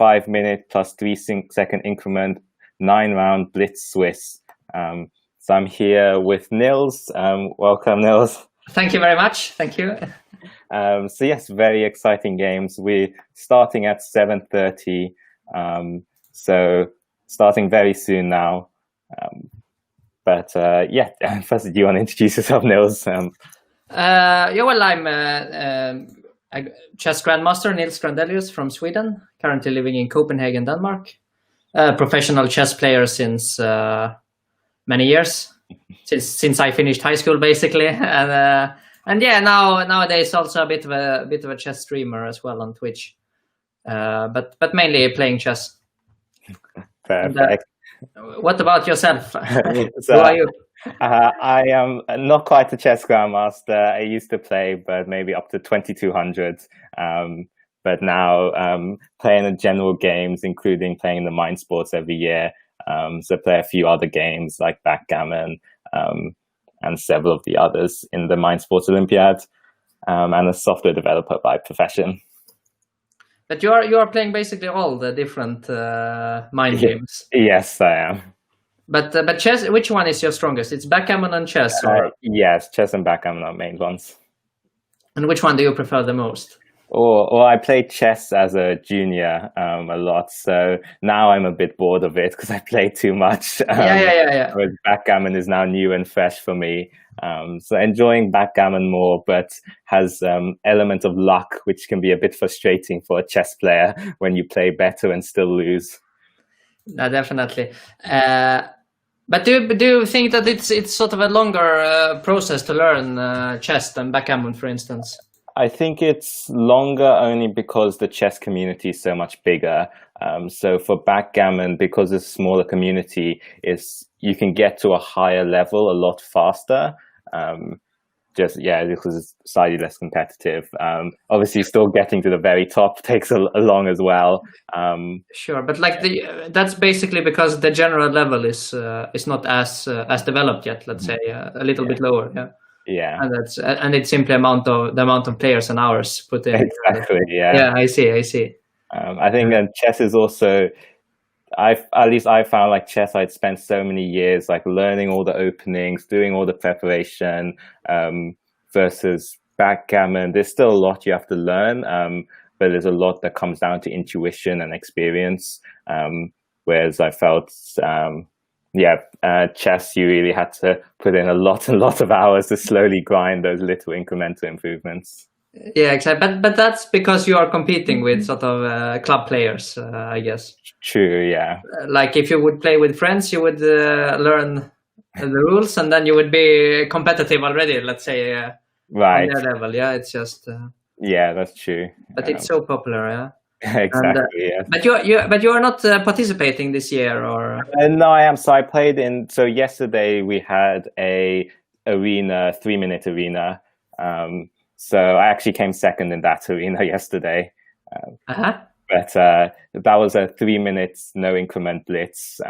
5-minute plus 3-second increment 9-round Blitz Swiss. So I'm here with Nils. Welcome, Nils. Thank you very much. Thank you. So yes, very exciting games. We're starting at 7:30, so starting very soon now. But first, do you want to introduce yourself, Nils? Well, I'm a chess grandmaster, Nils Grandelius from Sweden, currently living in Copenhagen, Denmark. Professional chess player since many years, since I finished high school, basically, and yeah, nowadays also a bit of a chess streamer as well on Twitch, but mainly playing chess. Perfect. What about yourself? So, who are you? I am not quite a chess grandmaster. I used to play, but maybe up to 2200. But now playing the general games, including playing the Mind Sports every year. So play a few other games like backgammon and several of the others in the Mind Sports Olympiad, and a software developer by profession. But you are playing basically all the different mind games. Yes, I am. But chess, which one is your strongest? It's backgammon and chess, or? Yes, chess and backgammon are main ones. And which one do you prefer the most? Or I played chess as a junior a lot, so now I'm a bit bored of it because I play too much. Yeah. Whereas backgammon is now new and fresh for me. So enjoying backgammon more, but has element of luck, which can be a bit frustrating for a chess player when you play better and still lose. Definitely. But do you think that it's sort of a longer process to learn chess than backgammon, for instance? I think it's longer only because the chess community is so much bigger. So for backgammon, because it's a smaller community, you can get to a higher level a lot faster. Because it's slightly less competitive. Obviously, still getting to the very top takes a long as well. Sure, but like that's basically because the general level is not as developed yet. Let's say a little bit lower. Yeah. Yeah, and it's simply the amount of players and hours put in. Exactly. Yeah. Yeah, I see. I think chess is also. I found like chess, I'd spent so many years like learning all the openings, doing all the preparation, versus backgammon. There's still a lot you have to learn, but there's a lot that comes down to intuition and experience. Whereas I felt, chess, you really had to put in a lot of hours to slowly grind those little incremental improvements. Yeah, exactly. But that's because you are competing with sort of club players, I guess. True, yeah. Like if you would play with friends, you would learn the rules, and then you would be competitive already. Let's say, right, on their level. Yeah, it's just. Yeah, that's true. But it's so popular, yeah. Exactly. Yeah. But you are not participating this year, or? No, I am. So I played in. So yesterday we had a 3-minute arena. So I actually came second in that arena yesterday. But that was a 3 minutes no increment blitz,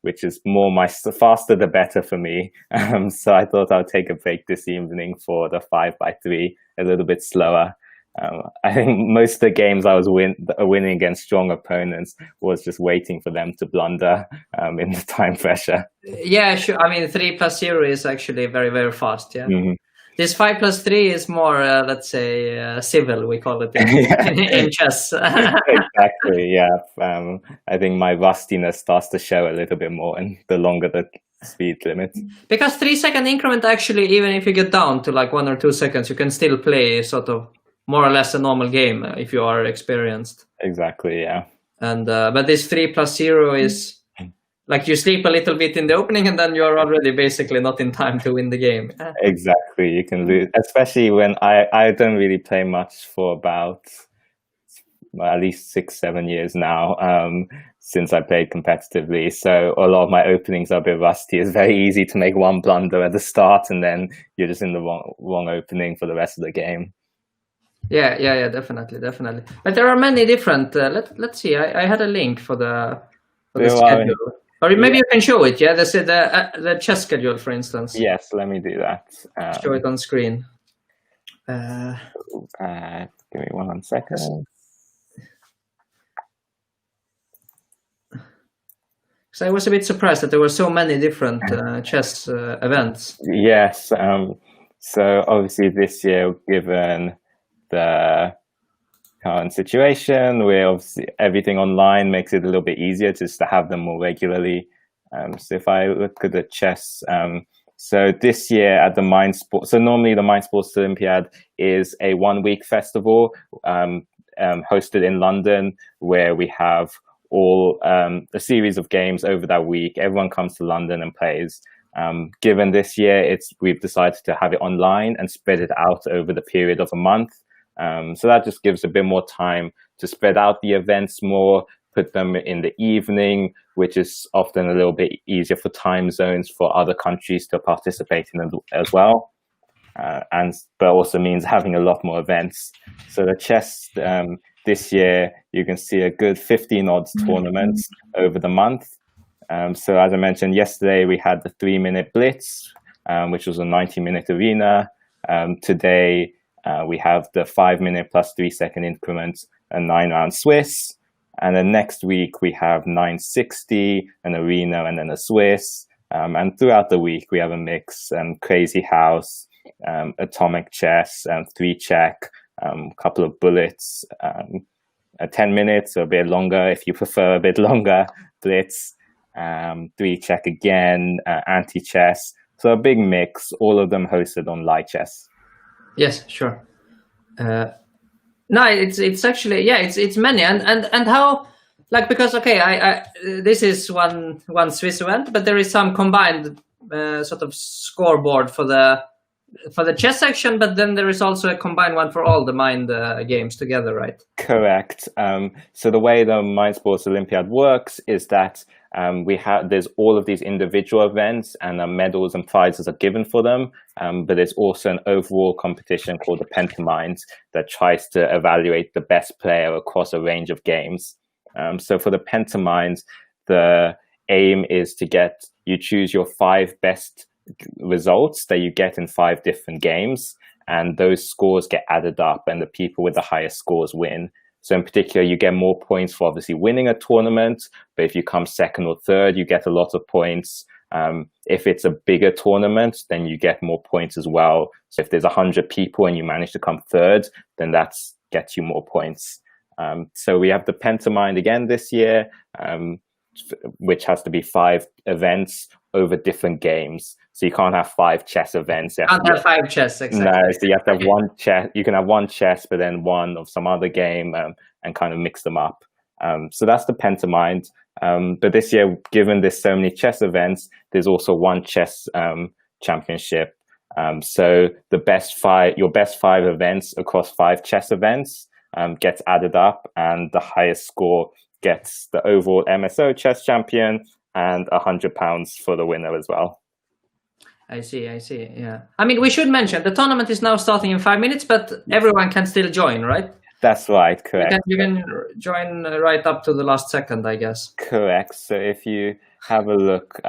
which is more faster the better for me. So I thought I'll take a break this evening for the 5x3, a little bit slower. I think most of the games I was winning against strong opponents was just waiting for them to blunder in the time pressure. Yeah, sure. I mean, 3+0 is actually very, very fast. Yeah. Mm-hmm. This 5+3 is more, let's say, civil. We call it in chess. Exactly. Yeah. I think my rustiness starts to show a little bit more, and the longer the speed limit. Because 3-second increment, actually, even if you get down to like 1 or 2 seconds, you can still play sort of more or less a normal game if you are experienced. Exactly. Yeah. And but this 3+0 is. Like you sleep a little bit in the opening, and then you're already basically not in time to win the game. Exactly, you can lose, especially when I don't really play much for about at least 6-7 years now, since I played competitively. So a lot of my openings are a bit rusty. It's very easy to make one blunder at the start, and then you're just in the wrong opening for the rest of the game. Yeah, definitely. But there are many different. Let's see. I had a link for the schedule. Or maybe you can show it, yeah? The chess schedule, for instance. Yes, let me do that. Show it on screen. Give me 1 second. So I was a bit surprised that there were so many different chess events. Yes. So obviously this year, given the current situation, where obviously everything online makes it a little bit easier just to have them more regularly. So if I look at the chess, so this year at the Mind Sports, so normally the Mind Sports Olympiad is a 1-week festival hosted in London, where we have all a series of games over that week. Everyone comes to London and plays. Given this year, we've decided to have it online and spread it out over the period of a month. So that just gives a bit more time to spread out the events more, put them in the evening, which is often a little bit easier for time zones for other countries to participate in as well. But also means having a lot more events. So the chess this year, you can see a good 15 odds tournaments over the month. So as I mentioned yesterday, we had the 3-minute Blitz, which was a 90-minute arena. Today, we have the 5-minute plus 3-second increments, a 9-round Swiss. And then next week, we have 960, an arena, and then a Swiss. And throughout the week, we have a mix, Crazy House, Atomic Chess, 3-check, a couple of bullets, 10 minutes or a bit longer if you prefer a bit longer, Blitz, 3-check again, anti-chess. So a big mix, all of them hosted on Light Chess. Yes, sure. No, it's actually, yeah, it's many, and how, like, because I this is one Swiss event, but there is some combined sort of scoreboard for the chess section, but then there is also a combined one for all the Mind games together, right? Correct. So the way the Mind Sports Olympiad works is that there's all of these individual events, and medals and prizes are given for them. But there's also an overall competition called the Pentamind that tries to evaluate the best player across a range of games. So for the Pentamind, the aim is to you choose your 5 best results that you get in 5 different games, and those scores get added up, and the people with the highest scores win. So in particular, you get more points for obviously winning a tournament, but if you come second or third, you get a lot of points. If it's a bigger tournament, then you get more points as well. So if there's 100 people and you manage to come third, then that gets you more points. So we have the Pentamind again this year, which has to be 5 events over different games. So you can't have 5 chess events. You can't have 5 chess, exactly. No, so you have to have one chess. You can have one chess, but then one of some other game, and kind of mix them up. So that's the Pentamind. But this year, given there's so many chess events, there's also one chess championship. So your best 5 events across 5 chess events gets added up, and the highest score gets the overall MSO chess champion and £100 for the winner as well. I see. Yeah. I mean, we should mention the tournament is now starting in 5 minutes, but everyone can still join, right? That's right. Correct. You can join right up to the last second, I guess. Correct. So if you have a look,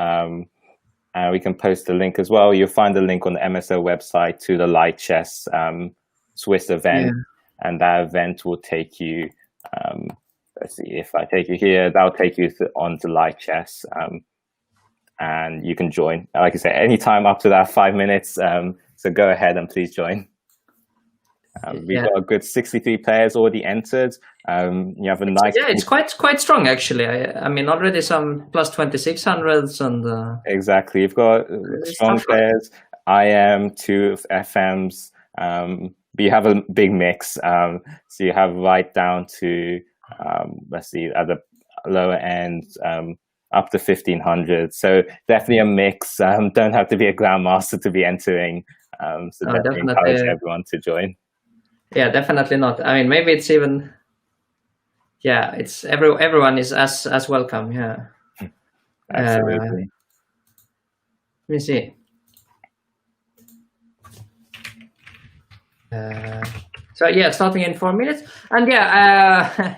we can post the link as well. You'll find the link on the MSO website to the Light Chess Swiss event, and that event will take you. Let's see, if I take you here, that'll take you on to Light Chess. And you can join, like I said, anytime up to that 5 minutes. So go ahead and please join. We've got a good 63 players already entered. You have a nice. Yeah, it's quite strong actually. I mean, already some plus 2600s and. Exactly, you've got strong players. IM, 2 FMs. But you have a big mix. So you have right down to let's see, at the lower end. Up to 1500, so definitely a mix. Don't have to be a grandmaster to be entering. So definitely encourage everyone to join. Yeah, definitely not. I mean, maybe it's even. Yeah, it's everyone is as welcome. Yeah. Absolutely. Let me see. So yeah, starting in 4 minutes, and yeah.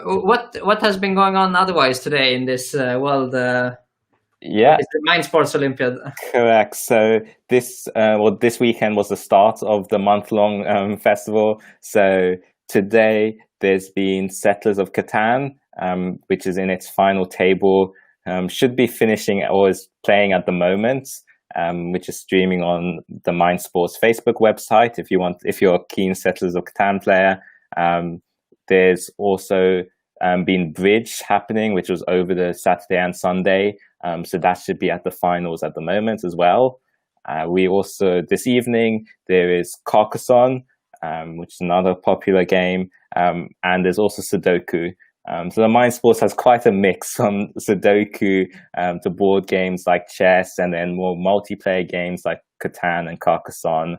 What has been going on otherwise today in this world? It's the Mind Sports Olympiad. Correct. So this weekend was the start of the month-long festival. So today there's been Settlers of Catan, which is in its final table. Should be finishing or is playing at the moment, which is streaming on the Mind Sports Facebook website. If you're a keen Settlers of Catan player, there's also been Bridge happening, which was over the Saturday and Sunday. So that should be at the finals at the moment as well. We also, this evening, there is Carcassonne, which is another popular game, and there's also Sudoku. So the Mind Sports has quite a mix from Sudoku to board games like chess, and then more multiplayer games like Catan and Carcassonne.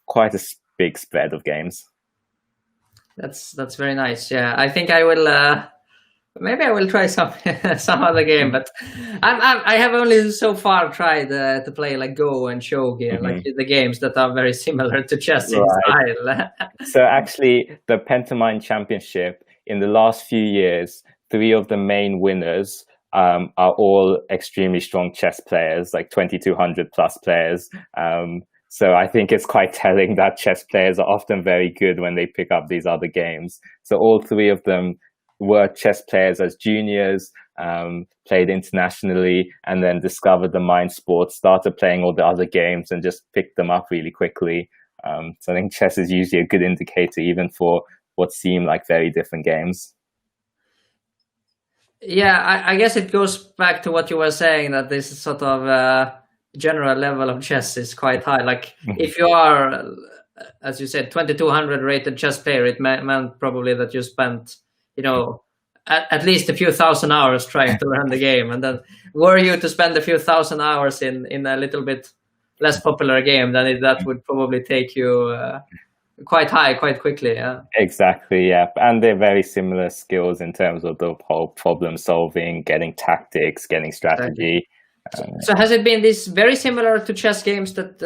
Quite a big spread of games. That's very nice. Yeah, I think I will. Maybe I will try some other game, but I have only so far tried to play like Go and Shogi, like the games that are very similar to chess in style. So actually, the Pentamind Championship in the last few years, 3 of the main winners are all extremely strong chess players, like 2200 plus players. So I think it's quite telling that chess players are often very good when they pick up these other games. So all 3 of them were chess players as juniors, played internationally, and then discovered the Mind Sports, started playing all the other games and just picked them up really quickly. So I think chess is usually a good indicator, even for what seem like very different games. Yeah, I guess it goes back to what you were saying, that this sort of general level of chess is quite high. Like if you are, as you said, 2200 rated chess player, it meant probably that you spent, at least a few thousand hours trying to learn the game. And then were you to spend a few thousand hours in a little bit less popular game, then that would probably take you quite high quite quickly. Yeah, exactly. Yeah, and they're very similar skills in terms of the whole problem solving, getting tactics, getting strategy. Exactly. So has it been this very similar to chess games that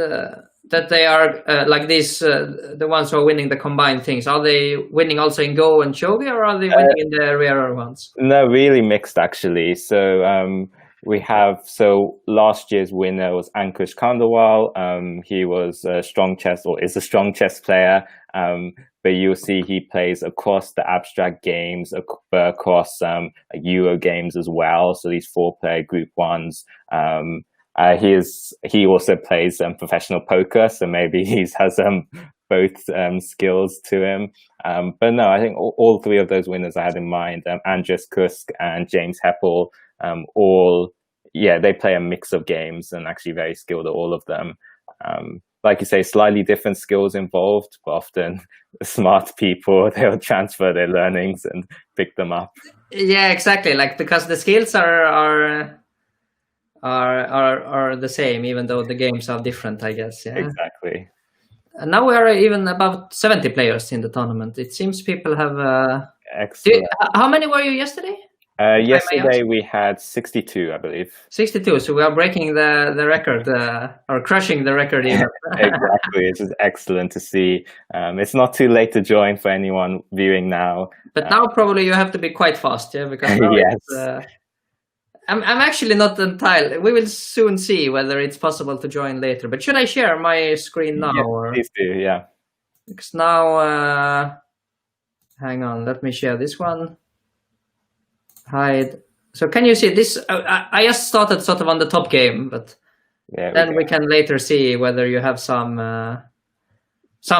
they are like these, the ones who are winning the combined things? Are they winning also in Go and Shogi, or are they winning in the rarer ones? No, really mixed actually. So last year's winner was Ankush Khandelwal. He was a strong chess, or is a strong chess player. But you'll see he plays across the abstract games, across Euro games as well. So these 4-player group ones. He also plays professional poker, so maybe he has both skills to him. But no, I think all 3 of those winners I had in mind, Andres Kusk and James Heppel, they play a mix of games and actually very skilled at all of them. Like you say, slightly different skills involved, but often smart people, they'll transfer their learnings and pick them up. Yeah, exactly. Like, because the skills are the same, even though the games are different, I guess. Yeah, exactly. And now we are even about 70 players in the tournament. It seems people have. Excellent. How many were you yesterday? Yesterday we had 62, I believe. 62. So we are breaking the record, or crushing the record even. Exactly. It's just excellent to see. It's not too late to join for anyone viewing now. But now probably you have to be quite fast, yeah, because now yes. I'm actually not entirely. We will soon see whether it's possible to join later. But should I share my screen now? Yes, please do, yeah. Because now, hang on, let me share this one. Hide. So can you see this? I just started sort of on the top game, but then we can later see whether you have some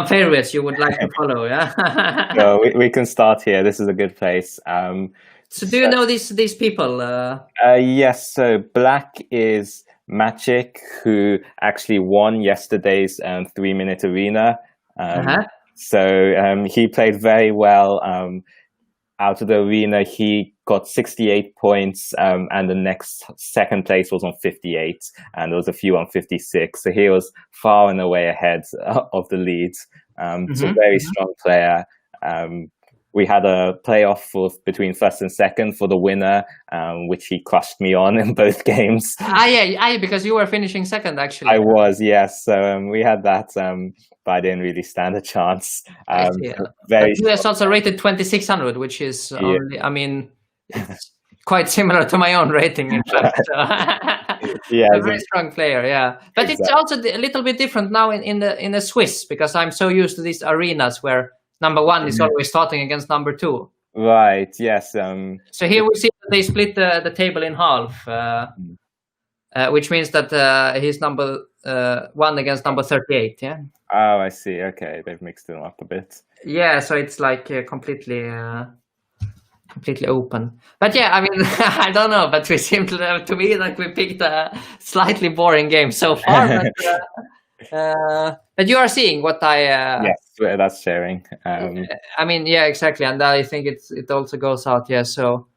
favorites you would like to follow. Yeah. No, we can start here. This is a good place. So do you know these people? Yes. So Black is Magic, who actually won yesterday's 3-minute arena. So he played very well. Out of the arena, he got 68 points, and the next second place was on 58, and there was a few on 56. So he was far and away ahead of the lead. So very strong player. We had a playoff between first and second for the winner, which he crushed me on in both games. Because you were finishing second, actually. I was, yes. So we had that, but I didn't really stand a chance. Very US also rated 2600, which is only, I mean, it's quite similar to my own rating, in fact. So. Yeah, a very strong player, yeah. But exactly. It's also a little bit different now in the Swiss, because I'm so used to these arenas where number 1 is always starting against number 2. Right. Yes. So here we see that they split the table in half, which means that he's number 1 against number 38. Yeah. Oh, I see. Okay, they've mixed them up a bit. Yeah. So it's like completely open. But yeah, I mean, I don't know, but we seem to me like we picked a slightly boring game so far. But you are seeing what I. Yes, that's sharing. I mean, yeah, exactly, and I think it also goes out. Yeah, so.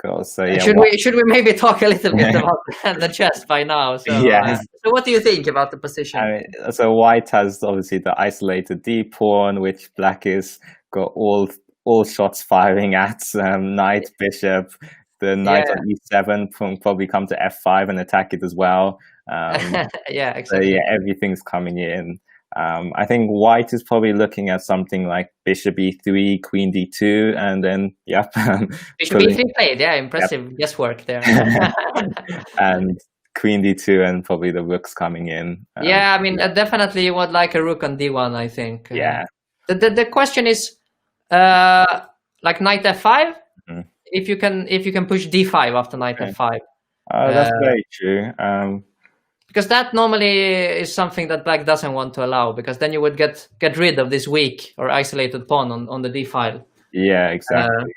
Cool. So yeah, should we maybe talk a little bit about the chess by now? So, yeah. So what do you think about the position? I mean, so white has obviously the isolated D pawn, which black is got all shots firing at knight, bishop. The knight on e7 will probably come to f5 and attack it as well. Yeah, exactly. So yeah, everything's coming in. I think white is probably looking at something like bishop e3, queen d2, and then bishop e3 played. Yeah, impressive guesswork there. And queen d2 and probably the rooks coming in. Yeah, I mean, definitely you would like a rook on d1, I think. Yeah. The question is, like knight f5. If you can push d5 after knight f5. That's very true. Because that normally is something that black doesn't want to allow, because then you would get rid of this weak or isolated pawn on the d file. Yeah, exactly.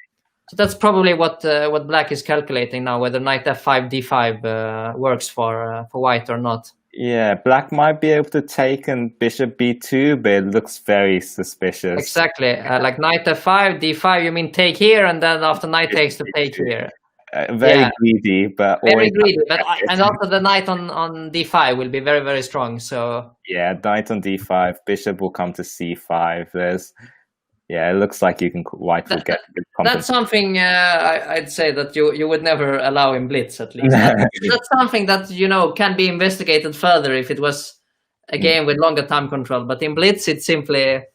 So that's probably what black is calculating now, whether knight f5 d5 works for white or not. Yeah, black might be able to take and bishop b2, but it looks very suspicious. Exactly. Like knight f5 d5, you mean take here, and then after knight takes to take here. Very greedy, but very greedy. But and also the knight on d5 will be very, very strong. So yeah, knight on d5, bishop will come to c5. It looks like white will get good compensation. That's something I'd say that you would never allow in Blitz, at least. That's something that can be investigated further if it was a game with longer time control. But in Blitz, it's simply.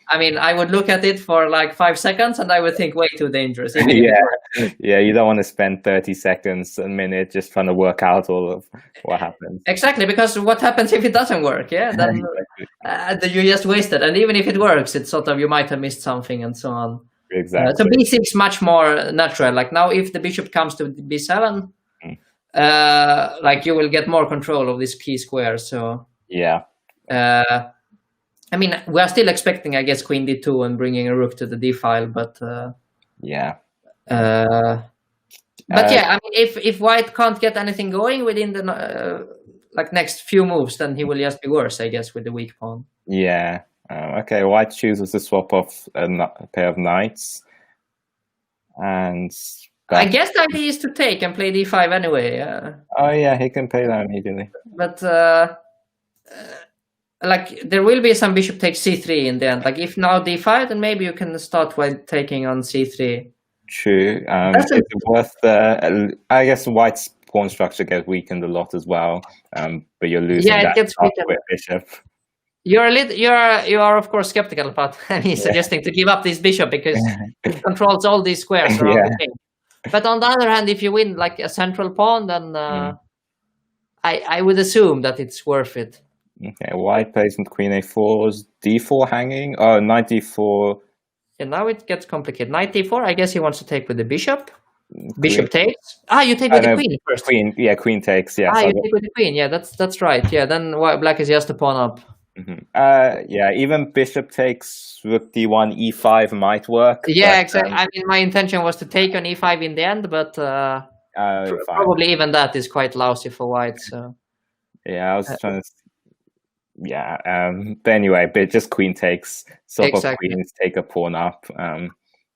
I mean, I would look at it for like 5 seconds and I would think way too dangerous. Yeah, you don't want to spend 30 seconds, a minute just trying to work out all of what happens. Exactly, because what happens if it doesn't work? Yeah, then you just wasted. And even if it works, it's sort of you might have missed something and so on. Exactly. So b6 much more natural. Like now, if the bishop comes to b7, like you will get more control of this key square. So yeah. I mean, we are still expecting, I guess, queen d2 and bringing a rook to the d file, but yeah. But yeah, I mean, if white can't get anything going within the like next few moves, then he will just be worse, I guess, with the weak pawn. Yeah. Okay. White chooses to swap off a pair of knights, and I guess the idea is to take and play d5 anyway. Oh yeah, he can play that immediately. But like there will be some bishop takes c3 in the end. Like if now d5, then maybe you can start while taking on c3. True. It's worth. I guess white's pawn structure gets weakened a lot as well. But you're losing. Yeah, it gets weakened. With bishop. You are of course skeptical about me suggesting to give up this bishop because it controls all these squares around the king. But on the other hand, if you win like a central pawn, then I would assume that it's worth it. Okay, white plays with queen a4, d4 hanging. Oh, knight d4. Yeah, now it gets complicated. Knight d4, I guess he wants to take with the bishop. Bishop takes. You take with the queen first. Queen takes, yeah. You take with the queen, yeah, that's right. Yeah, then black is just a pawn up. Yeah, even bishop takes, rook d1, e5 might work. Yeah, exactly. I mean, my intention was to take on e5 in the end, but probably even that is quite lousy for white. So yeah, I was trying to. Yeah, but anyway, but just queen takes, swap of queens, take a pawn up.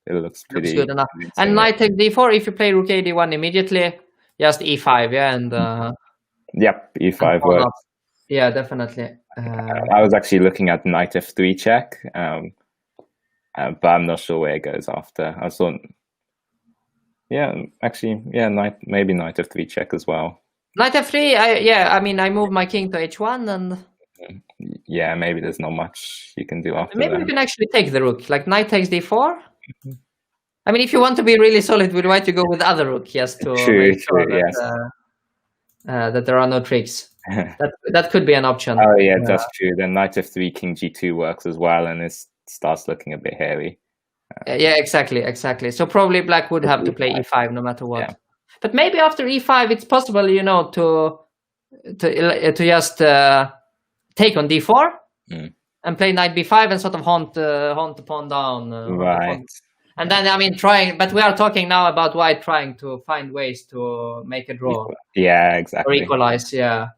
It looks pretty good enough. And knight take d4, if you play rook a d1 immediately, just e5, yeah, and yep, e5 works. Up. Yeah, definitely. I was actually looking at knight f3 check, but I'm not sure where it goes after. I thought, maybe knight f3 check as well. Knight f3, I mean, I move my king to h1 and. Yeah, maybe there's not much you can do after maybe you can actually take the rook, like knight takes d4. I mean, if you want to be really solid with white, you go with the other rook, yes, to make sure that there are no tricks. that could be an option. Oh yeah, that's true. Then knight f3, king g2 works as well, and it starts looking a bit hairy. Yeah, exactly. So probably black would have to play e5 no matter what. Yeah. But maybe after e5, it's possible, to just take on d4 and play knight b5 and sort of haunt the pawn down. Right. And then, I mean, but we are talking now about white trying to find ways to make a draw. Yeah, exactly. Or equalize, yeah.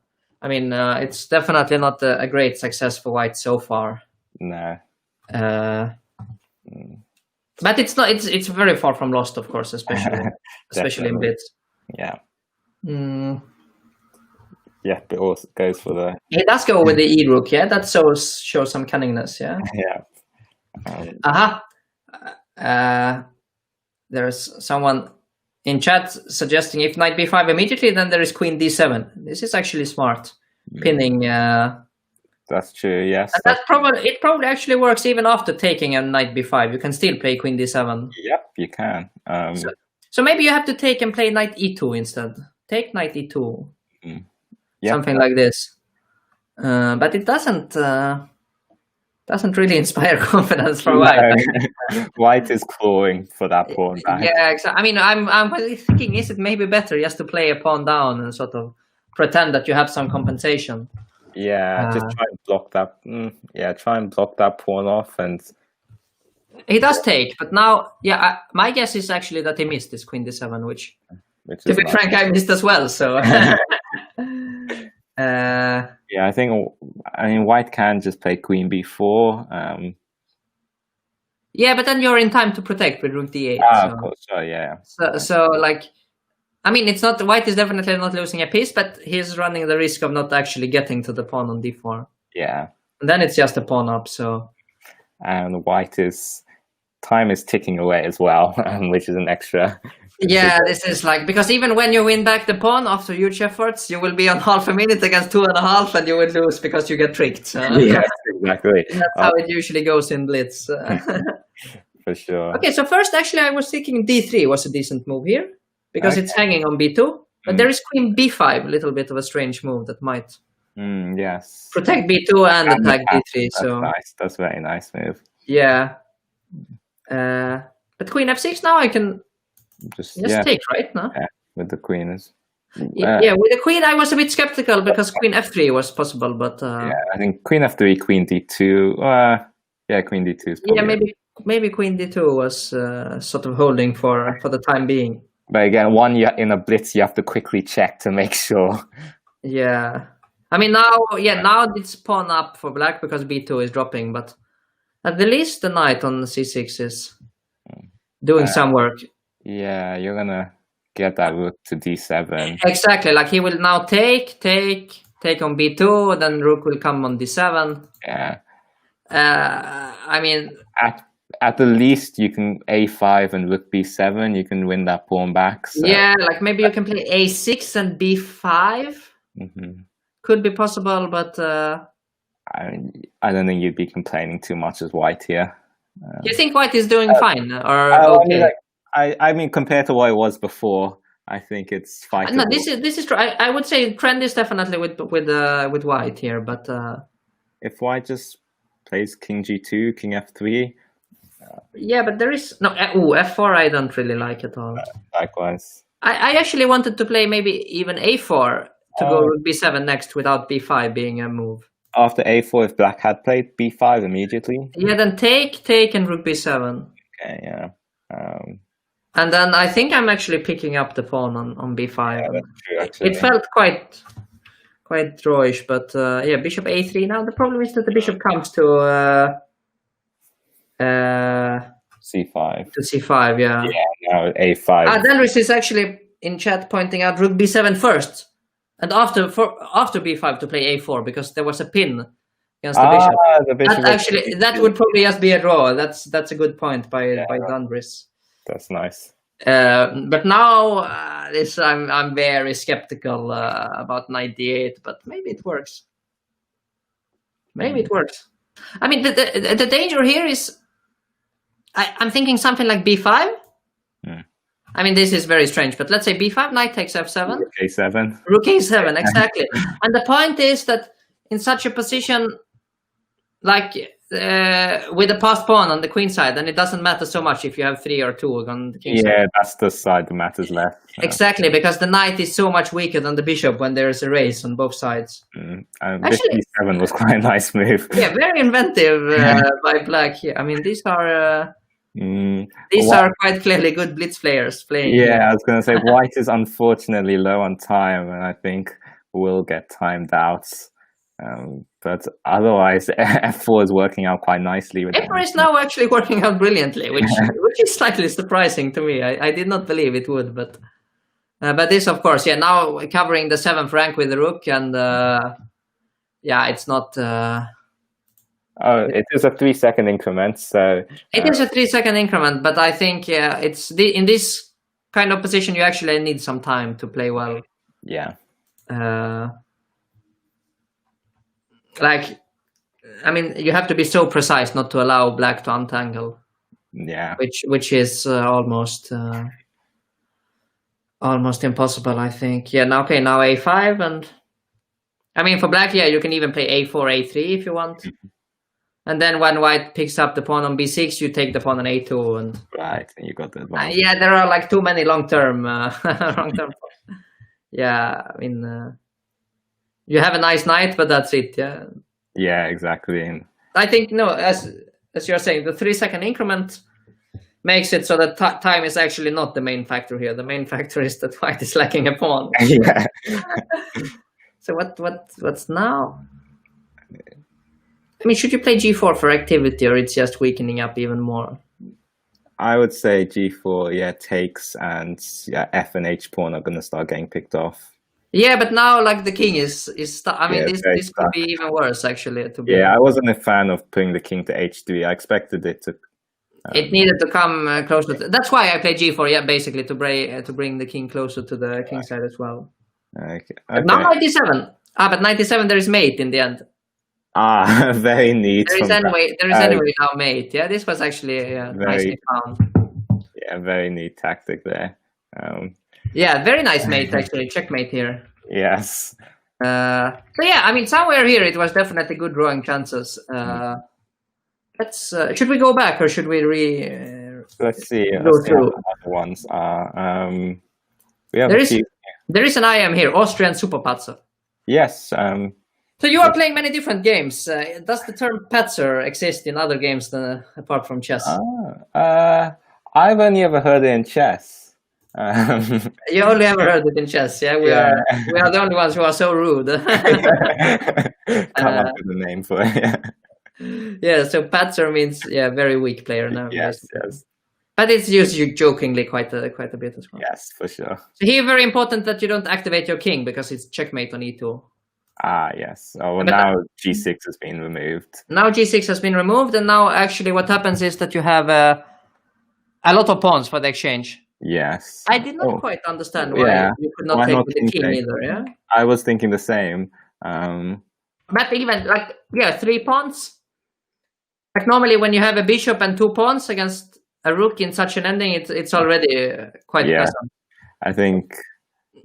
I mean, it's definitely not a great success for white so far. No. But it's not. It's very far from lost, of course, especially in Blitz. Yeah. Yeah, but also goes for the. He does go with the e rook. Yeah, that shows some cunningness. Yeah. Yeah. There's someone in chat suggesting if knight b5 immediately, then there is queen d7. This is actually smart, pinning. That's true. Yes. And it probably actually works even after taking a knight b5. You can still play queen d7. Yep, you can. So maybe you have to take and play knight e2 instead. Take knight e2. Something like this. But it doesn't really inspire confidence for white. White is clawing for that pawn back. Yeah, exactly. I mean, I'm thinking, is it maybe better just to play a pawn down and sort of pretend that you have some compensation? Yeah, just try and block that. Try and block that pawn off, and he does take. But now, my guess is actually that he missed this queen d7, which to be frank, I missed as well. So. I mean, white can just play queen b4. Yeah, but then you're in time to protect with rook d8. Of course, sure, yeah. So like, I mean, it's not white is definitely not losing a piece, but he's running the risk of not actually getting to the pawn on d4. Yeah. And then it's just a pawn up. So. And time is ticking away as well, which is an extra. Yeah, this is like, because even when you win back the pawn after huge efforts, you will be on half a minute against 2.5, and you will lose because you get tricked. So. Yes, exactly. That's how it usually goes in Blitz. For sure. Okay, so first, actually, I was thinking d3 was a decent move here, because it's hanging on b2. But there is queen b5, a little bit of a strange move that might yes. protect b2 and attack d3. That's nice. That's a very nice move. Yeah. But queen f6 now I can just take, right? No? Yeah, with the queen is. Yeah, with the queen I was a bit skeptical because queen f3 was possible, but I think queen f3, queen d2. Queen d2 is probably. Yeah, maybe queen d2 was sort of holding for the time being. But again, in a blitz, you have to quickly check to make sure. Yeah, I mean now it's pawn up for black because b2 is dropping, but at the least the knight on c6 is doing some work. Yeah, you're gonna get that rook to d7. Exactly, like he will now take on b2, then rook will come on d7. Yeah. I mean, at the least you can a5 and rook b7. You can win that pawn back. So. Yeah, like maybe you can play a6 and b5. Could be possible, but I don't think you'd be complaining too much as white here. You think white is doing fine or okay? I mean, compared to what it was before, I think it's fine. No, this is true. I would say trend is definitely with white here, but if white just plays king g2, king f3. Yeah, but there is no f4. I don't really like at all. Likewise. I actually wanted to play maybe even a4 to go rook b7 next without b5 being a move. After a4, if black had played b5 immediately. Yeah, then take and rook b7. Okay, yeah. And then I think I'm actually picking up the pawn on b5. Yeah, that's true, actually. It felt quite drawish, but bishop a3 now. The problem is that the bishop comes to c5. To c5, yeah. Yeah, now a5. Denris is actually in chat pointing out rook b7 first, and after b5 to play a4 because there was a pin against the bishop. The bishop that would probably just be a draw. That's a good point by Denris. That's nice. But now I'm very skeptical about knight d8, but maybe it works. Maybe it works. I mean, the danger here is I'm thinking something like b5. I mean, this is very strange, but let's say b5, knight takes f7. Rook a7. Rook a7, exactly. And the point is that in such a position, like with the passed pawn on the queen side, then it doesn't matter so much if you have 3 or 2 on the king side. Yeah, that's the side that matters less. Exactly, because the knight is so much weaker than the bishop when there is a race on both sides. Bishop e7 was quite a nice move. Yeah, very inventive by black here. I mean, these are quite clearly good blitz players playing. Yeah, I was going to say white is unfortunately low on time, and I think will get timed out. But otherwise, f4 is working out quite nicely. F4 is now actually working out brilliantly, which is slightly surprising to me. I did not believe it would, but this, of course, now covering the 7th rank with the rook, and it's not. It is a 3-second increment, so it is a 3-second increment. But I think it's in this kind of position you actually need some time to play well. Yeah. I mean, you have to be so precise not to allow black to untangle. Yeah. Which is almost impossible, I think. Yeah. Now a5, and I mean for black, you can even play a4, a3 if you want. And then when white picks up the pawn on b6, you take the pawn on a2, and right, and you got that one. There are like too many long-term. Yeah, I mean. You have a nice knight, but that's it. Yeah. Yeah, exactly. And I think as you're saying, the 3-second increment makes it so that time is actually not the main factor here. The main factor is that white is lacking a pawn. Yeah. So what's now? I mean, should you play g4 for activity, or it's just weakening up even more? I would say g4, takes, and f and h pawn are going to start getting picked off. Yeah, but now like the king is I mean, this could be even worse actually. I wasn't a fan of putting the king to h3. I expected it to. It needed to come closer. That's why I play g4. Yeah, basically to bring the king closer to the king side as well. Okay. But now 97. But 97 there is mate in the end. Very neat. There is anyway now mate. Yeah, this was actually nicely found. Yeah, very neat tactic there. Yeah, very nice mate actually. Checkmate here. Yes. So I mean, somewhere here it was definitely good drawing chances. Let's. Should we go back, or should we Let's see. Go through. Other ones are. We have there is an IM here, Austrian Superpatzer. Yes. So you are playing many different games. Does the term patzer exist in other games apart from chess? I've only ever heard it in chess. You only ever heard it in chess, yeah? We are the only ones who are so rude. Come up with a name for it. Yeah, so patzer means very weak player now. Yes. But it's used jokingly quite a bit as well. Yes, for sure. So here, very important that you don't activate your king because it's checkmate on e2. Yes. Oh, well, now g6 has been removed. Now g6 has been removed, and now actually what happens is that you have a lot of pawns for the exchange. Yes. I did not quite understand why you could not take the king either, yeah? I was thinking the same. But even, 3 pawns? Like normally when you have a bishop and 2 pawns against a rook in such an ending, it's already quite pleasant. I think,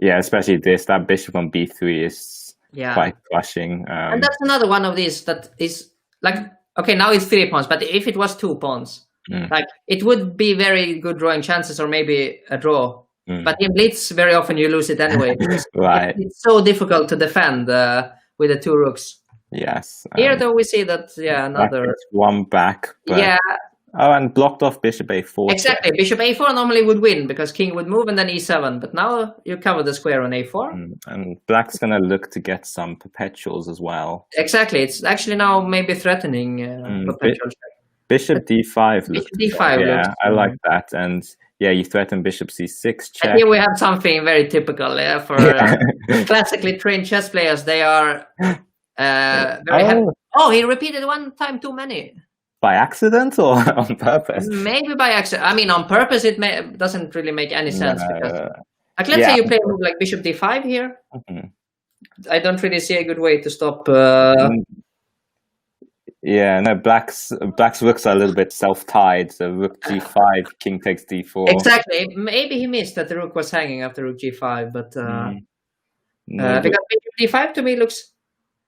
especially that bishop on b3 is quite crushing. And that's another one of these that is like, okay, now it's 3 pawns, but if it was 2 pawns, like it would be very good drawing chances or maybe a draw. But in Blitz, very often you lose it anyway. Right. It's so difficult to defend with the 2 rooks. Yes. Here, though, we see that, another... one back. But... Oh, and blocked off bishop a4. Exactly. Bishop a4 normally would win because king would move and then e7. But now you cover the square on a4. And black's going to look to get some perpetuals as well. Exactly. It's actually now maybe threatening perpetuals. Bishop d5 looks. Bishop d5 I like that. And you threaten bishop c6 check. And here we have something very typical for classically trained chess players. They are very happy. Oh, he repeated one time too many. By accident or on purpose? Maybe by accident. I mean, on purpose, it doesn't really make any sense. Because, let's say you play a move like bishop d5 here. I don't really see a good way to stop. Black's rooks are a little bit self-tied. So rook g5, king takes d4. Exactly. Maybe he missed that the rook was hanging after rook g5, but because bishop d5 to me looks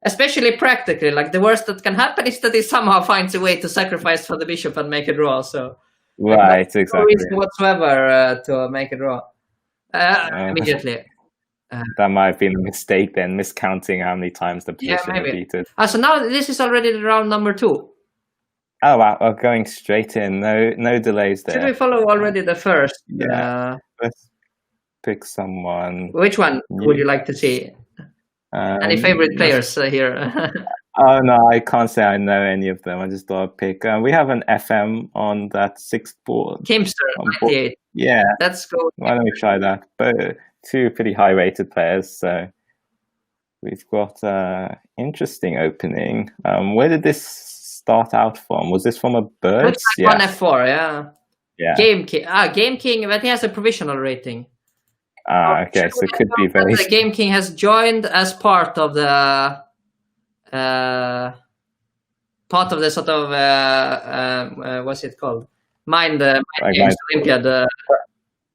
especially practically, like the worst that can happen is that he somehow finds a way to sacrifice for the bishop and make a draw. So right, exactly. No reason whatsoever to make a draw immediately. That might have been a mistake then, miscounting how many times the position repeated. So now this is already the round number 2. Oh wow, going straight in, no delays there. Should we follow already the first? Yeah. Let's pick someone. Which one would you like to see? Any favorite players here? Oh no, I can't say I know any of them. I just thought I'd pick. We have an FM on that 6th board. Kimster, 98. Yeah. Let's go. Why don't we try that? But 2 pretty high-rated players, so we've got interesting opening. Where did this start out from? Was this from a bird? Looks like 1 F4, yeah. Game King, but he has a provisional rating. Okay, so it could be very. The Game King has joined as part of the sort of what's it called? Mind Games Olympiad.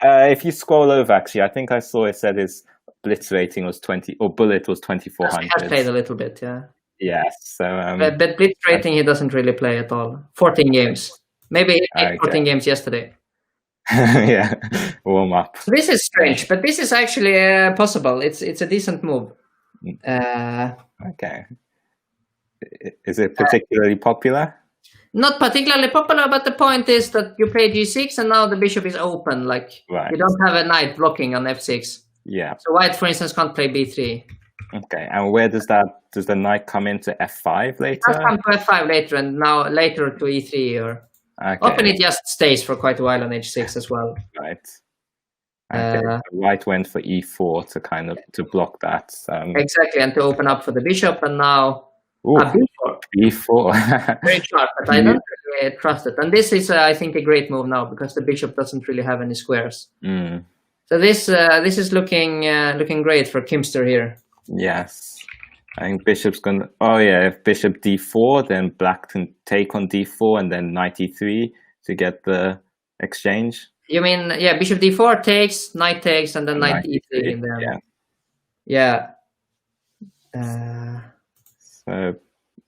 If you scroll over, actually, I think I saw it said his Blitz rating was 20, or Bullet was 2400. He has played a little bit, yeah. Yes, so but Blitz rating he doesn't really play at all. 14 games, maybe he played 14 games yesterday. Yeah, warm up. So this is strange, but this is actually possible. It's a decent move. Okay. Is it particularly popular? Not particularly popular, but the point is that you play g6 and now the bishop is open. Like you don't have a knight blocking on f6. Yeah. So white, for instance, can't play b3. Okay, and where does the knight come into f5 later? It does come to f5 later, and now later to e3 or. Often it just stays for quite a while on h6 as well. Right. Okay. So white went for e4 to block that. Exactly, and to open up for the bishop, and now b4. b4. Very sharp, but I don't really trust it. And this is, I think, a great move now because the bishop doesn't really have any squares. So this is looking great for Kimster here. Yes. I think bishop's gonna. Oh yeah, if bishop d4, then black can take on d4 and then knight e3 to get the exchange. You mean bishop d4 takes, knight takes, and then knight e3 in there. Yeah. So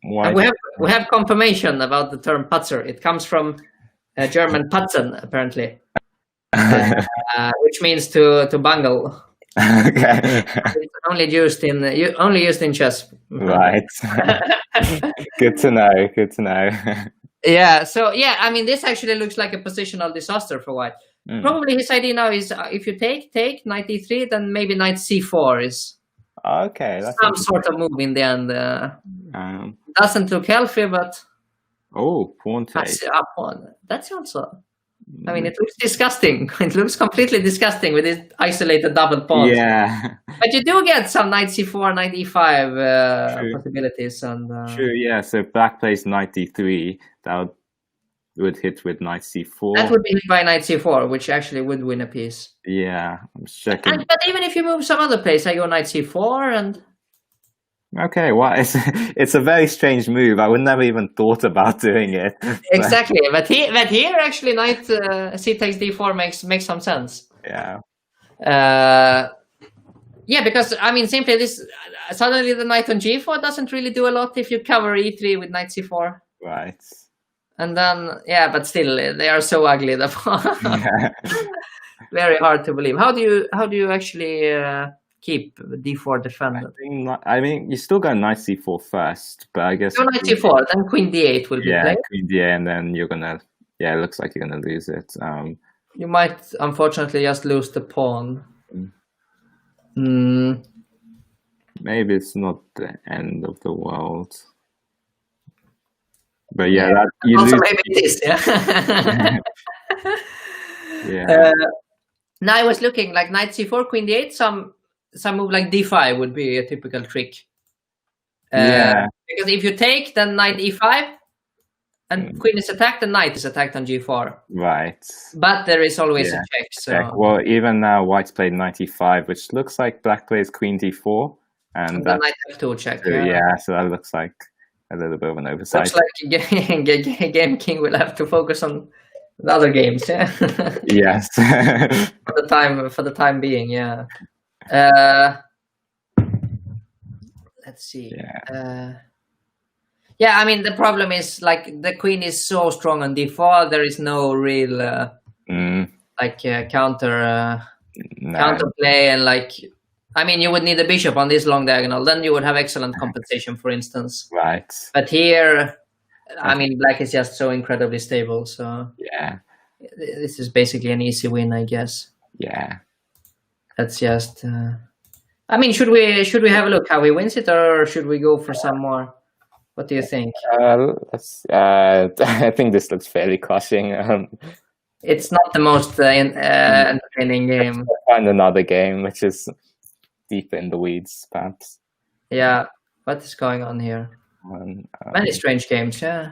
we have confirmation about the term Patzer. It comes from German Patzen apparently, which means to bungle. Okay. It's only used in chess. Right. Good to know. Yeah. So I mean, this actually looks like a positional disaster for white. Probably his idea now is if you take knight e3, then maybe knight c4 is okay. That's some sort of move in the end. Doesn't look healthy, but pawn take. That's also. I mean, it looks disgusting. It looks completely disgusting with this isolated double pawn. Yeah. But you do get some knight c4, knight e5 possibilities. And true, yeah. So black plays knight d3. That would hit with knight c4. That would be hit by knight c4, which actually would win a piece. Yeah, I'm checking. But even if you move some other place, I go knight c4 and... Okay, well, it's a very strange move. I would never even thought about doing it. Exactly, but here actually knight c takes d4 makes some sense. Yeah. Because I mean, simply this suddenly the knight on g4 doesn't really do a lot if you cover e3 with knight c4. Right. And then but still they are so ugly. Very hard to believe. How do you actually keep d4 defended? I mean, you still go knight c4 first, but I guess go knight c4, then queen d8 will be played. Queen d8, and then you're gonna. Yeah, it looks like you're gonna lose it. You might unfortunately just lose the pawn. Maybe it's not the end of the world. But that you also lose. Maybe it is. Yeah. Now I was looking like knight c4, queen d8. Some move like d5 would be a typical trick. Because if you take, then knight e5, and queen is attacked, and knight is attacked on g4. Right. But there is always a check. So. Well, even now, white's played knight e5, which looks like black plays queen d4, and then knight f2 check. So that looks like a little bit of an oversight. Looks like Game King will have to focus on the other games. Yeah. Yes. For the time being, yeah. let's see. Yeah. Yeah, I mean, the problem is like the queen is so strong on d4. There is no real counter play, and like, I mean, you would need a bishop on this long diagonal. Then you would have excellent compensation, for instance. Right. But here, I mean, black is just so incredibly stable. So yeah, this is basically an easy win, I guess. Yeah. That's just. I mean, should we have a look how he wins it, or should we go for some more? What do you think? I think this looks fairly crushing. It's not the most entertaining game. Let's find another game which is deeper in the weeds, perhaps. Yeah, what is going on here? Many strange games, yeah.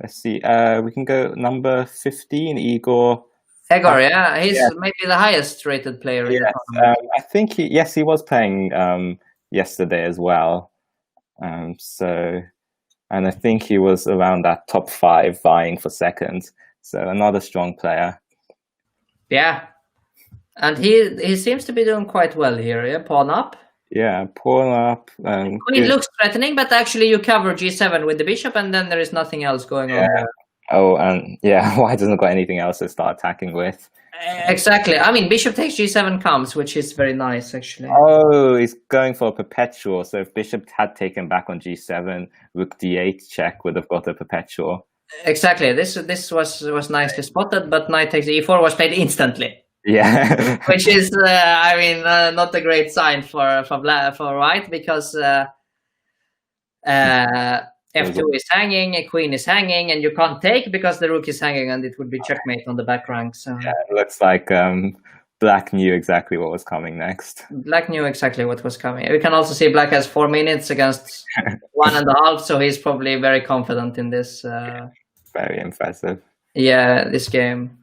Let's see. We can go number 15, Igor. Egor, yeah, he's maybe the highest rated player in the tournament. I think he was playing yesterday as well. And I think he was around that top 5 vying for second. So another strong player. Yeah. And he seems to be doing quite well here, yeah? Pawn up. Yeah, pawn up. Queen looks threatening, but actually you cover g7 with the bishop, and then there is nothing else going on there. Oh, and yeah, white hasn't got anything else to start attacking with. Exactly. I mean, bishop takes g7 comes, which is very nice, actually. Oh, he's going for a perpetual. So if bishop had taken back on g7, rook d8 check would have got a perpetual. Exactly. This was nicely spotted, but knight takes e4 was played instantly. Yeah. Which is, I mean, not a great sign for white, because f2 is hanging, a queen is hanging, and you can't take because the rook is hanging, and it would be checkmate on the back rank. So yeah, it looks like black knew exactly what was coming next. Black knew exactly what was coming. We can also see black has 4 minutes against 1.5, so he's probably very confident in this. Very impressive. Yeah, this game.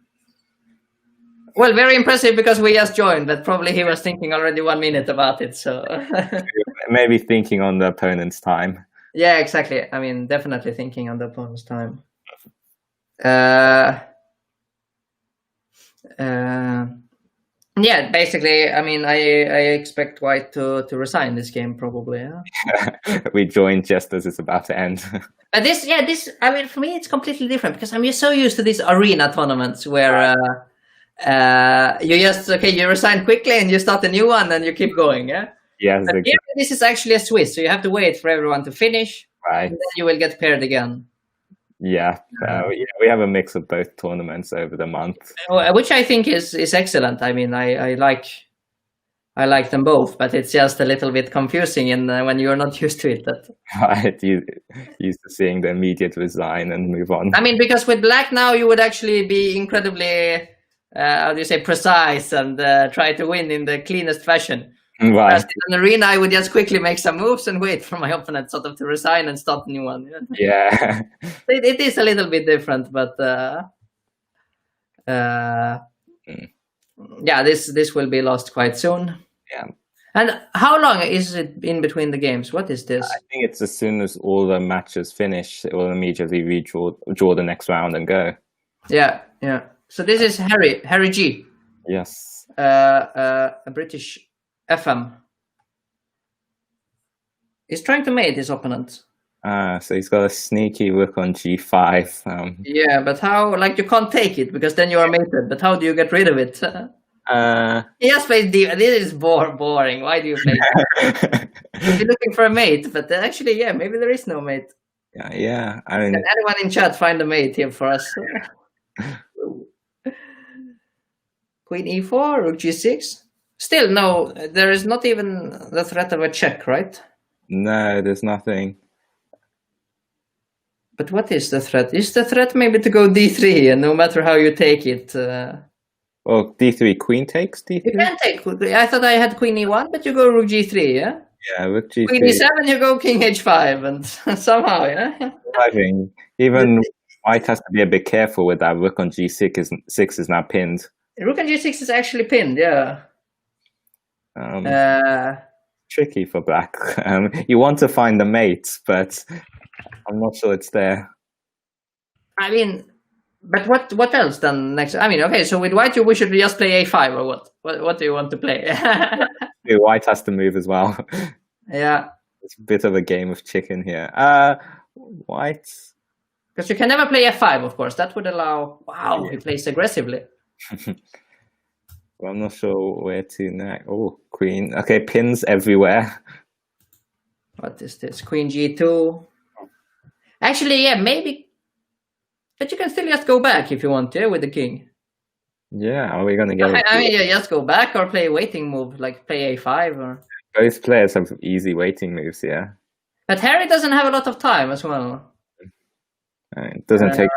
Well, very impressive because we just joined, but probably he was thinking already 1 minute about it. So maybe thinking on the opponent's time. Yeah, exactly. I mean, definitely thinking on the opponent's time. Yeah, basically, I mean, I expect white to resign this game, probably. Yeah? We joined just as it's about to end. This, I mean, for me, it's completely different because I'm just so used to these arena tournaments where you just, you resign quickly and you start a new one and you keep going, yeah? Yes, exactly. This is actually a Swiss, so you have to wait for everyone to finish, right? And then you will get paired again. Yeah, we have a mix of both tournaments over the month, which I think is excellent. I mean, I like them both, but it's just a little bit confusing, and when you're not used to it. Right, you used to seeing the immediate resign and move on. I mean, because with black now, you would actually be incredibly, how do you say, precise and try to win in the cleanest fashion. Right. In an arena, I would just quickly make some moves and wait for my opponent sort of to resign and start a new one. Yeah. It is a little bit different, but yeah, this will be lost quite soon. Yeah. And how long is it in between the games? What is this? I think it's as soon as all the matches finish, it will immediately draw the next round and go. Yeah, yeah. So this is Harry G. Yes. A British FM. He's trying to mate his opponent. So he's got a sneaky rook on g5. Yeah, but how? Like, you can't take it because then you are mated. But how do you get rid of it? He just plays deep. This is boring. Why do you play? You're looking for a mate, but actually, yeah, maybe there is no mate. Yeah. I mean, can anyone in chat find a mate here for us? Queen e4, rook g6. Still, no, there is not even the threat of a check, right? No, there's nothing. But what is the threat? Is the threat maybe to go d3, and no matter how you take it? Well, d3, queen takes d3? You can take. I thought I had queen e1, but you go rook g3, yeah? Yeah, rook g3. Queen e7, you go king h5, and somehow, yeah? I think even white has to be a bit careful with that. Rook on g6 is now pinned. Rook on g6 is actually pinned, yeah. Tricky for black. You want to find the mate, but I'm not sure it's there. I mean, but what else then next? I mean, okay, so with white, we should just play a5 or what? What do you want to play? White has to move as well. Yeah. It's a bit of a game of chicken here. White. Because you can never play f5, of course. That would allow... Wow, he plays aggressively. Well, I'm not sure where to next. Oh, queen. Okay, pins everywhere. What is this? Queen g2. Actually, yeah, maybe... But you can still just go back if you want to, with the king. Yeah, are we going to get I mean, yeah, just go back or play a waiting move, like play a5 or... Both players have easy waiting moves, yeah. But Harry doesn't have a lot of time as well. It doesn't take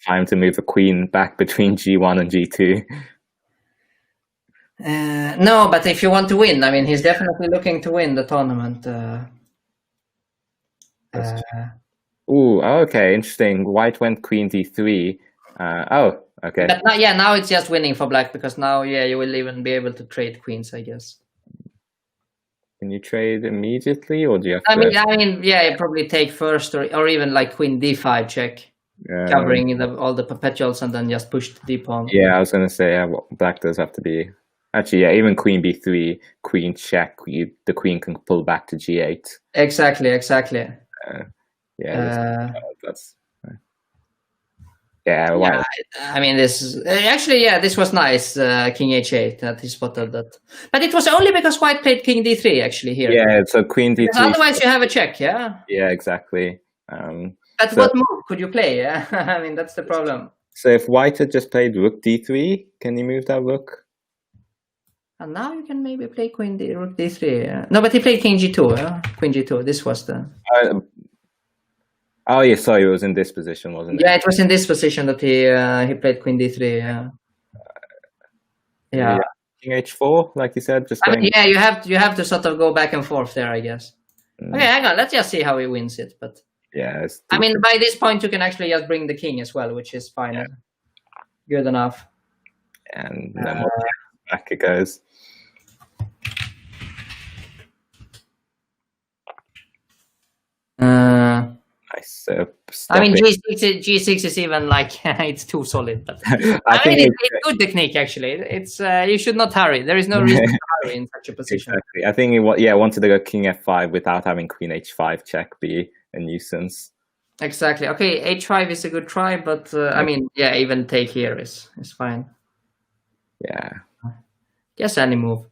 time to move a queen back between g1 and g2. No, but if you want to win, I mean, he's definitely looking to win the tournament. Ooh, okay, interesting. White went queen d3. Oh, okay. But now it's just winning for black, because now, yeah, you will even be able to trade queens, I guess. Can you trade immediately, or do you have to... I mean, yeah, you probably take first, or even like queen d5 check, covering all the perpetuals, and then just push the d pawn. Yeah, I was going to say, well, black does have to be... Actually, yeah, even queen b3, queen check, the queen can pull back to g8. Exactly. That's... Yeah, wow. Yeah, I mean, this is actually, yeah, this was nice. King h8 that he spotted that, but it was only because white played king d3 actually here. Yeah, so queen d3. Because otherwise, you have a check, yeah. Yeah, exactly. But what move could you play? Yeah, I mean, that's the problem. So if white had just played rook d3, can you move that rook? And now you can maybe play rook d3. Yeah. No, but he played king g2. Yeah? Queen g2. This was the. Oh yeah, sorry, it was in this position, wasn't it? Yeah, it was in this position that he played queen d3. Yeah. King h4, like you said, just. I mean, yeah, you have to sort of go back and forth there, I guess. Okay, hang on. Let's just see how he wins it. But yeah, I mean, by this point, you can actually just bring the king as well, which is fine. Yeah. Good enough. And then back it goes. Nice. I mean, G6 is even like it's too solid. But I mean, it's good technique actually. It's you should not hurry. There is no reason to hurry in such a position. Exactly. I think he wanted to go king f5 without having queen h5 check be a nuisance. Exactly. Okay, h5 is a good try, but I mean, yeah, even take here is fine. Yeah. Guess any move.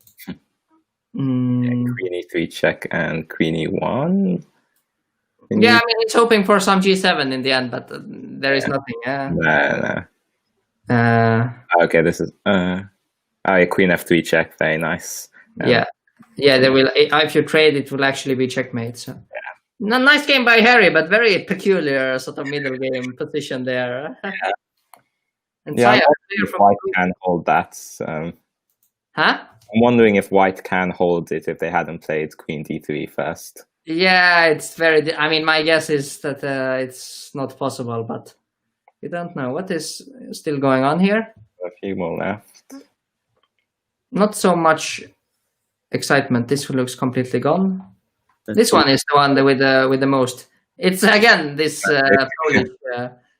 Queen e3 check and queen e1. Yeah, I mean, it's hoping for some g7 in the end, but there is nothing. No. Okay, this is queen f3 check. Very nice. Yeah, they will. If you trade, it will actually be checkmate. So. Yeah. Nice game by Harry, but very peculiar sort of middle game position there. And yeah, if white can hold that. Huh? I'm wondering if white can hold it if they hadn't played queen d3 first. Yeah, it's very... I mean, my guess is that it's not possible, but we don't know. What is still going on here? A few more left. Not so much excitement. This one looks completely gone. This one is the one with the most. It's, again, this Polish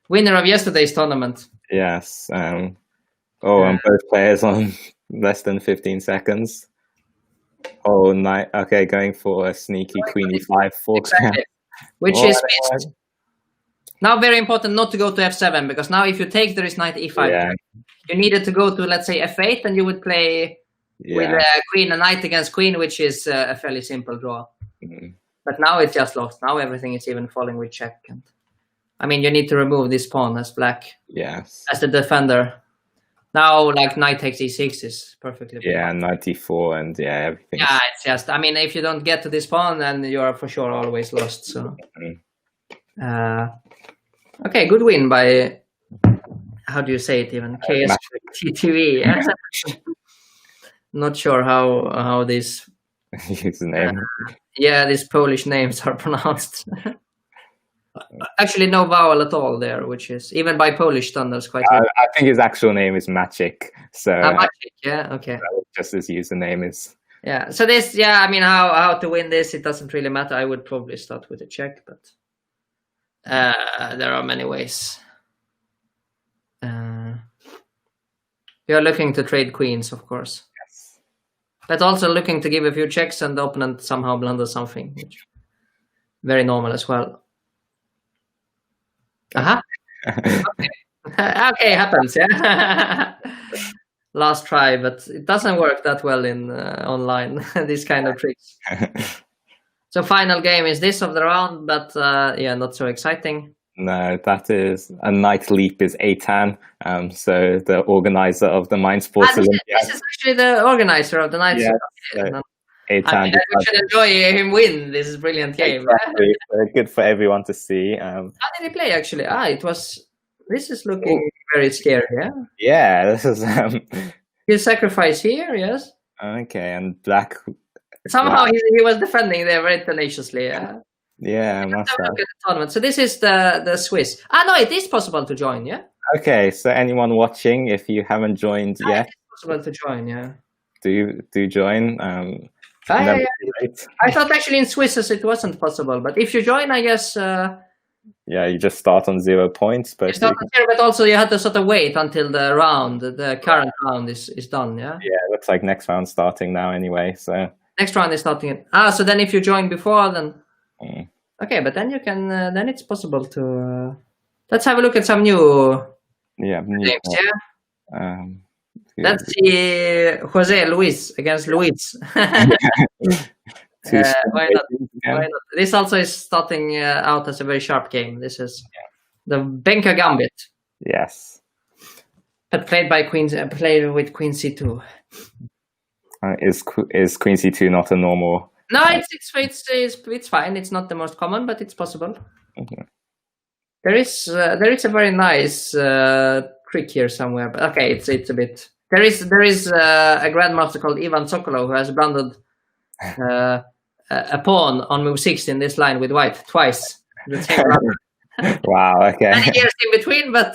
winner of yesterday's tournament. Yes. And both players on less than 15 seconds. Oh, nice. Okay, going for a sneaky queen e5 fork. Exactly. Which is now very important not to go to f7, because now if you take, there is knight e5. Yeah. You needed to go to, let's say, f8, and you would play with queen and knight against queen, which is a fairly simple draw. But now it's just lost. Now everything is even falling with check. And I mean, you need to remove this pawn as black. Yes. As the defender. Now, like, knight takes e6 is perfectly fine. Yeah, knight e4 and everything. Yeah, it's just, I mean, if you don't get to this pawn, then you are for sure always lost. So, okay, good win by, how do you say it even? KSTTV. Not sure how this username. These Polish names are pronounced. Actually, no vowel at all there, which is even by Polish standards quite. I think his actual name is Maciek. So Maciek, yeah, okay. Just his username is. Yeah. So this, yeah, I mean, how to win this? It doesn't really matter. I would probably start with a check, but there are many ways. You're looking to trade queens, of course. Yes. But also looking to give a few checks, and the opponent somehow blunders something. very normal as well. Okay. Okay, happens, yeah. Last try, but it doesn't work that well in online, these kind of tricks. So final game is this of the round, but yeah, not so exciting. No, that is a knight leap is Eitan, so the organizer of the Mind Sports Olympiad. This is actually the organizer of the knight. Yes, Eitan. We should enjoy him win this brilliant game. Exactly. Good for everyone to see. How did he play actually? This is looking very scary, yeah? Yeah, this is His sacrifice here, yes. Okay, and black. Somehow he was defending there very tenaciously, yeah. Yeah, must have. Look at the tournament. So this is the Swiss. No, it is possible to join, yeah. Okay, so anyone watching, if you haven't joined yet, it is possible to join, yeah. Do join. I thought actually in Swiss it wasn't possible, but if you join, I guess. Yeah, you just start on 0 points, but but also you have to sort of wait until the current round is done, yeah. Yeah, it looks like next round starting now anyway. So next round is starting. So then if you join before, then okay, but then you can. Then it's possible to. Let's have a look at some new. Games, yeah. Let's see Jose Luis against Luis. Why not? This also is starting out as a very sharp game. This is the Benka Gambit. Yes. But played with Queen C2. Is Queen C2 not a normal? No, it's fine. It's not the most common, but it's possible. Okay. There is a very nice trick here somewhere, but okay, it's a bit. There is a grandmaster called Ivan Sokolov who has blundered a pawn on move 6 in this line with white twice. Wow. Okay. Many years in between, but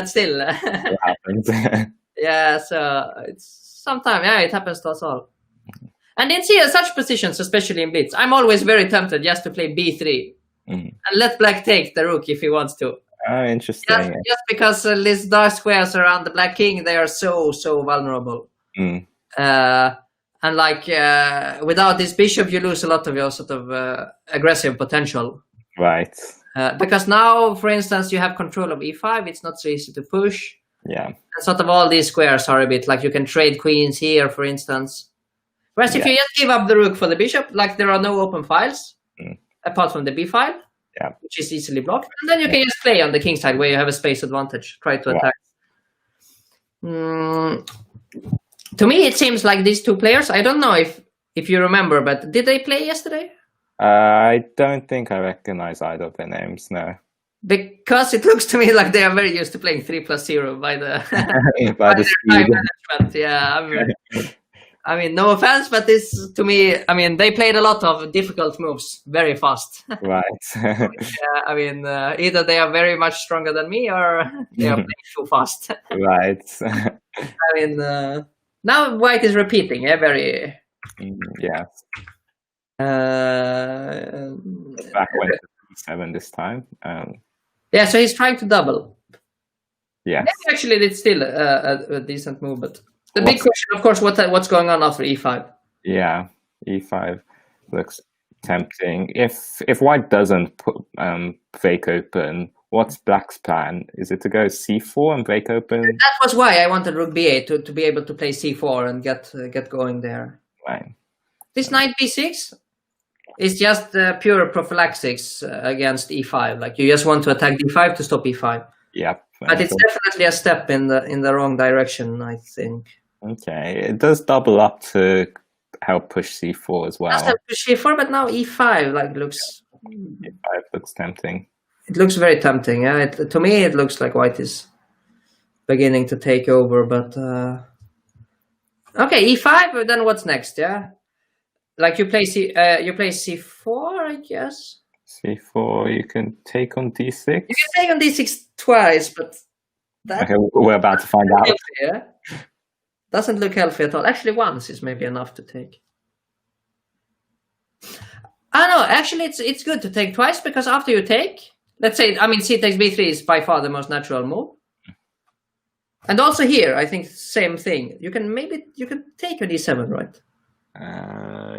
still. It happens. Yeah. So it's sometimes it happens to us all. And in such positions, especially in Blitz, I'm always very tempted just to play b3 and let black take the rook if he wants to. Oh, interesting. Just because these dark squares around the black king, they are so vulnerable. And like without this bishop, you lose a lot of your sort of aggressive potential. Right. Because now, for instance, you have control of e5. It's not so easy to push. Yeah. And sort of all these squares are a bit like you can trade queens here, for instance. Whereas if you just give up the rook for the bishop, like there are no open files apart from the b file. Yeah. Which is easily blocked. And then you can just play on the king side where you have a space advantage. Try to attack. To me, it seems like these two players, I don't know if you remember, but did they play yesterday? I don't think I recognize either of their names, no. Because it looks to me like they are very used to playing 3+0 by the, by the time management. Yeah, I mean, no offense, but this, to me, I mean, they played a lot of difficult moves very fast. Right. I mean, either they are very much stronger than me or they are playing too fast. Right. I mean, now white is repeating, very... Yeah. Back went to 7 this time. Yeah, so he's trying to double. Yeah. Maybe actually it's still a decent move, but... The big question, of course, what's going on after e5? Yeah, e5 looks tempting. If white doesn't break open, what's black's plan? Is it to go c4 and break open? That was why I wanted rook b8 to be able to play c4 and get going there. Right. This knight b6 is just pure prophylaxis against e5. Like you just want to attack d5 to stop e5. Yeah. But it's definitely a step in the wrong direction, I think. Okay, it does double up to help push c4 as well. Does help push c4, but now e5 looks. E5 looks tempting. It looks very tempting. Yeah, to me it looks like white is beginning to take over. But okay, e5. Then what's next? Yeah, like you play c4, I guess. c4. You can take on d6. You can take on d6 twice, but that okay, we're about to find out. Yeah. Doesn't look healthy at all. Actually, once is maybe enough to take. No, actually, it's good to take twice because after you take, let's say, I mean, c takes b3 is by far the most natural move. And also here, I think same thing. You can take a d7, right?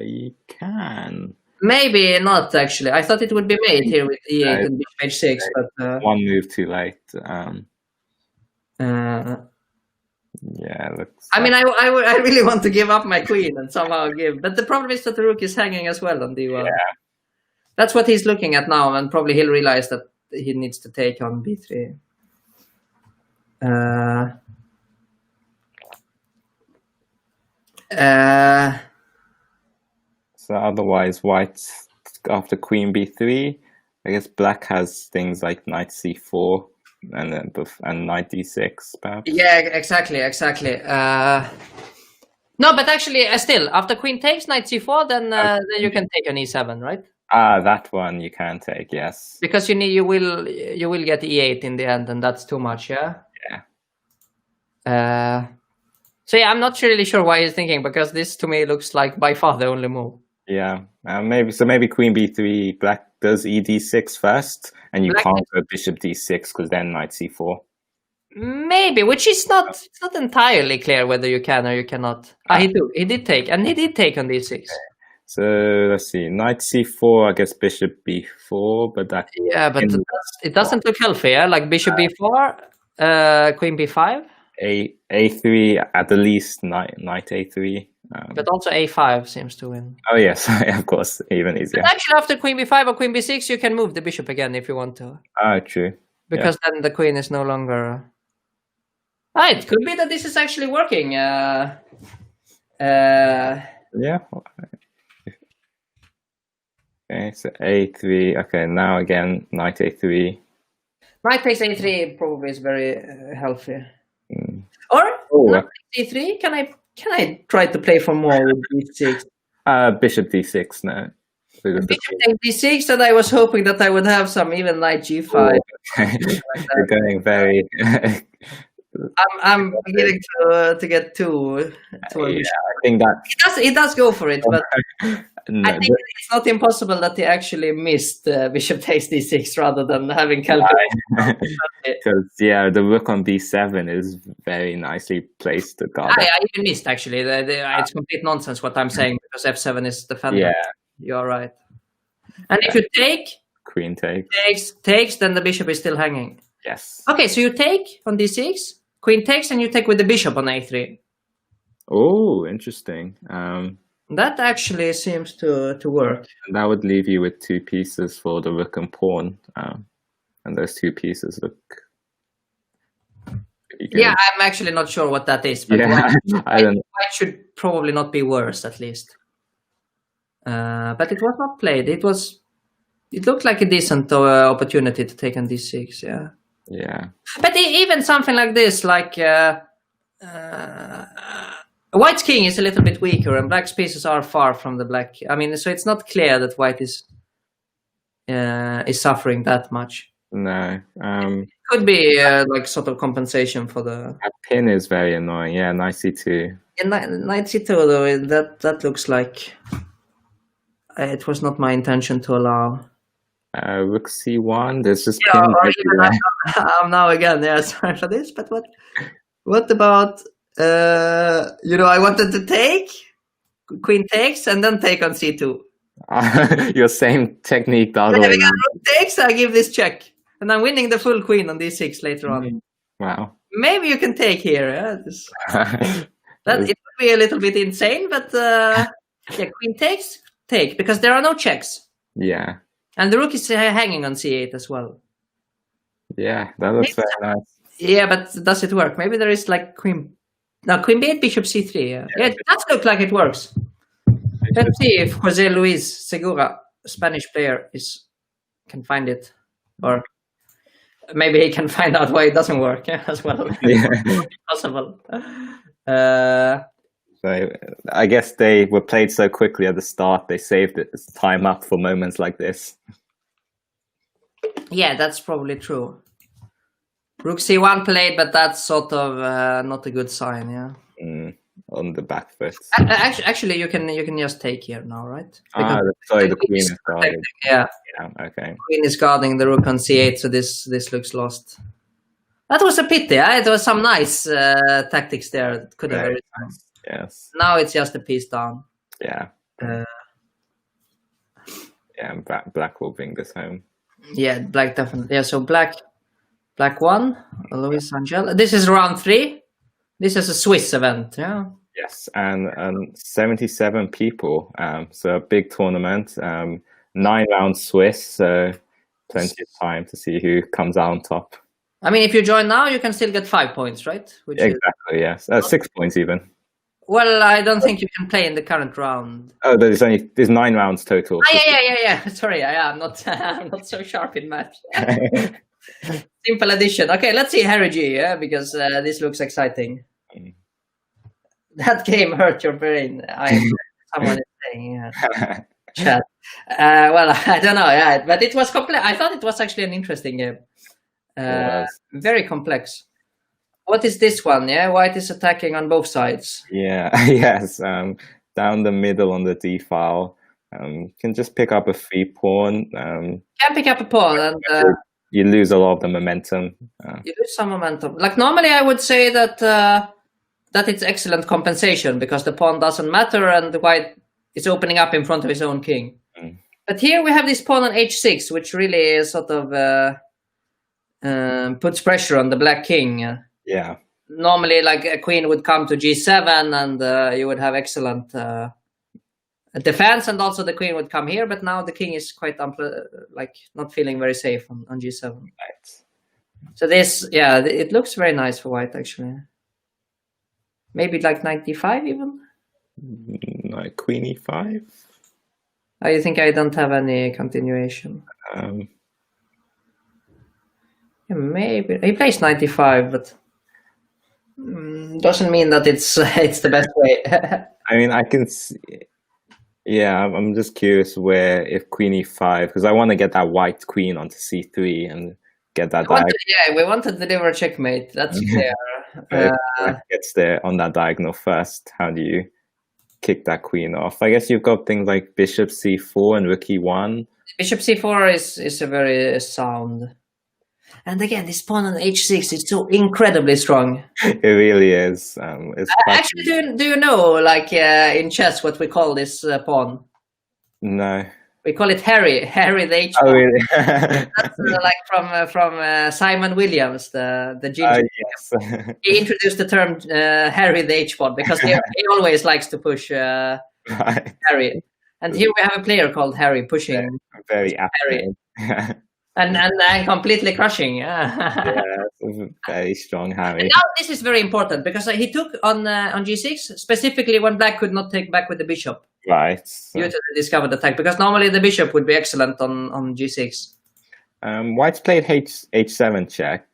You can. Maybe not, actually. I thought it would be made here with e8 and bishop h6, but... one move too late. Yeah, looks... I mean, I really want to give up my queen and somehow give... But the problem is that the rook is hanging as well on d1. Yeah. That's what he's looking at now, and probably he'll realize that he needs to take on b3. So otherwise, white after queen b3. I guess black has things like knight c4 and knight d6, perhaps. Yeah, exactly. No, but actually, still after queen takes knight c4, then you can take an e7, right? That one you can take, yes. Because you will get e8 in the end, and that's too much, yeah. Yeah. So yeah, I'm not really sure why he's thinking, because this to me looks like by far the only move. Yeah, maybe queen b3, black does ed6 first, and you can't go bishop d6 because then knight c4. Maybe, which is not entirely clear whether you can or you cannot. He did take on d6. Okay. So let's see, knight c4, I guess bishop b4, but that... Yeah, but it doesn't look healthy, yeah? Like bishop b4, queen b5? a3, at the least knight a3. But also a5 seems to win. Oh yes, of course, even easier. But actually, after queen b5 or queen b6, you can move the bishop again if you want to. True. Because then the queen is no longer... it could be that this is actually working. Yeah. Okay, so a3. Okay, now again, knight a3. Knight takes a3 probably is very healthy. Or knight d3. Can I try to play for more with d6? Bishop d6 now. Bishop takes d6, and I was hoping that I would have some even knight g5. You're going very... I'm beginning to get too I think that it does go for it, but I think it's not impossible that he actually missed bishop takes d6 rather than having calculated. Because the rook on d7 is very nicely placed to guard. I even missed actually. It's complete nonsense what I'm saying, because f7 is defended. Yeah, you're right. And if you take queen takes, then the bishop is still hanging. Yes. Okay, so you take on d6, queen takes, and you take with the bishop on a3. Oh, interesting. That actually seems to work. And that would leave you with two pieces for the rook and pawn. And those two pieces look... Yeah, I'm actually not sure what that is. But I don't know. It should probably not be worse, at least. But it was not played. It looked like a decent opportunity to take on d6, yeah. Yeah. But even something like this, like white's king is a little bit weaker, and black's pieces are far from the black. I mean, so it's not clear that white is suffering that much. No. It could be like sort of compensation for the... That pin is very annoying. Yeah, knight c2. Yeah, knight c2 though, that looks like it was not my intention to allow. Rook c1. There's just pin. I'm now again. Yeah, sorry for this. But what about I wanted to take queen takes and then take on c2. Your same technique the other way. Rook takes. I give this check, and I'm winning the full queen on d6 later on. Wow. Maybe you can take here. Yeah? It would be a little bit insane, but queen takes, take, because there are no checks. Yeah. And the rook is hanging on c8 as well. Yeah, that looks very nice. Yeah, but does it work? Maybe there is like queen b8, bishop c3. Yeah, it does look like it works. Let's see if Jose Luis Segura, Spanish player, can find it, or maybe he can find out why it doesn't work as well. Yeah. Possible. So I guess they were played so quickly at the start, they saved time up for moments like this. Yeah, that's probably true. Rook c1 played, but that's sort of not a good sign, yeah. On the back foot. Actually, you can just take here now, right? Sorry, the queen is guarding. Yeah. Okay. Queen is guarding the rook on c8, so this looks lost. That was a pity. It was some nice tactics there that could have arisen. Yes. Now it's just a piece down. Yeah. Yeah, and black will bring this home. Yeah, black definitely. Yeah, so black won. Luis Angel. This is round 3. This is a Swiss event. Yeah. Yes, and 77 people. So a big tournament. 9 rounds Swiss. So plenty of time to see who comes out on top. I mean, if you join now, you can still get 5 points, right? Which exactly. Yes, 6 points even. Well, I don't think you can play in the current round. Oh, there's 9 rounds total. Yeah. Sorry, I'm not so sharp in math. Simple addition. Okay, let's see Harry G. Yeah, because this looks exciting. That game hurt your brain. Someone is saying chat. Well, I don't know. Yeah, but it was complex. I thought it was actually an interesting game. Very complex. What is this one? Yeah, white is attacking on both sides. Yeah, yes. Down the middle on the d file, you can just pick up a free pawn. Can pick up a pawn, and you lose a lot of the momentum. You lose some momentum. Like normally, I would say that that it's excellent compensation because the pawn doesn't matter, and the white is opening up in front of his own king. But here we have this pawn on h6, which really is sort of puts pressure on the black king. Yeah. Normally, like a queen would come to g7, and you would have excellent defense, and also the queen would come here. But now the king is quite not feeling very safe on g7. Right. So this, yeah, it looks very nice for white actually. Maybe like 95 even. Like queen e5. Oh, you think I don't have any continuation? Yeah, maybe he plays 95, but. Doesn't mean that it's the best way. I mean, I can see. Yeah, I'm just curious where if queen e5, because I want to get that white queen onto c3 and get that. We want to deliver checkmate. That's clear. Gets there on that diagonal first. How do you kick that queen off? I guess you've got things like bishop c4 and rook e1. Bishop c4 is a very sound. And again, this pawn on h6 is so incredibly strong. It really is. Actually, do you know, like in chess, what we call this pawn? No. We call it Harry the H pawn. Oh, really? That's like from Simon Williams, the ginger. Yes. He introduced the term Harry the H pawn because he always likes to push right. Harry. And here we have a player called Harry pushing very Harry. And completely crushing. Yeah, very strong Harry. And now this is very important because he took on g6 specifically when black could not take back with the bishop. Right. Due to the discovered attack, because normally the bishop would be excellent on g6. White's played h7 check.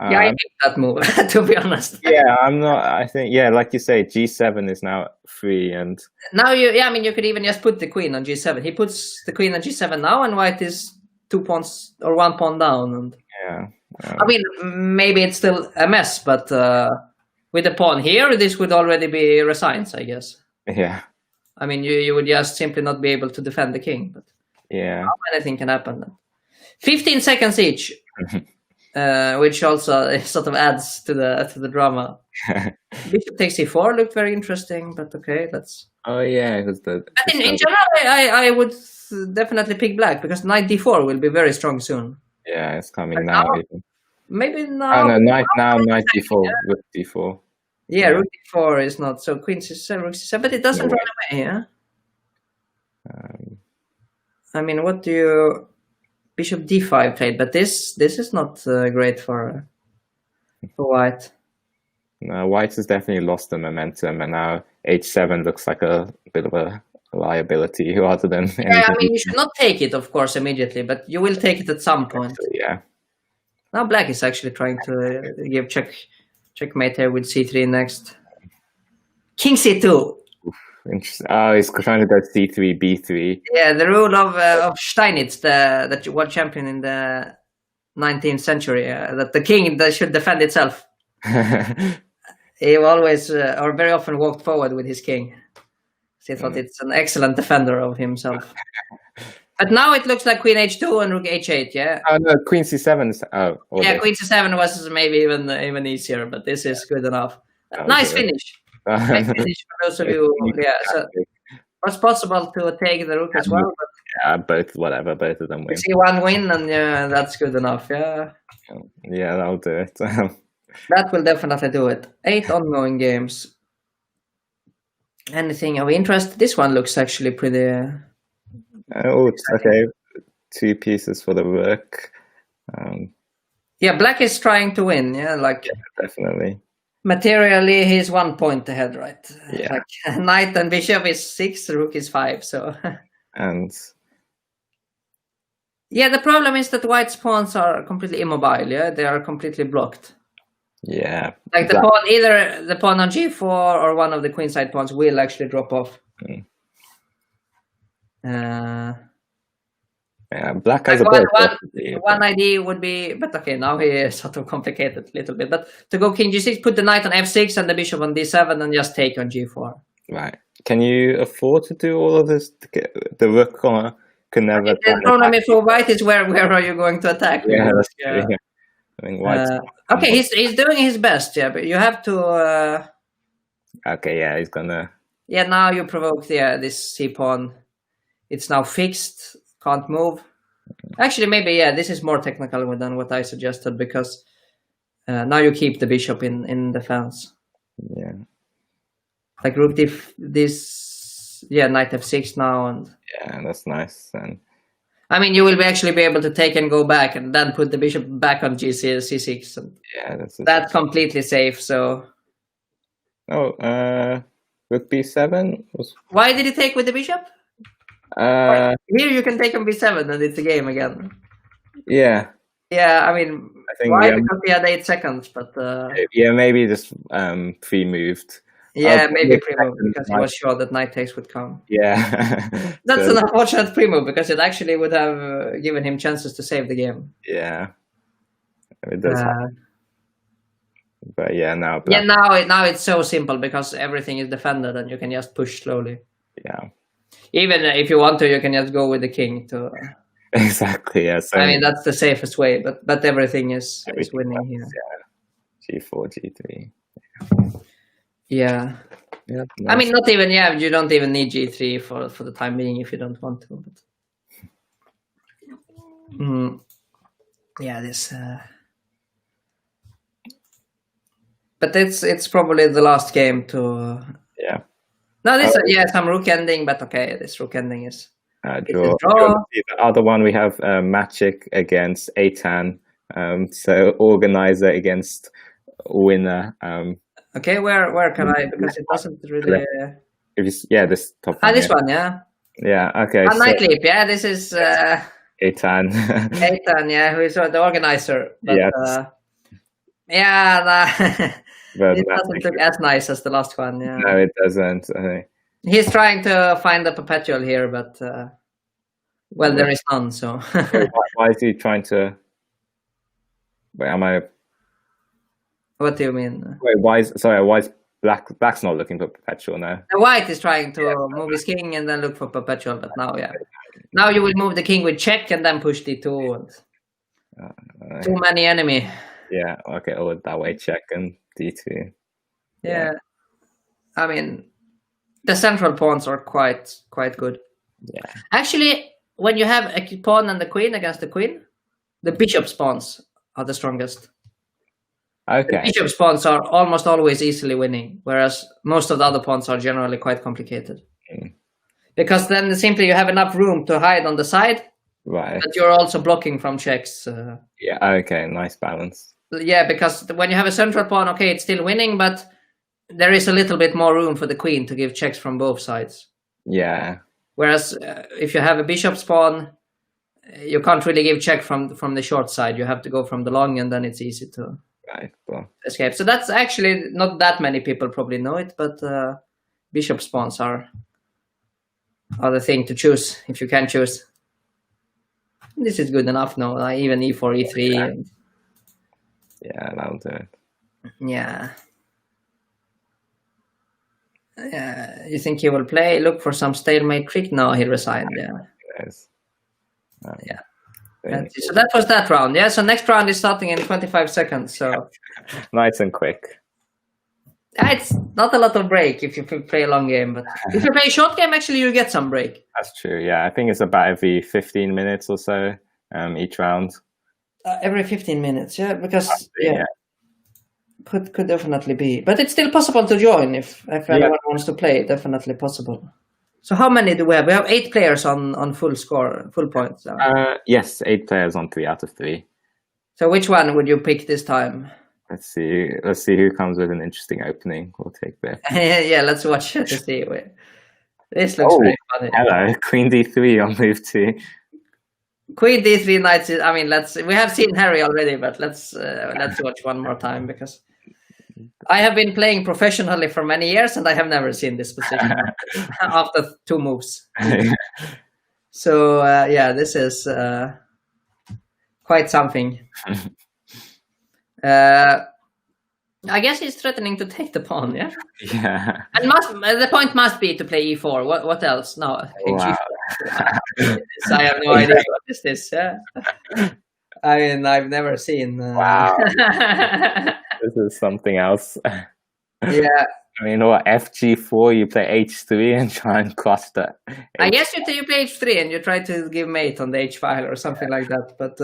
Yeah, I hate that move, to be honest. Yeah, I'm not. I think like you say, g7 is now free, and now you could even just put the queen on g7. He puts the queen on g7 now, and white is 2 pawns or 1 pawn down. And I mean, maybe it's still a mess, but with the pawn here, this would already be resigns, I guess. Yeah. I mean, you would just simply not be able to defend the king. But anything can happen. 15 seconds each, which also sort of adds to the drama. Bishop takes c4 looked very interesting, but okay, let's. Oh yeah, it was But in general, I would definitely pick black because knight d4 will be very strong soon. Yeah, it's coming now. Maybe now. Oh no, knight d4 with d4. Yeah, rook d4 is not so. Queen c7, rook c7, but it doesn't run away. Yeah. I mean, what do you? Bishop d5 played, but this is not great for white. No, white has definitely lost the momentum, and now h7 looks like a bit of a liability rather than. Yeah, I mean, you should not take it, of course, immediately, but you will take it at some point. Yeah. Now black is actually trying to give checkmate here with c3 next. King c2. Interesting. Oh, he's trying to go c3, b3. Yeah, the rule of Steinitz, the world champion in the 19th century, that the king should defend itself. He always, or very often, walked forward with his king. So he thought it's an excellent defender of himself. But now it looks like queen h2 and rook h8, yeah? Oh, no, queen c7 is... Oh, yeah, queen c7 was maybe even easier, but this is good enough. Nice finish. Nice finish for those of you. Yeah, so it was possible to take the rook as well, but Yeah, both of them win. You see one win, and that's good enough. Yeah. Yeah, that'll do it. That will definitely do it. 8 ongoing games. Anything of interest? This one looks actually pretty. Oh, okay. 2 pieces for the rook. Yeah, black is trying to win. Yeah, like definitely. Materially, he's 1 point ahead, right? Yeah. Like knight and bishop is 6, rook is 5. So. And. Yeah, the problem is that white's pawns are completely immobile. Yeah, they are completely blocked. Yeah. Like the pawn, either the pawn on g4 or one of the queenside pawns will actually drop off. Yeah, black has like a one idea would be, but okay, now he is sort of complicated a little bit. But to go king g6, put the knight on f6 and the bishop on d7, and just take on g4. Right. Can you afford to do all of this? The rook can never. The problem for white is where are you going to attack? Yeah, that's true. Yeah. I mean, white's okay, he's doing his best, yeah, but you have to. Okay, yeah, he's gonna. Yeah, now you provoke this c pawn. It's now fixed, can't move. Actually, maybe this is more technical than what I suggested, because now you keep the bishop in defense. Yeah. Like rook knight f6 now, and yeah, that's nice. And I mean, you will actually be able to take and go back, and then put the bishop back on c6. And yeah, that's completely safe. So. Oh, rook b7 was. Why did he take with the bishop? Here you can take on b7, and it's a game again. Yeah. Yeah, I mean, why? Because he had 8 seconds, but. Yeah, maybe just pre-moved. Yeah, maybe pre-move, because he was sure that knight takes would come. Yeah. That's an unfortunate pre-move, because it actually would have given him chances to save the game. Yeah. It does but yeah, now. Yeah, now it's so simple, because everything is defended, and you can just push slowly. Yeah. Even if you want to, you can just go with the king to. Exactly. Yeah. So I mean, that's the safest way, but everything is winning here. Yeah. G4, G3. Yeah. Yeah. Nice. I mean, not even. Yeah, you don't even need G3 for the time being if you don't want to. But... Yeah, this. But it's probably the last game to. Yeah. No, this some rook ending, but okay, this rook ending is. Draw. The other one we have Magic against Eitan. So organizer against winner. Okay, where can I? Because it doesn't really. This top. This one, yeah. Yeah. Okay. Knight leap. Yeah, this is. Eitan. Eitan, yeah, who is the organizer. But, it doesn't look as nice as the last one. Yeah. No, it doesn't. He's trying to find a perpetual here, but there is none. So why is he trying to? Wait, am I? What do you mean? Wait, why is Black's not looking for perpetual now? The white is trying to move his king and then look for perpetual, but now you will move the king with check and then push d2. And too many enemy. Yeah. Okay. Oh, that way check and d2. Yeah. I mean, the central pawns are quite good. Yeah. Actually, when you have a pawn and the queen against the queen, the bishop's pawns are the strongest. Okay. The bishop's pawns are almost always easily winning, whereas most of the other pawns are generally quite complicated. Because then simply you have enough room to hide on the side, right? But you're also blocking from checks. Yeah. Okay. Nice balance. Yeah, because when you have a central pawn, okay, it's still winning, but there is a little bit more room for the queen to give checks from both sides. Yeah. Whereas if you have a bishop's pawn, you can't really give check from the short side. You have to go from the long, and then it's easy to escape. So that's actually not that many people probably know it, but bishop's pawns are the thing to choose if you can choose. This is good enough now. Even e4, e3. Yeah, that'll do it. Yeah. You think he will play? Look for some stalemate trick? No, he resigned. Yeah. Yes. Yeah. So that was that round. Yeah. So next round is starting in 25 seconds. So nice and quick. It's not a lot of break if you play a long game, but if you play a short game, actually you get some break. That's true. Yeah, I think it's about every 15 minutes or so each round. Every 15 minutes, yeah, because could definitely be, but it's still possible to join if anyone wants to play. Definitely possible. So how many do we have? We have 8 players on full points. Yes, 8 players on 3 out of 3. So which one would you pick this time? Let's see who comes with an interesting opening. We'll take that. Yeah, let's watch it to see. This looks very funny. Hello, Queen D3 on move 2. Queen D3 knights. I mean, we have seen Harry already, but let's watch one more time because I have been playing professionally for many years and I have never seen this position after 2 moves. So this is quite something. I guess he's threatening to take the pawn, yeah? Yeah. And the point must be to play e4. What else? No. Wow. I have no idea what is this. Yeah? I mean, I've never seen... Wow. This is something else. Yeah. I mean, what, FG4, you play H3 and try and cross that. I guess you play H3 and you try to give mate on the H file or something like that, but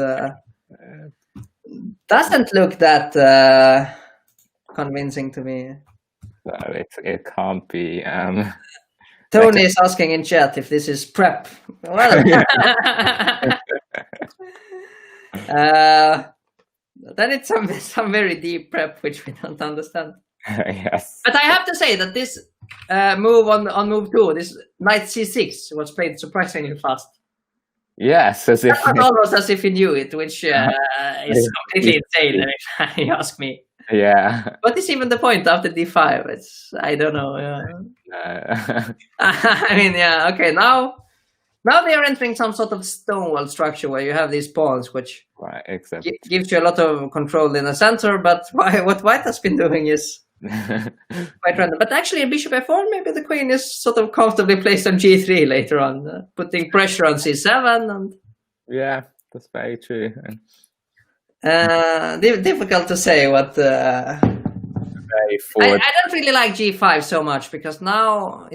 doesn't look that convincing to me. No, it can't be. Tony is asking in chat if this is prep. Well, then it's some very deep prep which we don't understand. Yes. But I have to say that this move on move 2, this knight c6 was played surprisingly fast. Yes, as if almost as if he knew it, which is completely insane if you ask me. Yeah. What is even the point after d5? I don't know. I mean, okay. Now they are entering some sort of stonewall structure where you have these pawns, which gives you a lot of control in the center. But what White has been doing is quite random. But actually, bishop f4, maybe the queen is sort of comfortably placed on g3 later on, putting pressure on c7. And yeah, that's very true. Difficult to say what. Very forward. I don't really like g5 so much because now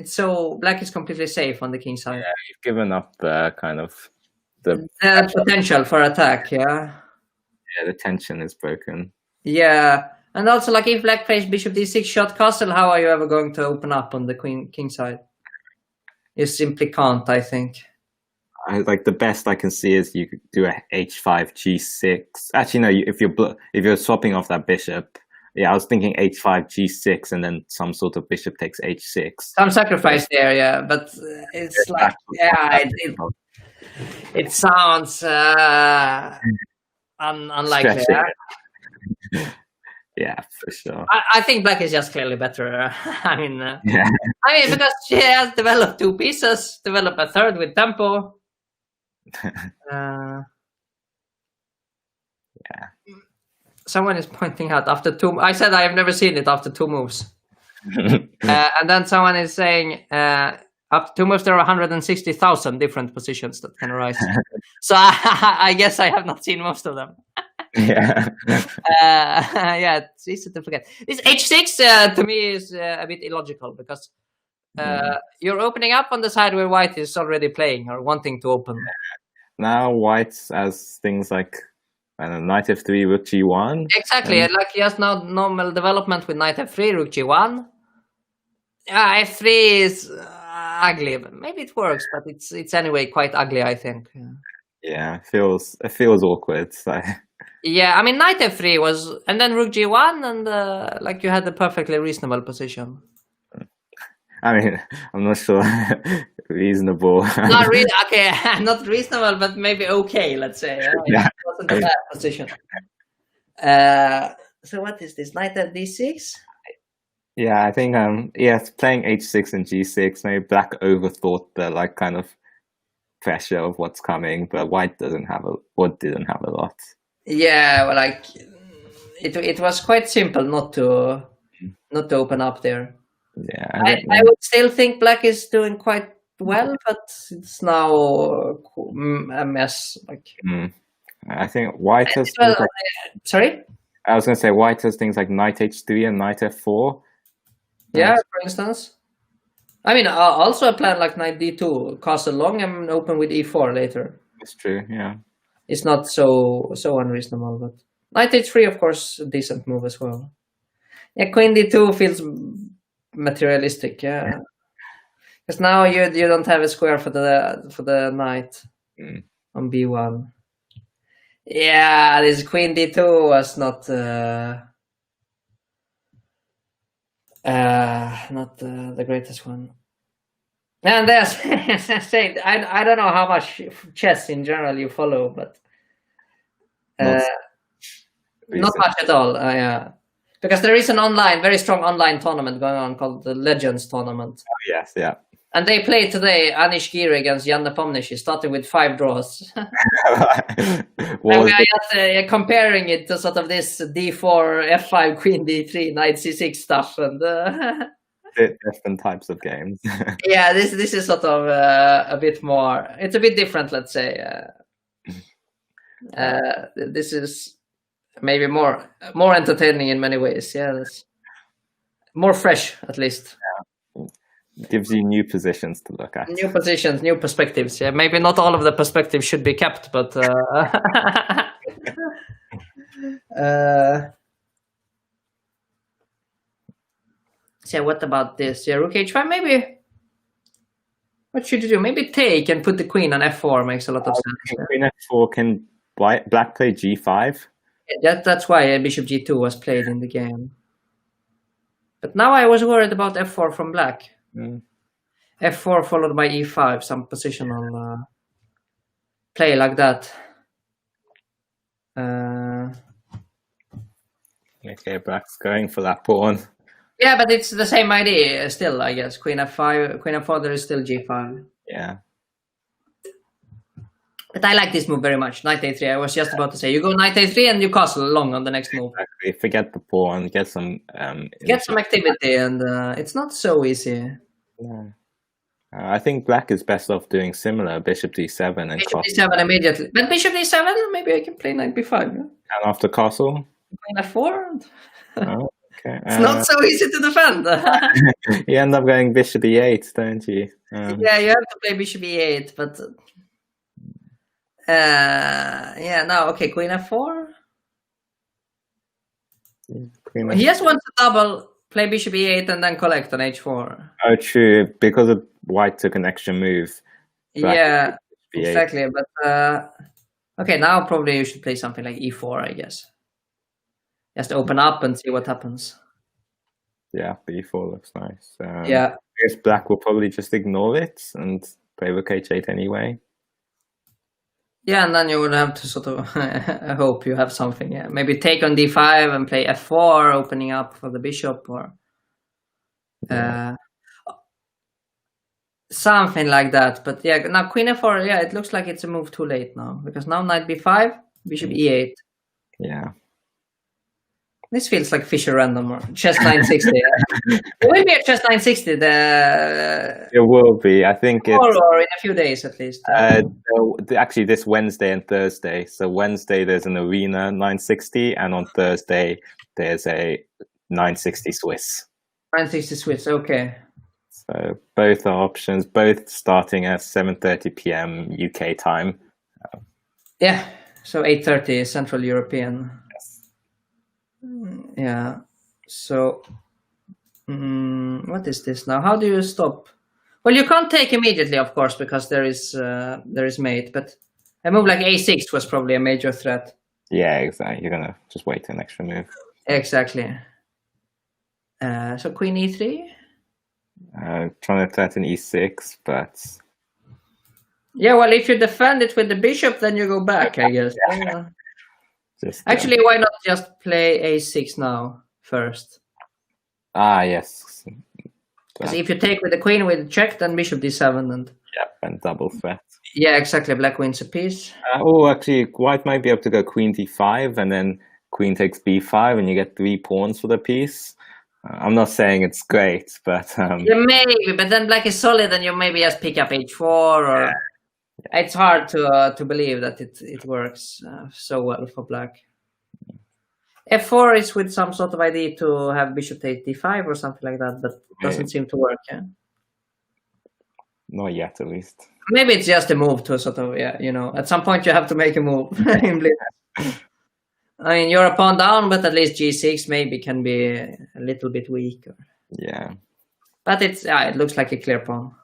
black is completely safe on the king side. Yeah, you've given up the potential for attack. Yeah. Yeah, the tension is broken. Yeah. And also, like, if black plays bishop d6 shot castle, how are you ever going to open up on the king side? You simply can't, I think. Like the best I can see is you could do a h5 g6. Actually, no. If you're swapping off that bishop, I was thinking h5 g6 and then some sort of bishop takes h6. Some sacrifice there, yeah. But it's like, it sounds unlikely. Yeah, for sure. I think black is just clearly better. I mean, because she has developed 2 pieces, developed a third with tempo. Yeah. Someone is pointing out after 2. I said I have never seen it after 2 moves. And then someone is saying after 2 moves there are 160,000 different positions that can arise. So I guess I have not seen most of them. Yeah. It's easy to forget. This h6 to me is a bit illogical because you're opening up on the side where white is already playing or wanting to open. Now white has things like knight f3, rook g1. Exactly, like he has now normal development with knight f3, rook g1. F3 is ugly, but maybe it works, but it's anyway quite ugly, I think. Yeah, it feels awkward. So. Yeah, I mean knight f3 was, and then rook g1, and like you had the perfectly reasonable position. I mean, I'm not sure. Reasonable. Not really. Okay, not reasonable, but maybe okay. Let's say. It wasn't a bad position. So what is this? Knight at d6. Yeah, I think playing h6 and g6. Maybe black overthought the kind of pressure of what's coming, but white didn't have a lot. Yeah, well, like it was quite simple not to open up there. Yeah, I would still think black is doing quite well, but it's now a mess. Like I think white has. Sorry, I was going to say white has things like knight h3 and knight f4, Yeah, for instance. I mean, also a plan like knight d2, castle long, and open with e4 later. That's true. Yeah. It's not so unreasonable, but knight h3, of course, a decent move as well. Yeah, queen d2 feels materialistic. Yeah, because now you don't have a square for the knight on b1. Yeah, this queen d2 was not the greatest one. And there's I don't know how much chess in general you follow, but not much at all. Yeah, because there is an very strong online tournament going on called the Legends Tournament. Oh, yes, yeah. And they played today Anish Giri against Jan Nepomniachtchi, starting with 5 draws. And we are just comparing it to sort of this d4, f5, queen d3, knight c6 stuff, and different types of games. Yeah, this is sort of a bit more. It's a bit different, let's say. This is maybe more entertaining in many ways. Yeah, that's more fresh, at least. Yeah. Gives you new positions to look at. New positions, new perspectives. Yeah, maybe not all of the perspectives should be kept, but so what about this? Yeah, rook h5. Maybe. What should you do? Maybe take and put the queen on f4 makes a lot of sense. Queen f4 can black play g5. Yeah, that's why bishop g2 was played in the game. But now I was worried about f4 from black. f4 followed by e5, some positional play like that. Okay, black's going for that pawn. Yeah, but it's the same idea still, I guess. Queen f5, queen f4, there is still g5. Yeah. But I like this move very much. Knight a3. I was just about to say, you go knight a3 and you castle long on the next move. Exactly. Forget the pawn, get some activity, and it's not so easy. Yeah. I think black is best off doing similar, bishop d7 and bishop d7 immediately. But bishop d7, maybe I can play knight b5. Yeah? And after castle? Queen f4. Oh, okay. It's not so easy to defend. You end up going bishop e8, don't you? Yeah, you have to play bishop e8, but yeah, no, okay, queen f4. He just wants to double, play bishop e8 and then collect on h4. Oh, true, because white took an extra move. Yeah, exactly, but okay, now probably you should play something like e4, I guess. Just open up and see what happens. Yeah, b4 looks nice. Yeah. I guess black will probably just ignore it and play rook h8 anyway. Yeah, and then you would have to sort of hope you have something. Yeah, maybe take on d5 and play f4, opening up for the bishop, or something like that. But yeah, now queen f4. Yeah, it looks like it's a move too late now, because now knight b5, bishop e8. Yeah. This feels like Fischer random or chess 960. There will be a chess 960. It will be. I think it's or in a few days at least. Actually, this Wednesday and Thursday. So Wednesday there's an arena 960, and on Thursday there's a 960 Swiss. 960 Swiss. Okay. So both are options. Both starting at 7:30 p.m. UK time. Yeah. So 8:30 Central European. Yeah, so what is this now? How do you stop? Well, you can't take immediately, of course, because there is mate, but a move like a6 was probably a major threat. Yeah, exactly. You're gonna just wait an extra move. Exactly. So queen e3? Trying to threaten e6, but yeah, well, if you defend it with the bishop, then you go back, I guess. Yeah. Actually, why not just play a6 now first? Ah, yes. Because if you take with the queen with check, then bishop d7 and and double threat. Yeah, exactly. Black wins a piece. Actually, white might be able to go queen d5 and then queen takes b5, and you get 3 pawns for the piece. I'm not saying it's great, but yeah, maybe. But then black is solid, and you maybe just pick up h4 or. Yeah. It's hard to believe that it works so well for black. f4 is with some sort of idea to have bishop takes d5 or something like that, but doesn't seem to work. Yeah. Not yet, at least. Maybe it's just a move to sort of, at some point you have to make a move in Blitz. I mean, you're a pawn down, but at least g6 maybe can be a little bit weaker. Yeah. But it looks like a clear pawn.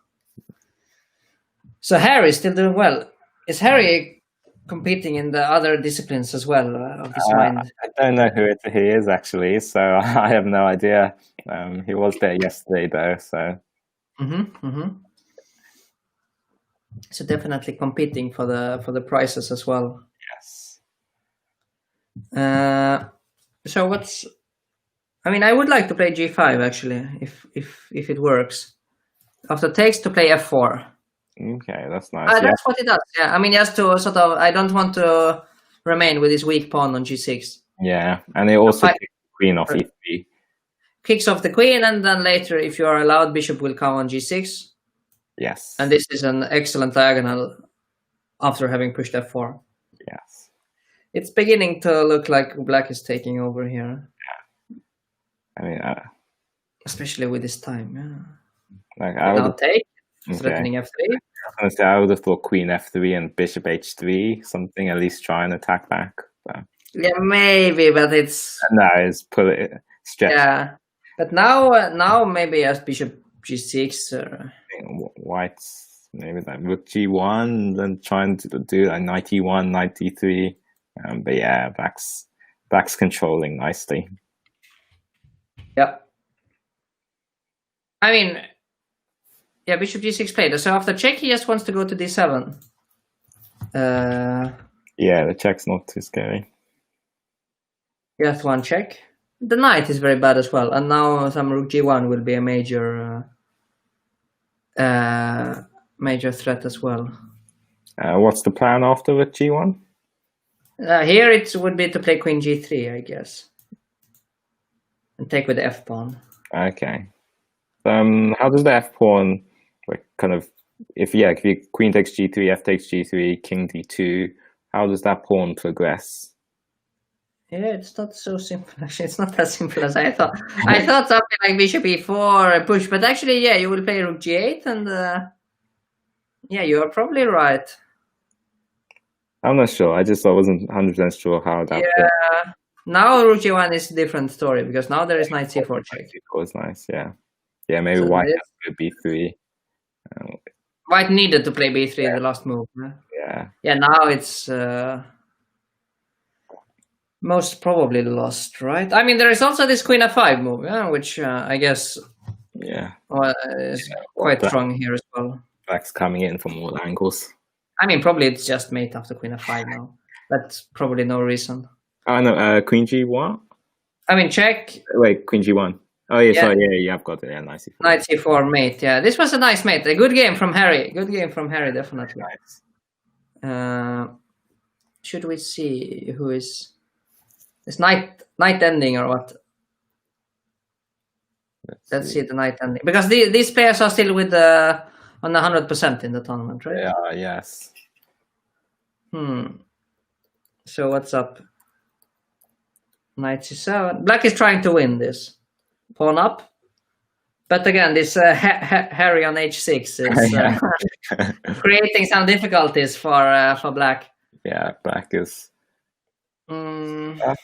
So Harry's still doing well. Is Harry competing in the other disciplines as well of this mind? I don't know who he is actually, so I have no idea. He was there yesterday though, so. So definitely competing for the prizes as well. Yes. So what's? I mean, I would like to play g5 actually, if it works. After takes to play f4. Okay, that's nice. That's what it does. Yeah, I mean, just to sort of, I don't want to remain with this weak pawn on g6. Yeah, and it also kicks the queen off e3. Kicks off the queen, and then later, if you are allowed, bishop will come on g6. Yes. And this is an excellent diagonal after having pushed f4. Yes. It's beginning to look like black is taking over here. Yeah. I mean, especially with this time. Yeah. Like I would take. Threatening f3. I would have thought queen f3 and bishop h3, something, at least try and attack back. But... Yeah, maybe, but it's... No, it's stretch. Yeah, but now maybe as bishop g6. White's maybe like rook g1, and then trying to do like knight e1, knight e3. But yeah, black's controlling nicely. Yeah. I mean... Yeah, bishop g6 played. So after check, he just wants to go to d7. Yeah, the check's not too scary. Just one check. The knight is very bad as well. And now some rook g1 will be a major threat as well. What's the plan after rook g1? Here it would be to play queen g3, I guess. And take with the f-pawn. Okay. How does the f-pawn... Like kind of, if you queen takes g3, f takes g3, king d2, how does that pawn progress? Yeah, it's not so simple. Actually, it's not as simple as I thought. I thought something like bishop e4 push, but actually, yeah, you will play rook g8, and yeah, you are probably right. I'm not sure. I wasn't 100% sure how that. Yeah. Now rook g1 is a different story because now there is knight c4 check. It was nice, yeah. Yeah, maybe so white has to b3. White needed to play b3 in the last move. Yeah. Yeah, now it's most probably lost, right? I mean, there is also this queen f5 move, which I guess is quite strong here as well. Black's coming in from all angles. I mean, probably it's just mate after queen f5 now. That's probably no reason. Oh, no, queen g1? I mean, check. Wait, queen g1. Oh, yeah, sorry, yeah, I've got it. Yeah, nice. Knight c4 mate, yeah. This was a nice mate. A good game from Harry. Good game from Harry, definitely. Nice. Should we see who is... Is night ending or what? Let's see the night ending. Because these players are still with on 100% in the tournament, right? Yeah, yes. So what's up? Knight c7. Black is trying to win this. Pawn up. But again, this Harry on h6 is creating some difficulties for black. Yeah, black is stuck,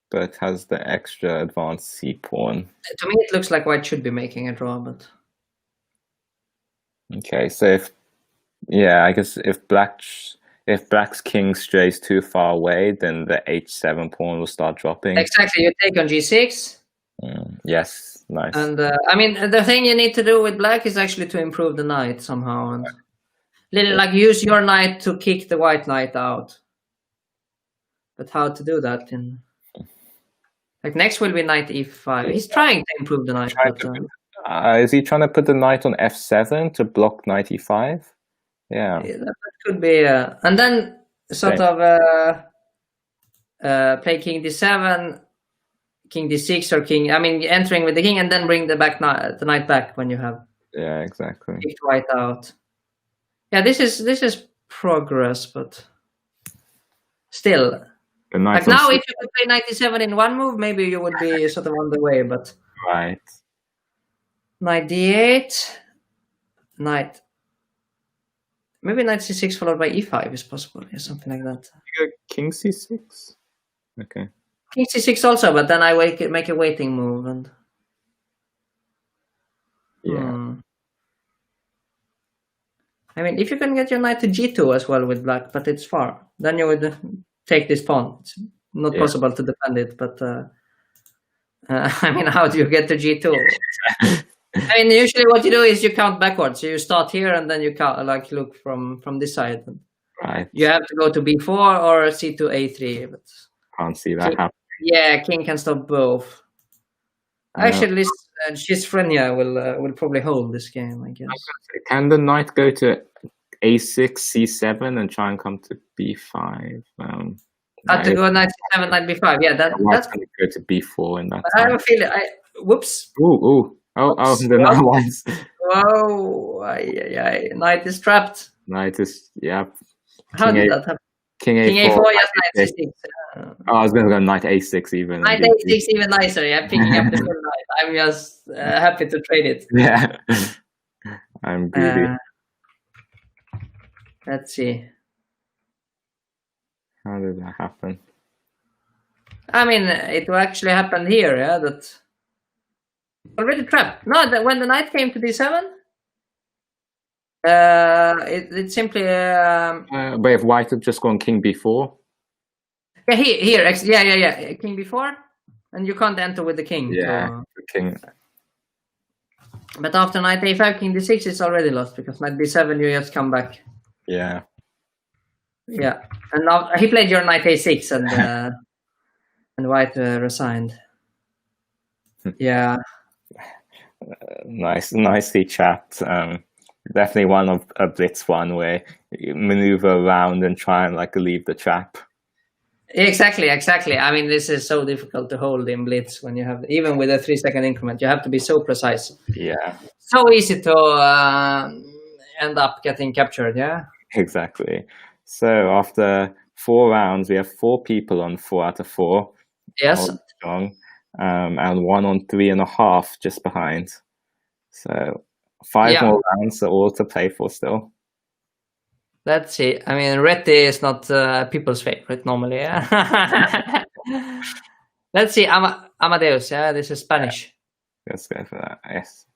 but has the extra advanced c pawn. To me, it looks like white should be making a draw, but okay. So I guess if black's king strays too far away, then the h7 pawn will start dropping. Exactly. You take on g6. Yes, nice. And I mean, the thing you need to do with black is actually to improve the knight somehow, and like use your knight to kick the white knight out. But how to do that? Like next will be knight e5. He's trying to improve the knight. Is he trying to put the knight on f7 to block knight e5? Yeah, that could be. And then sort of play king d7. King d6 or king, I mean, entering with the king and then bring the knight back when you have exactly kicked white out. Yeah, this is progress, but still, The knight like now, if you could play 97 in one move, maybe you would be sort of on the way. But right. knight d8, knight. Maybe knight c6 followed by e5 is possible, or something like that. You go king c6. Okay. King c6 also, but then I make a waiting move and. Yeah. I mean, if you can get your knight to g2 as well with black, but it's far, then you would take this pawn. It's not possible to defend it, but I mean, how do you get to g2? I mean, usually what you do is you count backwards. So you start here and then you count, like look from this side. Right. You have to go to b4 or c2 a3. But can't see that happen. Yeah, king can stop both. Actually, schizophrenia will probably hold this game, I guess. Can the knight go to a6, c7, and try and come to b5? To go knight c7, knight b5. Yeah, that's going to go to b4 in that. I have a feeling. Whoops. Oh, the knight was. Whoa! Knight is trapped. Knight is How did that happen? King a4. King a4, yes, knight c6. I was going to go knight a6 even. Knight a6 even nicer. Yeah, picking up the full knight. I'm just happy to trade it. Yeah, I'm greedy. Let's see. How did that happen? I mean, it actually happened here. Yeah, that already trapped. No, when the knight came to d7. It simply. But if white had just gone king b4. Yeah, here. Yeah. King b4, and you can't enter with the king. Yeah, so. the king. But after knight a5, king d6 is already lost because knight b7 you just come back. Yeah. Yeah, and now he played your knight a6 and white resigned. Yeah. Nicely trapped. Definitely one of a Blitz one where you maneuver around and try and like leave the trap. Exactly. I mean, this is so difficult to hold in Blitz when you have, even with a 3-second increment, you have to be so precise. Yeah. So easy to end up getting captured, yeah? Exactly. So after 4 rounds, we have 4 people on 4 out of 4. Yes. Strong, and 1 on 3.5 just behind. So 5 more rounds are all to play for still. Let's see. I mean, Reti is not people's favorite normally. Yeah? Let's see. Amadeus. Yeah, this is Spanish. Let's go for that. Yes.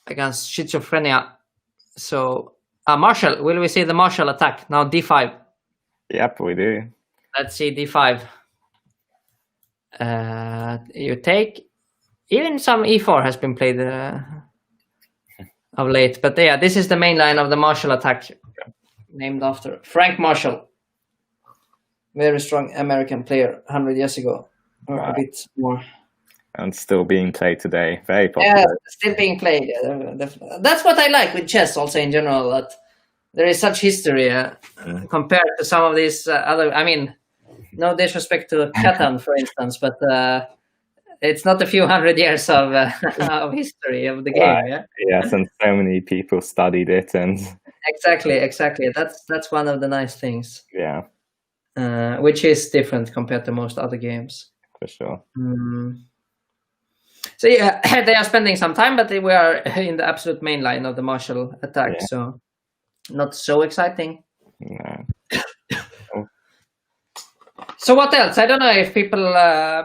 Against schizophrenia. So, Marshall. Will we see the Marshall attack now? D5. Yep, we do. Let's see D5. You take. Even some E4 has been played of late, but yeah, this is the main line of the Marshall attack, named after Frank Marshall, very strong American player 100 years ago, or a bit more. And still being played today, very popular. Yeah, still being played. That's what I like with chess, also in general, that there is such history compared to some of these other. I mean, no disrespect to Catan, for instance, but. It's not a few hundred years of history of the game, yeah. Yes, and so many people studied it, and exactly. That's one of the nice things. Yeah, which is different compared to most other games. For sure. So yeah, they are spending some time, but we are in the absolute main line of the Marshall attack, so not so exciting. No. So what else? I don't know if people,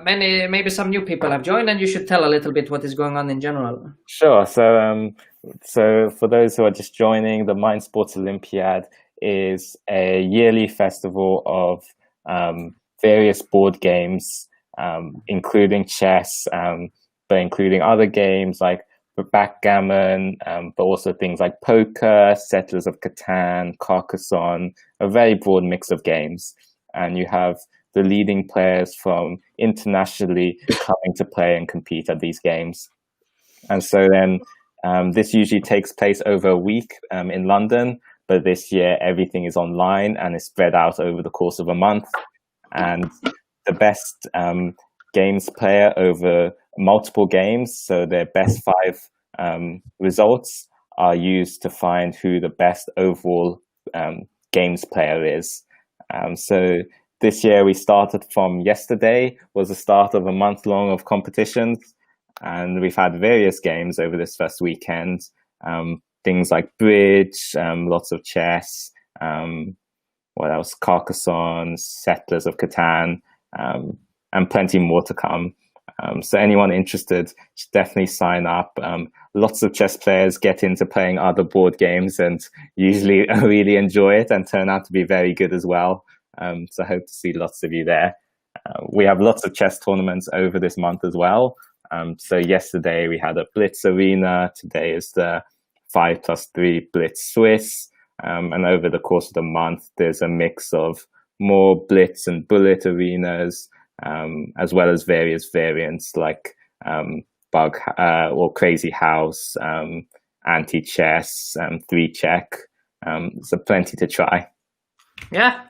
maybe some new people have joined, and you should tell a little bit what is going on in general. Sure. So for those who are just joining, the Mind Sports Olympiad is a yearly festival of various board games, including chess, but including other games like backgammon, but also things like poker, Settlers of Catan, Carcassonne, a very broad mix of games. And you have the leading players from internationally coming to play and compete at these games. And so then this usually takes place over a week in London, but this year everything is online and is spread out over the course of a month. And the best games player over multiple games, so their best 5 results are used to find who the best overall games player is. So this year we started from yesterday, was the start of a month long of competitions. And we've had various games over this first weekend. Things like bridge, lots of chess, what else? Carcassonne, Settlers of Catan, and plenty more to come. So anyone interested should definitely sign up. Lots of chess players get into playing other board games and usually really enjoy it and turn out to be very good as well. So I hope to see lots of you there. We have lots of chess tournaments over this month as well. So yesterday we had a Blitz arena. Today is the 5+3 Blitz Swiss. And over the course of the month, there's a mix of more Blitz and Bullet arenas, as well as various variants like Bug or Crazy House, Anti-Chess, 3-Check. So plenty to try. Yeah.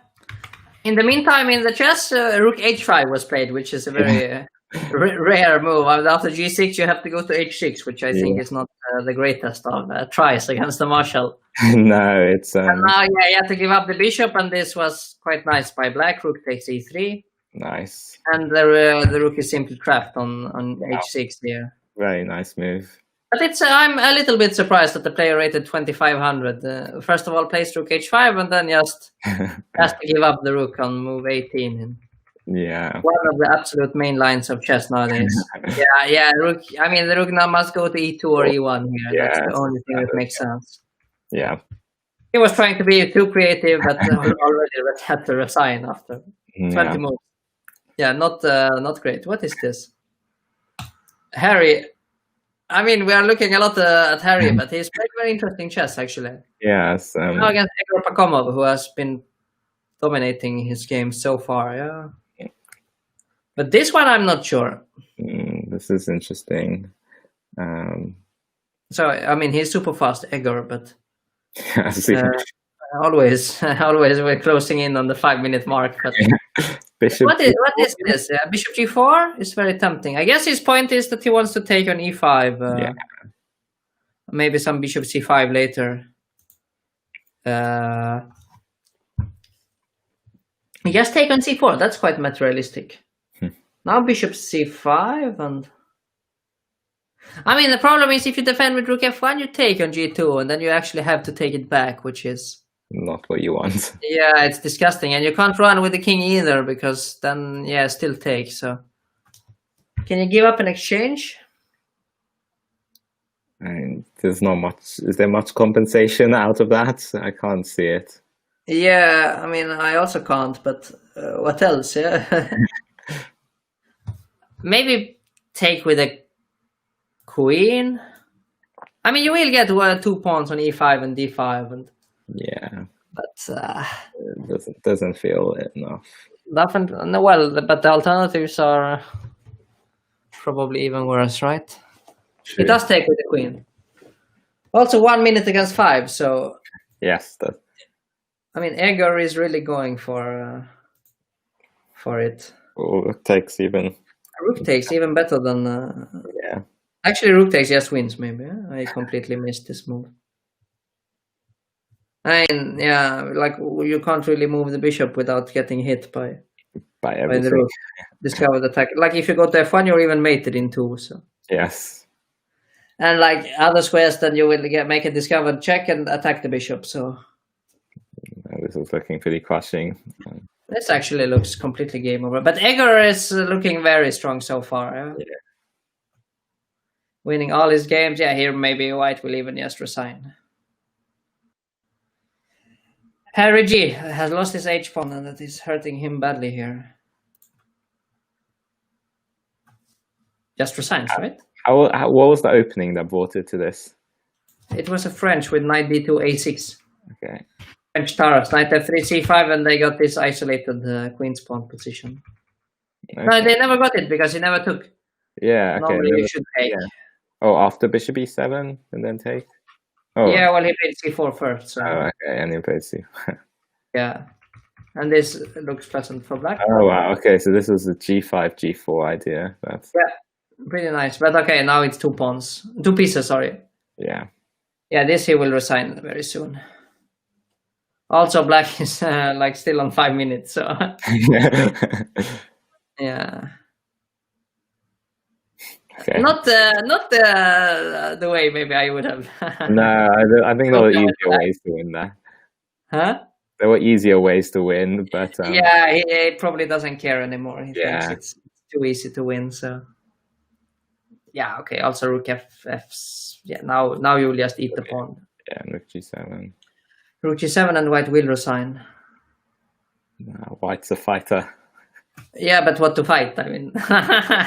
In the meantime, in the chess, Rook H5 was played, which is a very rare move. After G6, you have to go to H6, which I think is not the greatest of tries against the marshal. No, it's... And now, you have to give up the bishop, and this was quite nice by black. Rook takes E3. Nice. And the rook is simply trapped on H6 here. Very nice move. But I'm a little bit surprised that the player rated 2500. First of all, plays Rook H5, and then just has to give up the rook on move 18. Yeah. One of the absolute main lines of chess nowadays. Rook. I mean, the rook now must go to E2 or E1 here. Yeah, that's the only thing that makes sense. Yeah. He was trying to be too creative, but already had to resign after 20 moves. Yeah, not great. What is this? Harry. I mean, we are looking a lot at Harry, but he's playing very interesting chess, actually. Yes. Now against Egor Pakomov, who has been dominating his game so far, yeah. But this one, I'm not sure. This is interesting. So, I mean, he's super fast, Egor, but always we're closing in on the 5-minute mark. But Bishop what is this? Bishop G4 is very tempting. I guess his point is that he wants to take on E5. Maybe some Bishop C5 later. He just take on C4. That's quite materialistic. Now Bishop C5 and... I mean, the problem is if you defend with Rook F1, you take on G2 and then you actually have to take it back, which is... not what you want. Yeah, it's disgusting. And you can't run with the king either because then, still take. So, can you give up an exchange? And there's not much. Is there much compensation out of that? I can't see it. Yeah, I mean, I also can't, but what else? Yeah. Maybe take with a queen. I mean, you will get 2 pawns on E5 and D5 and... Yeah, but it doesn't feel enough. Well, but the alternatives are probably even worse, right? True. It does take with the queen. Also, 1 minute against 5. So yes, I mean, Egor is really going for it. Rook takes even. Rook takes even better than. Yeah. Actually, Rook takes just wins. Maybe I completely missed this move. I mean, like you can't really move the bishop without getting hit by everything. The rook. Discovered attack. Like if you go to F1, you're even mated in 2. So. Yes. And like other squares, then you will make a discovered check and attack the bishop. So. This is looking pretty crushing. This actually looks completely game over. But Egor is looking very strong so far. Yeah? Winning all his games. Yeah, here maybe White will even just resign. Harry G has lost his H-pawn and that is hurting him badly here. Just resigns, right? What was the opening that brought it to this? It was a French with knight D2, A6. Okay. French Taras, knight F3, C5, and they got this isolated queen's pawn position. Okay. No, they never got it because he never took. Yeah, okay. Normally you should take. Yeah. Oh, after bishop E7 and then take? Oh. Yeah, well, he played C4 first. So. Oh, okay, and he played C4. Yeah. And this looks pleasant for black. Oh, wow. Okay, so this was the G5, G4 idea. That's... Yeah, pretty nice. But okay, now it's 2 pawns. 2 pieces, sorry. Yeah. Yeah, this he will resign very soon. Also, black is like still on 5 minutes. So yeah. Okay. Not the way maybe I would have. No, I think there were easier ways to win that. Huh? There were easier ways to win, but yeah, he probably doesn't care anymore. He thinks it's too easy to win. So yeah, okay. Also, rook f. Yeah, now you'll just eat the pawn. Yeah, rook g7. Rook g7 and white will resign. White's a fighter. Yeah, but what to fight? I mean,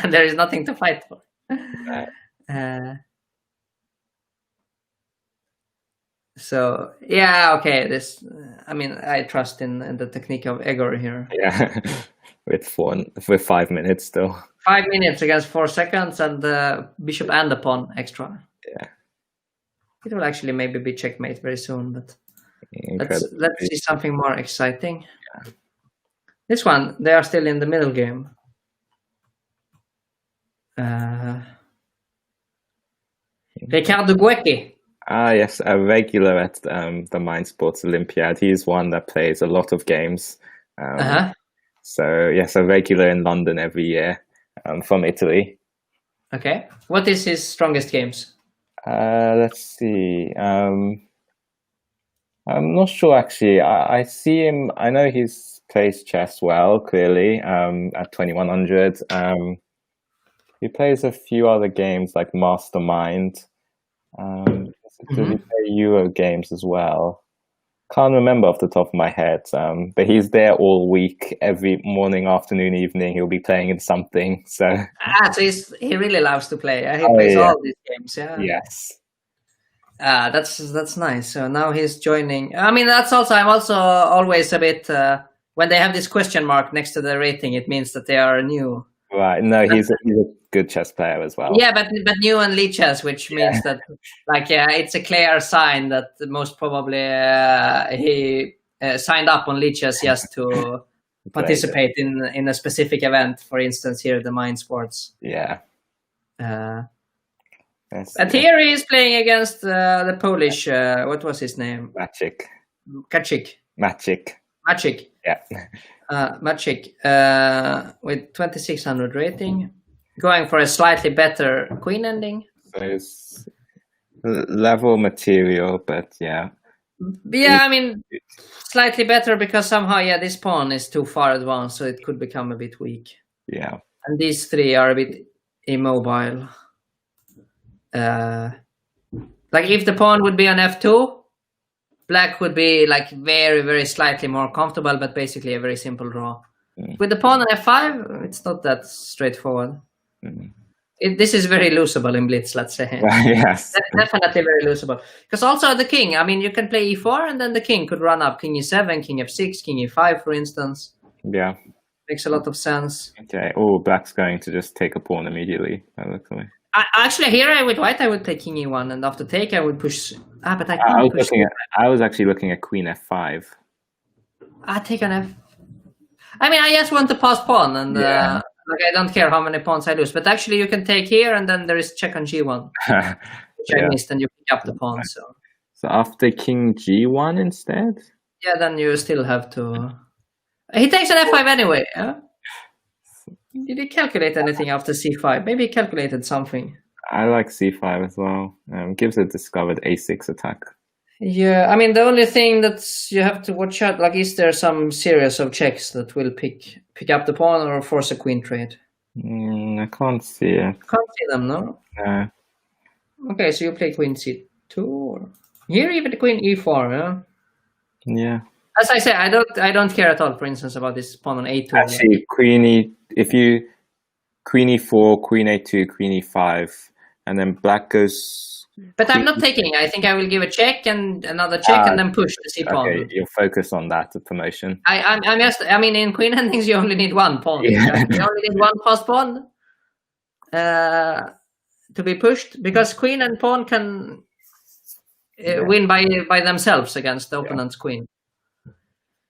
there is nothing to fight for. So yeah, okay. This, I mean, I trust in the technique of Egor here. Yeah, with 5 minutes still. 5 minutes against 4 seconds, and the bishop and the pawn extra. Yeah, it will actually maybe be checkmate very soon, but let's see something more exciting. Yeah. This one, they are still in the middle game. Ricardo Guecki. Ah, yes, a regular at the Mind Sports Olympiad. He's one that plays a lot of games. So, yes, a regular in London every year from Italy. Okay. What is his strongest games? Let's see. I'm not sure, actually. I see him. I know he plays chess well, clearly, at 2100. He plays a few other games like Mastermind. Does he play Euro games as well? Can't remember off the top of my head. But he's there all week, every morning, afternoon, evening. He'll be playing in something. So so he really loves to play. He plays all these games. Yeah. Yes. That's nice. So now he's joining. I mean, I'm also always a bit when they have this question mark next to the rating, it means that they are new. Right. No, he's a good chess player as well. Yeah, but new and lead chess, which means that, like, it's a clear sign that most probably he signed up on lead chess just to participate in a specific event. For instance, here the Mind Sports. Yeah. And here he is playing against the Polish. What was his name? Maciek. Yeah. Maciek with 2600 rating, going for a slightly better queen ending. So it's level material, but yeah. Yeah, I mean, slightly better because somehow, this pawn is too far advanced, so it could become a bit weak. Yeah. And these three are a bit immobile. Like if the pawn would be on f2, black would be like very, very slightly more comfortable, but basically a very simple draw. With the pawn on f5, it's not that straightforward. This is very losable in Blitz, let's say. Yes. Definitely very losable. Because also the king, I mean, you can play e4 and then the king could run up king e7, king f6, king e5, for instance. Yeah. Makes a lot of sense. Okay. Oh, black's going to just take a pawn immediately. That looks like. Actually, here with white, I would play king e1, and after take, I would push. But I was actually looking at queen f5. I take an f. I mean, I just want to pass pawn, and like I don't care how many pawns I lose. But actually, you can take here, and then there is check on g1, which I missed, and you pick up the pawn. So after king g1 instead. Yeah, then you still have to. He takes an f5 anyway. Did he calculate anything after c5? Maybe he calculated something. I like c5 as well. Gives a discovered a6 attack. Yeah, I mean, the only thing that you have to watch out, like, is there some series of checks that will pick up the pawn or force a queen trade? I can't see it. Can't see them, no? No. Okay, so you play queen c2, or here even the queen e4, yeah? Yeah. As I say, I don't care at all, for instance, about this pawn on a2. Actually, if you queen e4, queen a2, queen e5, and then black goes. But I'm not taking. I think I will give a check and another check and then push the c pawn. Okay, you'll focus on that, the promotion. I mean, in queen endings, you only need one pawn. Yeah. You only need one passed pawn to be pushed, because queen and pawn can win by themselves against the opponent's queen.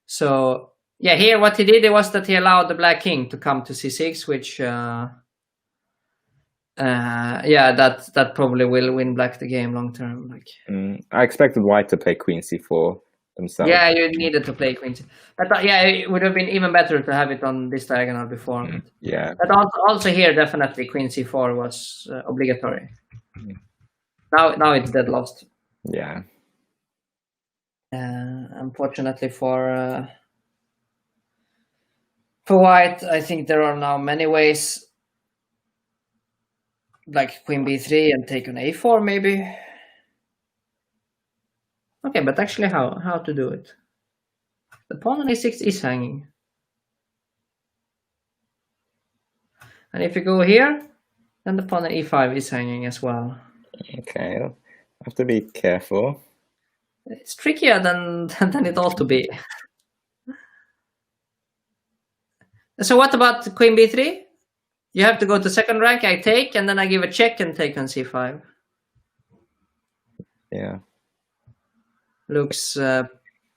So yeah, here what he did was that he allowed the black king to come to c6, which that probably will win black the game long term. Like I expected white to play queen c4, themselves. Yeah, you needed to play queen. But yeah, it would have been even better to have it on this diagonal before. Yeah. But also here, definitely queen c4 was obligatory. Now it's dead lost. Yeah. Unfortunately for white, I think there are now many ways, like queen b3 and take on a4 maybe. Okay, but actually how to do it? The pawn on a6 is hanging. And if you go here, then the pawn on e5 is hanging as well. Okay, I have to be careful. It's trickier than it ought to be. So what about queen b3? You have to go to second rank, I take, and then I give a check and take on c5. Yeah. Looks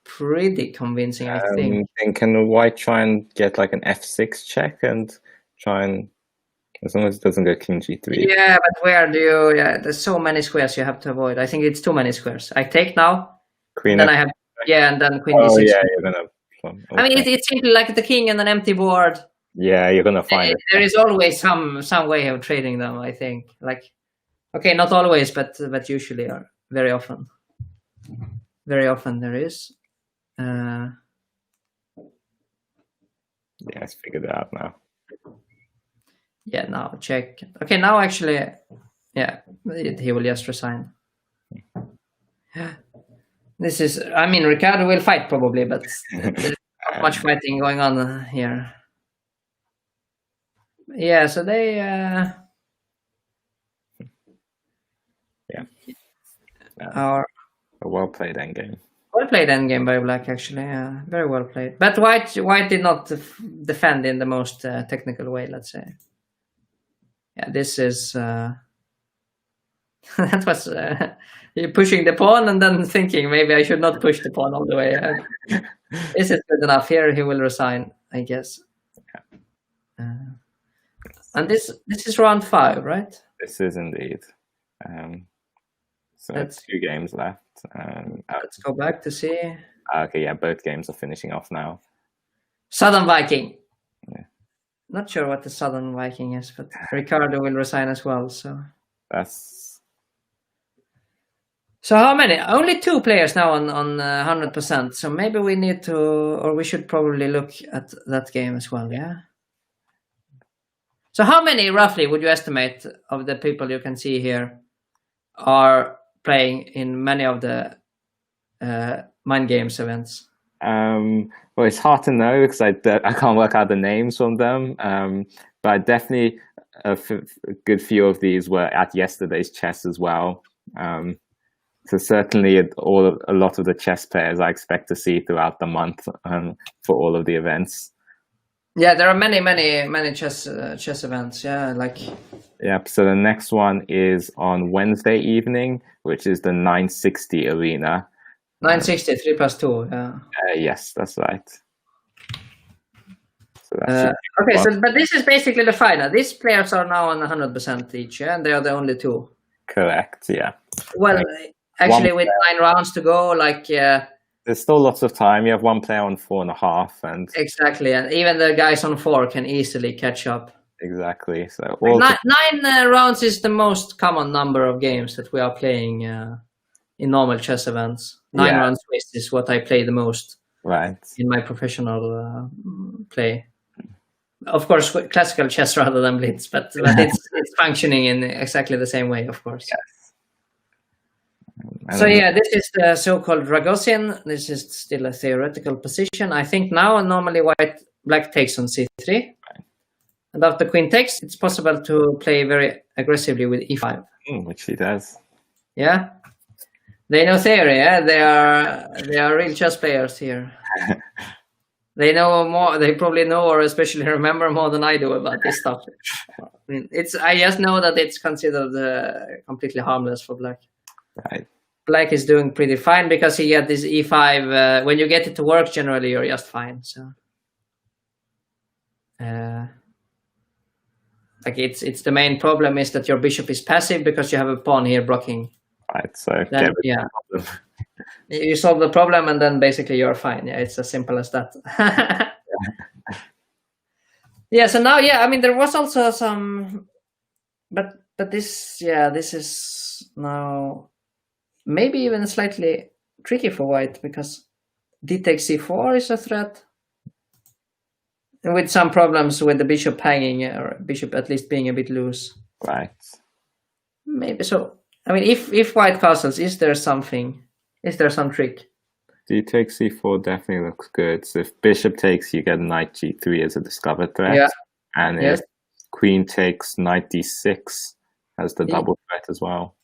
pretty convincing, I think. And can white try and get like an f6 check and try and, as long as it doesn't go king g3? Yeah, but where do you? Yeah, there's so many squares you have to avoid. I think it's too many squares. I take now. Queen. Then I have and then queen d6. d6. Yeah, you're gonna. Okay. I mean, it's simply like the king and an empty board. Yeah, you're gonna find it. There is always some way of trading them. I think, like, okay, not always, but usually, or very often. Very often there is. Yeah, let's figure it out now. Yeah, now check. Okay, now actually, yeah, he will just resign. This is, I mean, Ricardo will fight probably, but there's not much fighting going on here. Yeah, so they. Yeah. Are a well played endgame. Well played endgame by black, actually. Yeah, very well played. But white did not defend in the most technical way, let's say. Yeah, this is that was you're pushing the pawn and then thinking maybe I should not push the pawn all the way. This is good enough. Here he will resign, I guess. And this is round 5, right? This is indeed. So that's 2 games left. Let's go back to see. Okay, yeah, both games are finishing off now. Southern Viking. Yeah. Not sure what the Southern Viking is, but Ricardo will resign as well. So how many? Only 2 players now on 100%. So maybe we need to, or we should probably look at that game as well. Yeah. So how many roughly would you estimate of the people you can see here are playing in many of the Mind Games events? Well, it's hard to know because I can't work out the names from them. But definitely a good few of these were at yesterday's chess as well. So certainly a lot of the chess players I expect to see throughout the month for all of the events. Yeah, there are many chess events. Yeah, like. Yep. So the next one is on Wednesday evening, which is the 960 arena. 960, 3+2. Yeah. Yes, that's right. So okay, so but this is basically the final. These players are now on 100% each, yeah? And they are the only 2. Correct. Yeah. Well, actually, with 9 rounds to go, like. There's still lots of time. You have one player on 4.5, and exactly, and even the guys on 4 can easily catch up. Exactly. So 9 rounds is the most common number of games that we are playing in normal chess events. 9 rounds is what I play the most. Right. In my professional play. Of course, classical chess rather than Blitz, but it's functioning in exactly the same way, of course. Yes. So yeah, this is the so-called Ragozin. This is still a theoretical position. I think now normally black takes on c3. Right. And after queen takes, it's possible to play very aggressively with e5. Which he does. Yeah. They know theory, yeah? They are real chess players here. They know more. They probably know, or especially remember more than I do about this stuff. I just know that it's considered completely harmless for black. Right. Black is doing pretty fine because he get this e5. When you get it to work, generally you're just fine. So, like it's the main problem is that your bishop is passive because you have a pawn here blocking. Right. So then, yeah. You solve the problem and then basically you're fine. Yeah, it's as simple as that. Yeah, so now, I mean, there was also some, but this is now maybe even slightly tricky for white, because d takes c4 is a threat, and with some problems with the bishop hanging, or bishop at least being a bit loose. Right. Maybe so. I mean, if white castles, is there some trick? D takes c4 definitely looks good. So if bishop takes, you get knight g3 as a discovered threat. Yeah. And if queen takes, knight d6 has the double threat as well.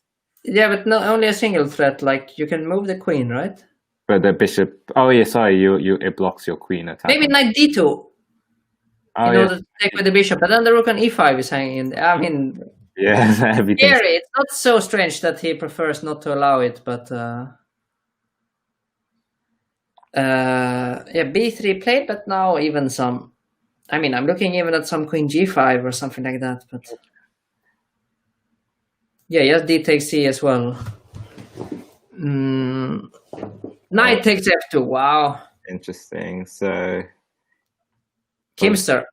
Yeah, but not only a single threat. Like, you can move the queen, right? But the bishop. Oh yeah, sorry. It blocks your queen attack. Maybe knight d2. In order to take with the bishop, but then the rook on e5 is hanging in. I mean, everything. It's not so strange that he prefers not to allow it, but b3 played, but now even some. I mean, I'm looking even at some queen g5 or something like that, but yes, d takes c as well. Knight takes f2. Wow, interesting. So Kimster.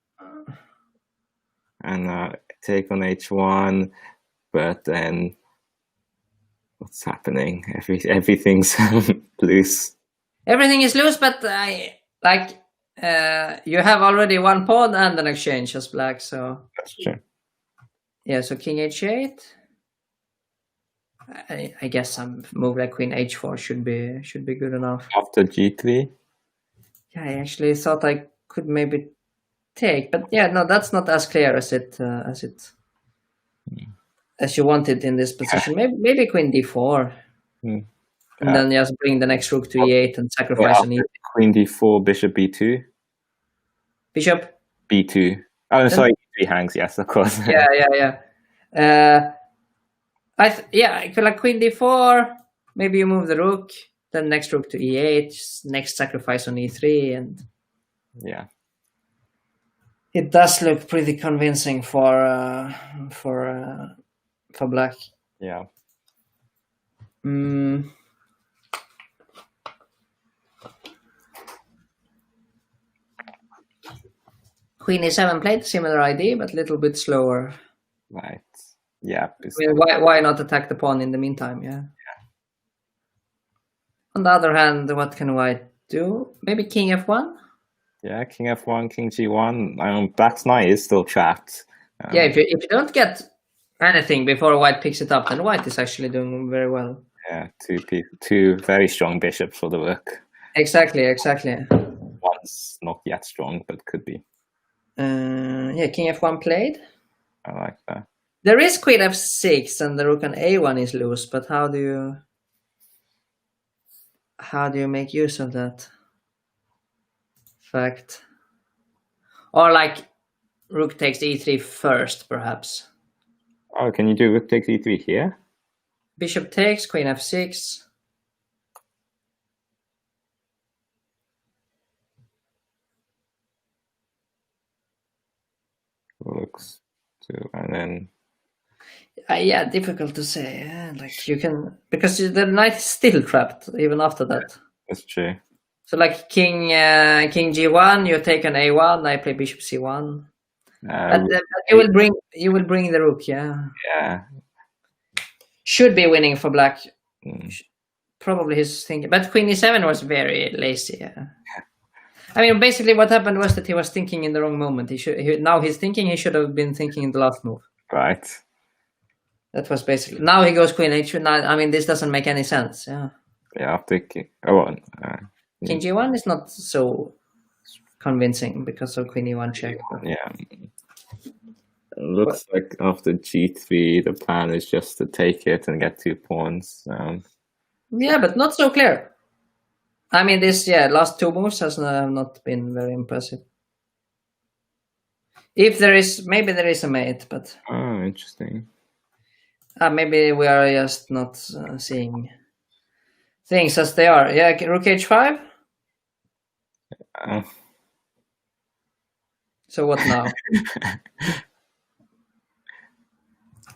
And take on h1, but then what's happening? Everything's loose. Everything is loose, but you have already one pawn and an exchange as black, so that's true. Yeah, so king h8. I guess some move like queen h4 should be good enough. After g3. Yeah, I actually thought I could maybe take, but no, that's not as clear as you wanted in this position. Maybe queen d4. And then just bring the next rook to e8 and sacrifice an e8. Queen d4, bishop b2. Bishop b2. Oh, sorry, e3 hangs. Yes, of course. Yeah. I feel like queen d4. Maybe you move the rook, then next rook to e8, next sacrifice on e3, and it does look pretty convincing for black. Yeah. Queen e7 played, similar idea, but a little bit slower. Right. Yeah. I mean, why not attack the pawn in the meantime? Yeah. On the other hand, what can white do? Maybe king f1? Yeah, king f1, king g1. Black's knight is still trapped. If you don't get anything before white picks it up, then white is actually doing very well. Yeah, two very strong bishops for the rook. Exactly. One's not yet strong, but could be. King f1 played. I like that. There is queen f6 and the rook on a1 is loose, but how do you make use of that fact? Or like rook takes e3 first, perhaps. Oh, can you do rook takes e3 here? Bishop takes, queen f6. Looks to, and then difficult to say. Like you can, because the knight is still trapped even after that. That's true. So like king g1, you take an a1. I play bishop c1. You will bring the rook. Yeah. Should be winning for black. Probably his thinking, but queen e7 was very lazy. I mean, basically, what happened was that he was thinking in the wrong moment. Now he's thinking he should have been thinking in the last move. Right. That was basically. Now he goes queen h2. Now, I mean, this doesn't make any sense. Yeah. Yeah, after king. King g1 is not so convincing because of queen e1 check. Yeah. It looks like after g3, the plan is just to take it and get 2 pawns. Yeah, but not so clear. I mean, this last 2 moves has not been very impressive. If there is, maybe there is a mate, but oh, interesting. Maybe we are just not seeing things as they are. Yeah, rook h5. So what now?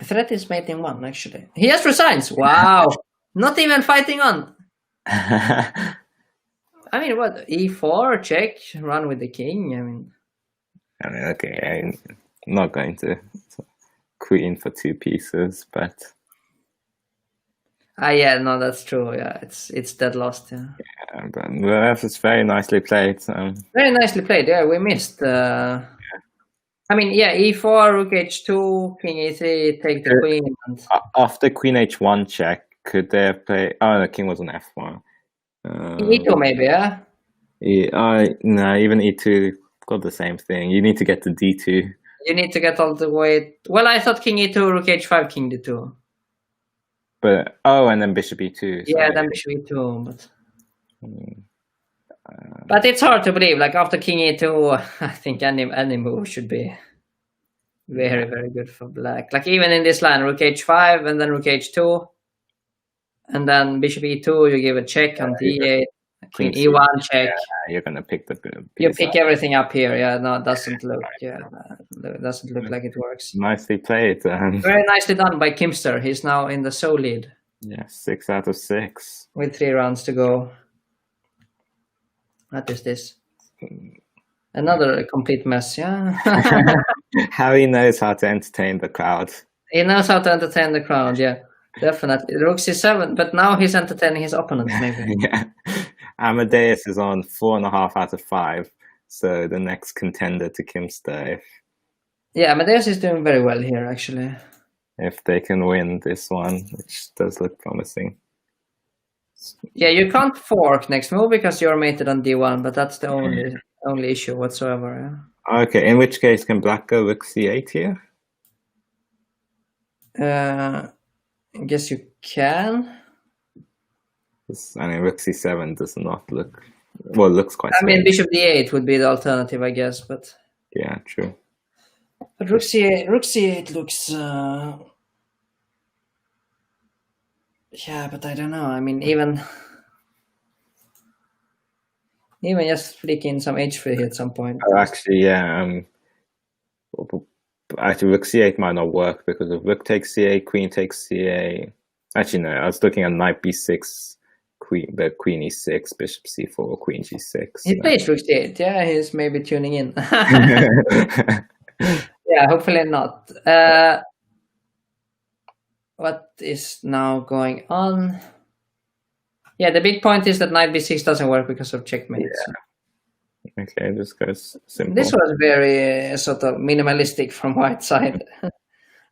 Threat is mate in 1, actually. He has resigns. Wow, not even fighting on. I mean, what, e4 check, run with the king. I mean, okay, I'm not going to queen for 2 pieces, but yeah, no, that's true. Yeah, it's dead lost. Yeah, but that was very nicely played. Very nicely played. Yeah, we missed. I mean, yeah, e4, rook h2, king e3, take the queen. And... After queen h1 check, could they have played? Oh, the king was on f1. e2 maybe, yeah. No, even e2 got the same thing. You need to get to d2. You need to get all the way. Well, I thought king e2, rook h5, king d2. But and then bishop e2. Yeah, then bishop e2, but. But it's hard to believe. Like after king e2, I think any move should be very, very good for black. Like even in this line, rook h5 and then rook h2, and then bishop e2, you give a check on d8, queen e1 check. Yeah, you're gonna pick the. You pick everything up here. Yeah, no, it doesn't look. Yeah, it doesn't look like it works. Nicely played. Very nicely done by Kimster. He's now in the SO lead. Yeah, 6 out of 6 with 3 rounds to go. What is this? Another complete mess, yeah. Harry knows how to entertain the crowd. He knows how to entertain the crowd, yeah. Definitely. Rook c7, but now he's entertaining his opponents, maybe. Yeah. Amadeus is on 4.5 out of 5. So the next contender to Kimster. Yeah, Amadeus is doing very well here, actually. If they can win this one, which does look promising. Yeah, you can't fork next move because you're mated on d1, but that's the only issue whatsoever. Yeah. Okay, in which case can black go rook c8 here? I guess you can. I mean, rook c7 does not look... Well, it looks quite... I mean, bishop d8 would be the alternative, I guess, but... Yeah, true. But rook c8 looks... Yeah, but I don't know. I mean, even just flick in some h3 at some point. Oh, actually, yeah. Actually, rook c8 might not work because if rook takes c8, queen takes c8. Actually, no. I was looking at knight b6, queen e6, bishop c4, queen g6. He plays rook c8. Yeah, he's maybe tuning in. Yeah, hopefully not. What is now going on? Yeah, the big point is that knight b6 doesn't work because of checkmate. Yeah. Okay, this goes simple. This was very sort of minimalistic from white side.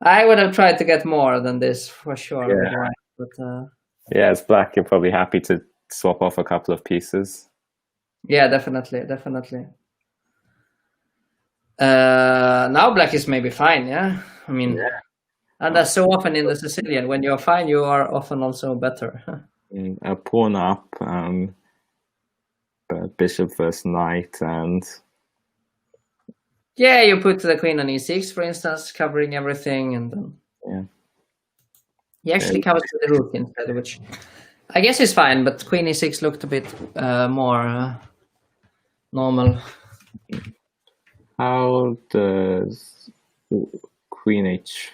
I would have tried to get more than this for sure. Yeah, but, yeah, as black, you're probably happy to swap off a couple of pieces. Yeah, definitely. Now black is maybe fine, yeah? I mean... Yeah. And that's so often in the Sicilian. When you're fine, you are often also better. A pawn up, bishop versus knight, and... Yeah, you put the queen on e6, for instance, covering everything, and then... Yeah. He actually covers the rook instead, which I guess is fine, but queen e6 looked a bit more normal. How does queen h...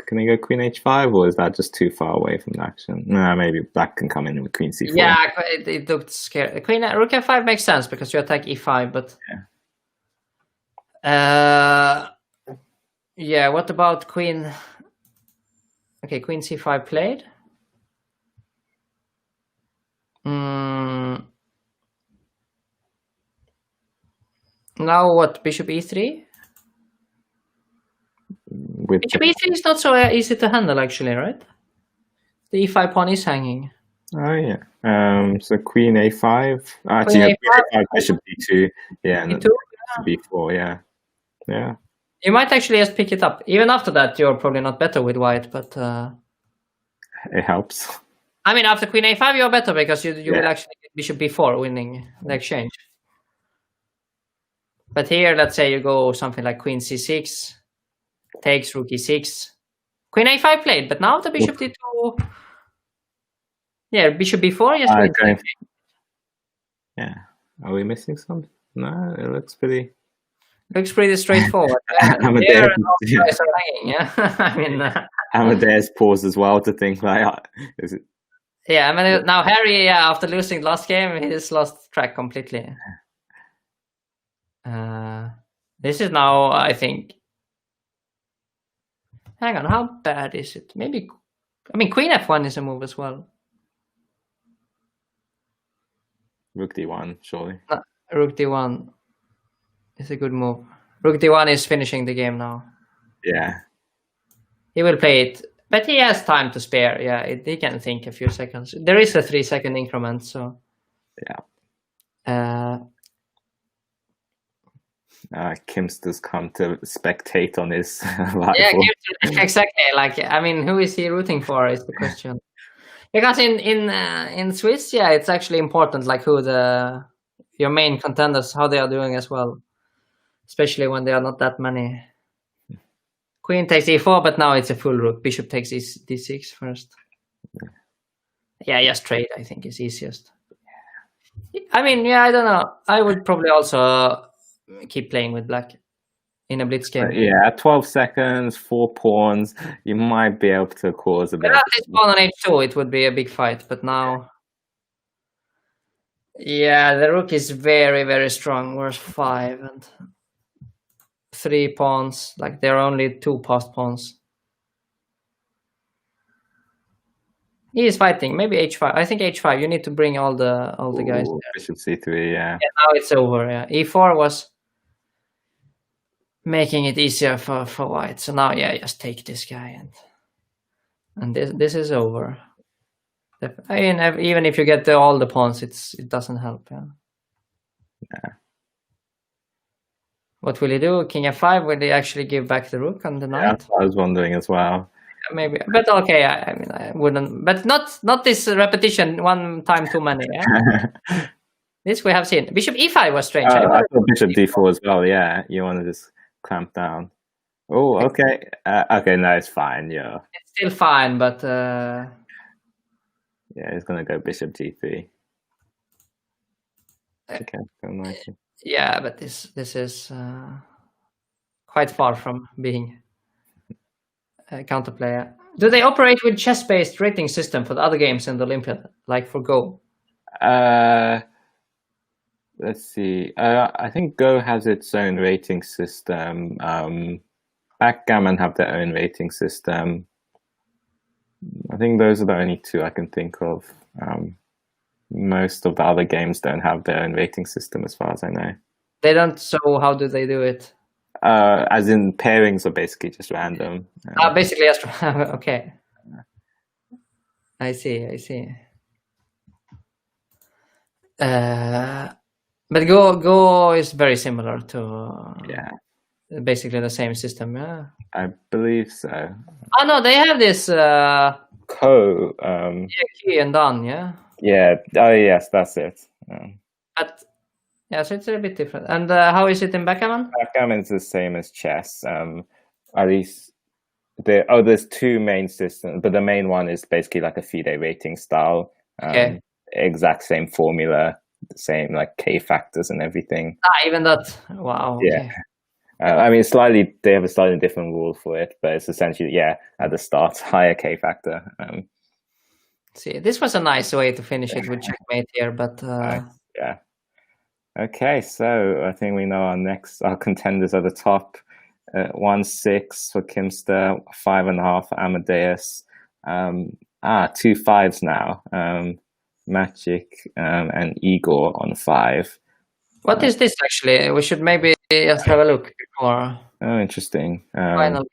Can I go queen h5, or is that just too far away from the action? No, maybe black can come in with queen c4. Yeah, it looked scary. Rook f5 makes sense because you attack e5, but... Yeah, what about queen... Okay, queen c5 played. Now what, bishop e3? Bishop e3 is not so easy to handle, actually, right? The e5 pawn is hanging. Oh, yeah. So queen a5. Actually, a5, bishop d2. Yeah, and b4, yeah. Yeah. You might actually just pick it up. Even after that, you're probably not better with white, but... It helps. I mean, after queen a5, you're better because you will actually get bishop b4 winning the exchange. But here, let's say you go something like queen c6, takes rook e6. Queen a5 played, but now the bishop d2... Yeah, bishop b4, yes. Okay. Yeah. Are we missing something? No, it looks pretty... Looks pretty straightforward. Amadeus, I mean, Amadeus paused as well to think like, is it? Yeah, I mean, now Harry, after losing last game, he's lost track completely. This is now, I think. Hang on, how bad is it? Maybe, I mean, Queen F1 is a move as well. Rook D1, surely. No, Rook D1 is a good move. Rook D1 is finishing the game now. Yeah. He will play it, but he has time to spare. Yeah, he can think a few seconds. There is a 3-second increment, so. Yeah. Kimster's come to spectate on his rival. Yeah, exactly. Like, I mean, who is he rooting for is the question. Because in Swiss, yeah, it's actually important, like who your main contenders, how they are doing as well, especially when there are not that many. Queen takes e4, but now it's a full rook. Bishop takes d6 first. Yeah, just trade, I think, is easiest. I mean, yeah, I don't know. I would probably also keep playing with black in a blitz game. Yeah, 12 seconds, 4 pawns. You might be able to cause a bit. Without this pawn on h2, it would be a big fight. But now, yeah, the rook is very, very strong. Where's 5 and 3 pawns? Like, there are only 2 passed pawns. He is fighting. Maybe h5. I think h5. You need to bring all the guys there. Bishop c3. Yeah. Now it's over. Yeah, e4 was making it easier for white. So now, yeah, just take this guy and this is over. I mean, even if you get all the pawns, it doesn't help. Yeah. What will he do? King f5. Will he actually give back the rook on the knight? Yeah, I was wondering as well. Maybe, but okay. I mean, I wouldn't. But not this repetition. One time too many. Yeah? This we have seen. Bishop e5 was strange. I thought bishop d4 as well. Yeah, you want to just clamp down. Oh, okay. Okay, no, it's fine. Yeah, it's still fine, but yeah, he's gonna go bishop g3. Okay, so nice. Yeah, but this is quite far from being a counterplayer. Do they operate with chess-based rating system for the other games in the Olympiad, like for Go? Let's see. I think Go has its own rating system. Backgammon have their own rating system. I think those are the only 2 I can think of. Most of the other games don't have their own rating system, as far as I know. They don't. So how do they do it? As in pairings are basically just random. Basically, just okay. I see. But Go is very similar to basically the same system. Yeah, I believe so. Oh no, they have this key and done. Yeah. Oh yes, that's it. But yeah, so it's a bit different. And how is it in backgammon? Backgammon is the same as chess. At least there's 2 main systems, but the main one is basically like a FIDE rating style. Okay. Exact same formula, the same like K factors and everything. Even that. Wow. Yeah. Okay. I mean, they have a slightly different rule for it, but it's essentially at the start higher K factor. See, this was a nice way to finish it with checkmate here, but yeah. Okay, so I think we know our contenders at the top. 1-6 for Kimster, 5.5 for Amadeus. 2 5s now. Magic and Igor on 5. What is this actually? We should maybe just have a look before. Oh, interesting. Final.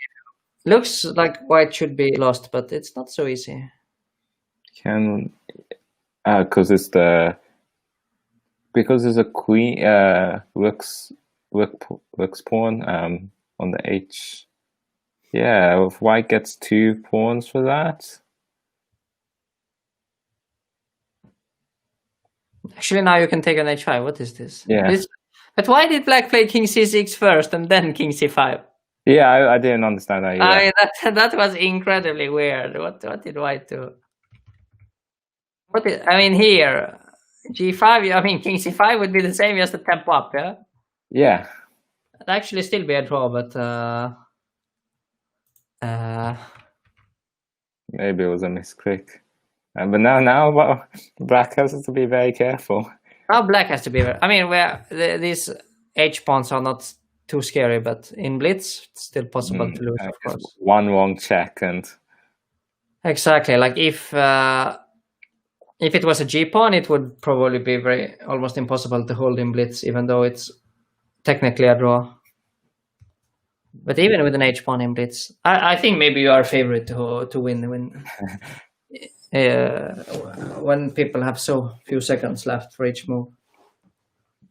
Looks like white should be lost, but it's not so easy. Because there's a queen rook's pawn on the H. Yeah, if white gets 2 pawns for that. Actually, now you can take an h5. What is this? Yeah. But why did black play king c6 first and then king c5? Yeah, I didn't understand that either. I mean, that was incredibly weird. What did white do? I mean, here, g5, I mean, king c5 would be the same as the tempo up, yeah? Yeah. It'd actually still be a draw, but maybe it was a misclick. But now, well, black has to be very careful. Now black has to be. I mean, these H pawns are not too scary, but in Blitz, it's still possible to lose, of course. One wrong check and... Exactly. Like if it was a G pawn, it would probably be almost impossible to hold in Blitz, even though it's technically a draw. But even with an H pawn in Blitz, I think maybe you are favorite to win when people have so few seconds left for each move.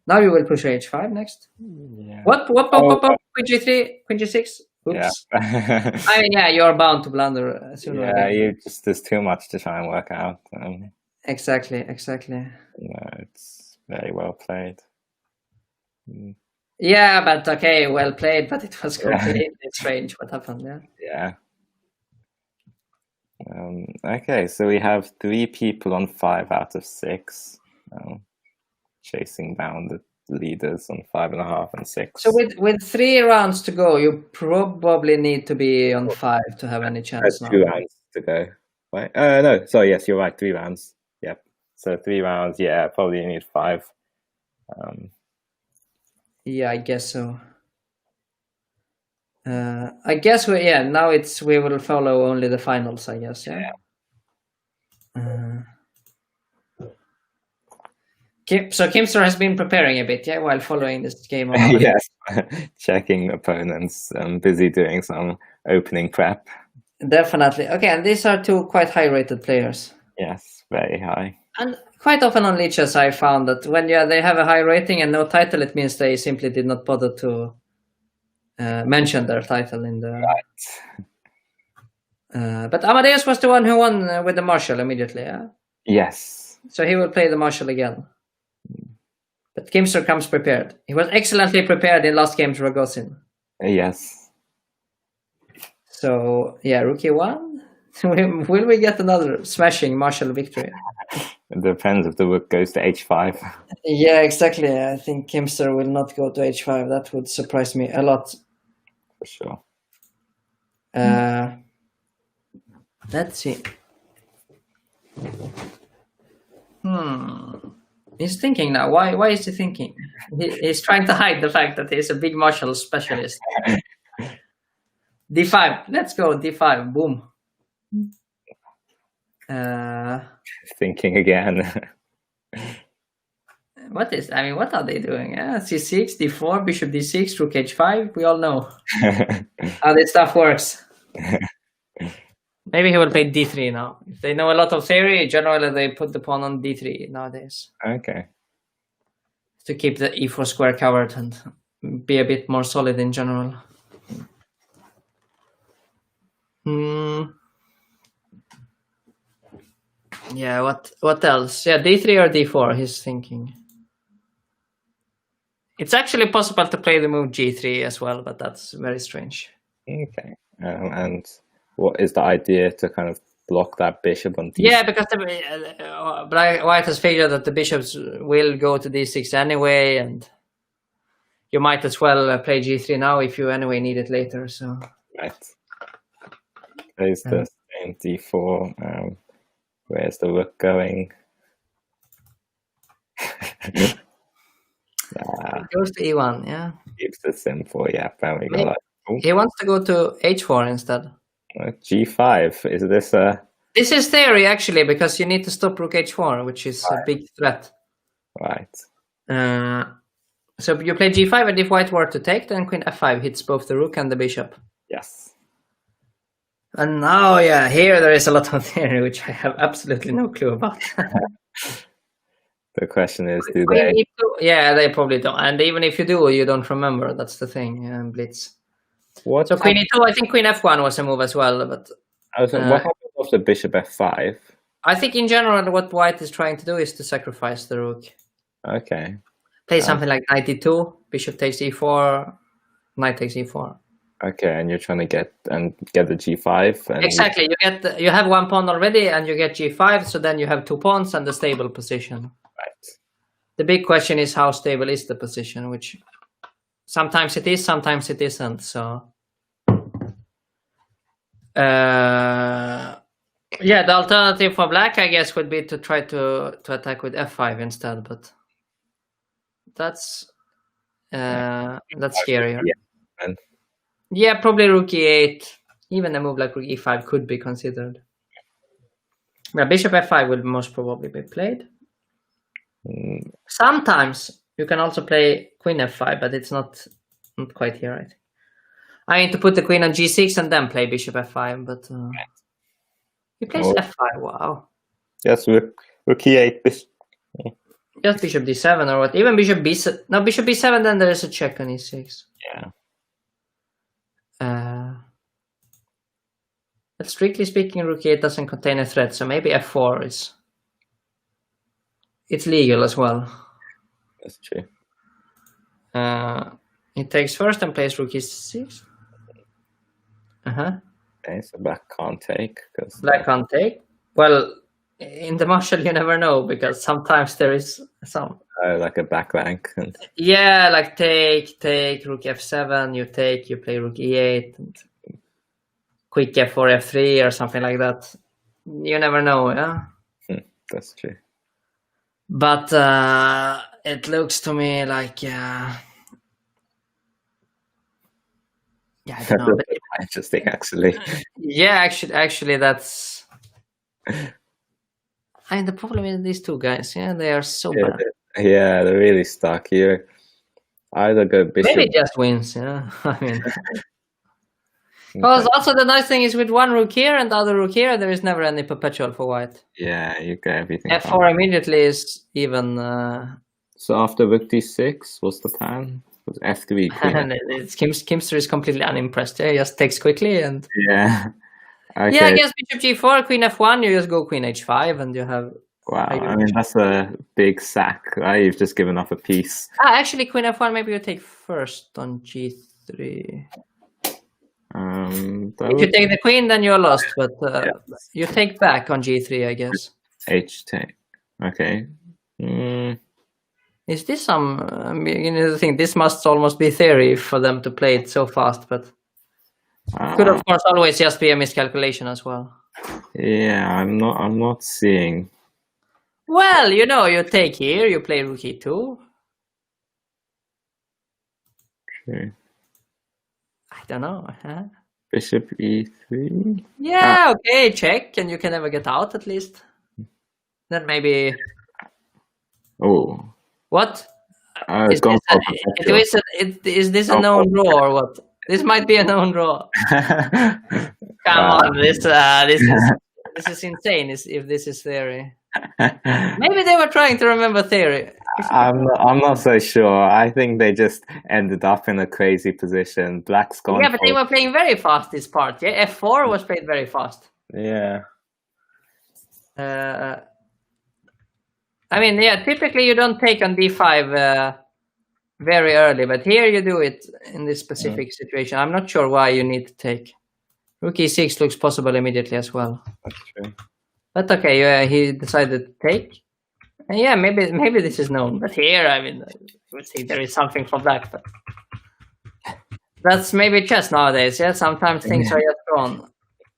Now you will push H5 next. Yeah. What? Queen G3, Queen G6. Oops. Yeah. I mean, yeah, you're bound to blunder sooner or later. There's too much to try and work out. Exactly. No, it's very well played. Yeah, but okay, well played, but it was completely strange what happened. Yeah. Okay, so we have 3 people on 5 out of 6, chasing down the leaders on 5.5 and 6. So with 3 rounds to go, you probably need to be on 5 to have any chance. There's 2 rounds to go, right? No, sorry, yes, you're right, 3 rounds. Yep. So 3 rounds, yeah, probably need 5. Yeah, I guess so. I guess now we will follow only the finals, I guess. Yeah. So Kimster has been preparing a bit, while following this game. Yes, checking opponents. Busy doing some opening prep. Definitely. Okay, and these are 2 quite high-rated players. Yes, very high. And quite often on leeches, I found that when they have a high rating and no title, it means they simply did not bother to mention their title in the. Right. But Amadeus was the one who won with the Marshall immediately. Yeah. Yes. So he will play the Marshall again. But Kimster comes prepared. He was excellently prepared in last game's Rogozin. Yes. So yeah, Rookie 1. Will we get another smashing Marshall victory? It depends if the rook goes to H5. Yeah, exactly. I think Kimster will not go to H5. That would surprise me a lot. For sure. Let's see. He's thinking now. Why is he thinking? He's trying to hide the fact that he's a big Marshall specialist. D5. Let's go. D5. Boom. Thinking again. What are they doing? C6, D4, Bishop D6, Rook H5. We all know how this stuff works. Maybe he will play D3 now. If they know a lot of theory, generally they put the pawn on D3 nowadays. Okay. To keep the E4 square covered and be a bit more solid in general. Yeah, what else? Yeah, D3 or D4, he's thinking. It's actually possible to play the move G3 as well, but that's very strange. Okay. And what is the idea to kind of block that bishop on D6? Yeah, because White has figured that the bishops will go to D6 anyway, and you might as well play G3 now if you anyway need it later. So right. Plays the same D4. Where's the rook going? It goes to E1, yeah. Keeps it simple, yeah. He wants to go to H4 instead. G5, is this a... This is theory, actually, because you need to stop Rook H4, which is a big threat. Right. So you play G5, and if White were to take, then Queen F5 hits both the Rook and the Bishop. Yes. And now, yeah, here there is a lot of theory, which I have absolutely no clue about. The question is, do they... Yeah, they probably don't. And even if you do, you don't remember. That's the thing, Blitz. So Queen E2, I think Queen F1 was a move as well. But what happened after Bishop F5? I think in general, what White is trying to do is to sacrifice the Rook. Okay. Play something like Knight E2, Bishop takes E4, Knight takes E4. Okay, and you're trying to get the G5. And exactly, you have one pawn already, and you get G5, so then you have 2 pawns and the stable position. Right. The big question is how stable is the position, which sometimes it is, sometimes it isn't. So Yeah, the alternative for black, I guess, would be to try to attack with f5 instead, but that's scarier. Yeah, probably rook e8. Even a move like rook e5 could be considered. Yeah, bishop f5 will most probably be played. Sometimes you can also play queen f5, but it's not quite here, I think. I mean, to put the queen on g6 and then play bishop f5, but he plays f5, wow. Yes, rook e8. Just bishop d7 or what? Even bishop b7. No, bishop b7, then there is a check on e6. Yeah. But strictly speaking, rook e8 doesn't contain a threat, so maybe f4 is... It's legal as well. That's true. He takes first and plays rook e6. Okay, so black can't take. Black can't take. Well, in the marshal, you never know, because sometimes there is some... like a back rank. Yeah, like take, rook f7, you take, you play rook e8, and quick f4, f3, or something like that. You never know, yeah? That's true. But it looks to me like... yeah, I don't know. Interesting, actually. Yeah, actually, that's... I mean, the problem is these two guys, yeah, they are so bad. Yeah, they're really stuck here. Either go bishop... Maybe just wins, yeah. I mean... Because also the nice thing is with one rook here and the other rook here, there is never any perpetual for white. Yeah, you get everything. f4 immediately is even... So after rook d6, what's the plan? Was f3 Kimster is completely unimpressed. Yeah, he just takes quickly and... Yeah. Okay. Yeah, I guess bishop g4, queen f1, you just go queen h5 and you have... Wow, I mean, that's a big sack, right? You've just given up a piece. Actually, queen f1, maybe you take first on g3. If you take the queen, then you're lost, but you take back on g3, I guess. H take. Okay. Is this some... you know, the thing, this must almost be theory for them to play it so fast, but... could, of course, always just be a miscalculation as well. Yeah, I'm not seeing... Well, you know, you take here, you play rook e2. Okay. I don't know, huh? Bishop e3? Yeah, okay, check, and you can never get out at least. Then maybe... Oh. What? Is this a known draw or what? This might be a known draw. Come on, this is insane if this is theory. Maybe they were trying to remember theory. I'm not so sure. I think they just ended up in a crazy position. Black's gone. Yeah, but they were playing very fast this part. Yeah, f4 was played very fast. Yeah. I mean, yeah, typically you don't take on d5 very early, but here you do it in this specific situation. I'm not sure why you need to take. Rook e6 looks possible immediately as well. That's true. But okay, he decided to take. And yeah, maybe this is known. But here, I mean, I would say there is something for black. But that's maybe chess nowadays. Yeah, sometimes things are just drawn.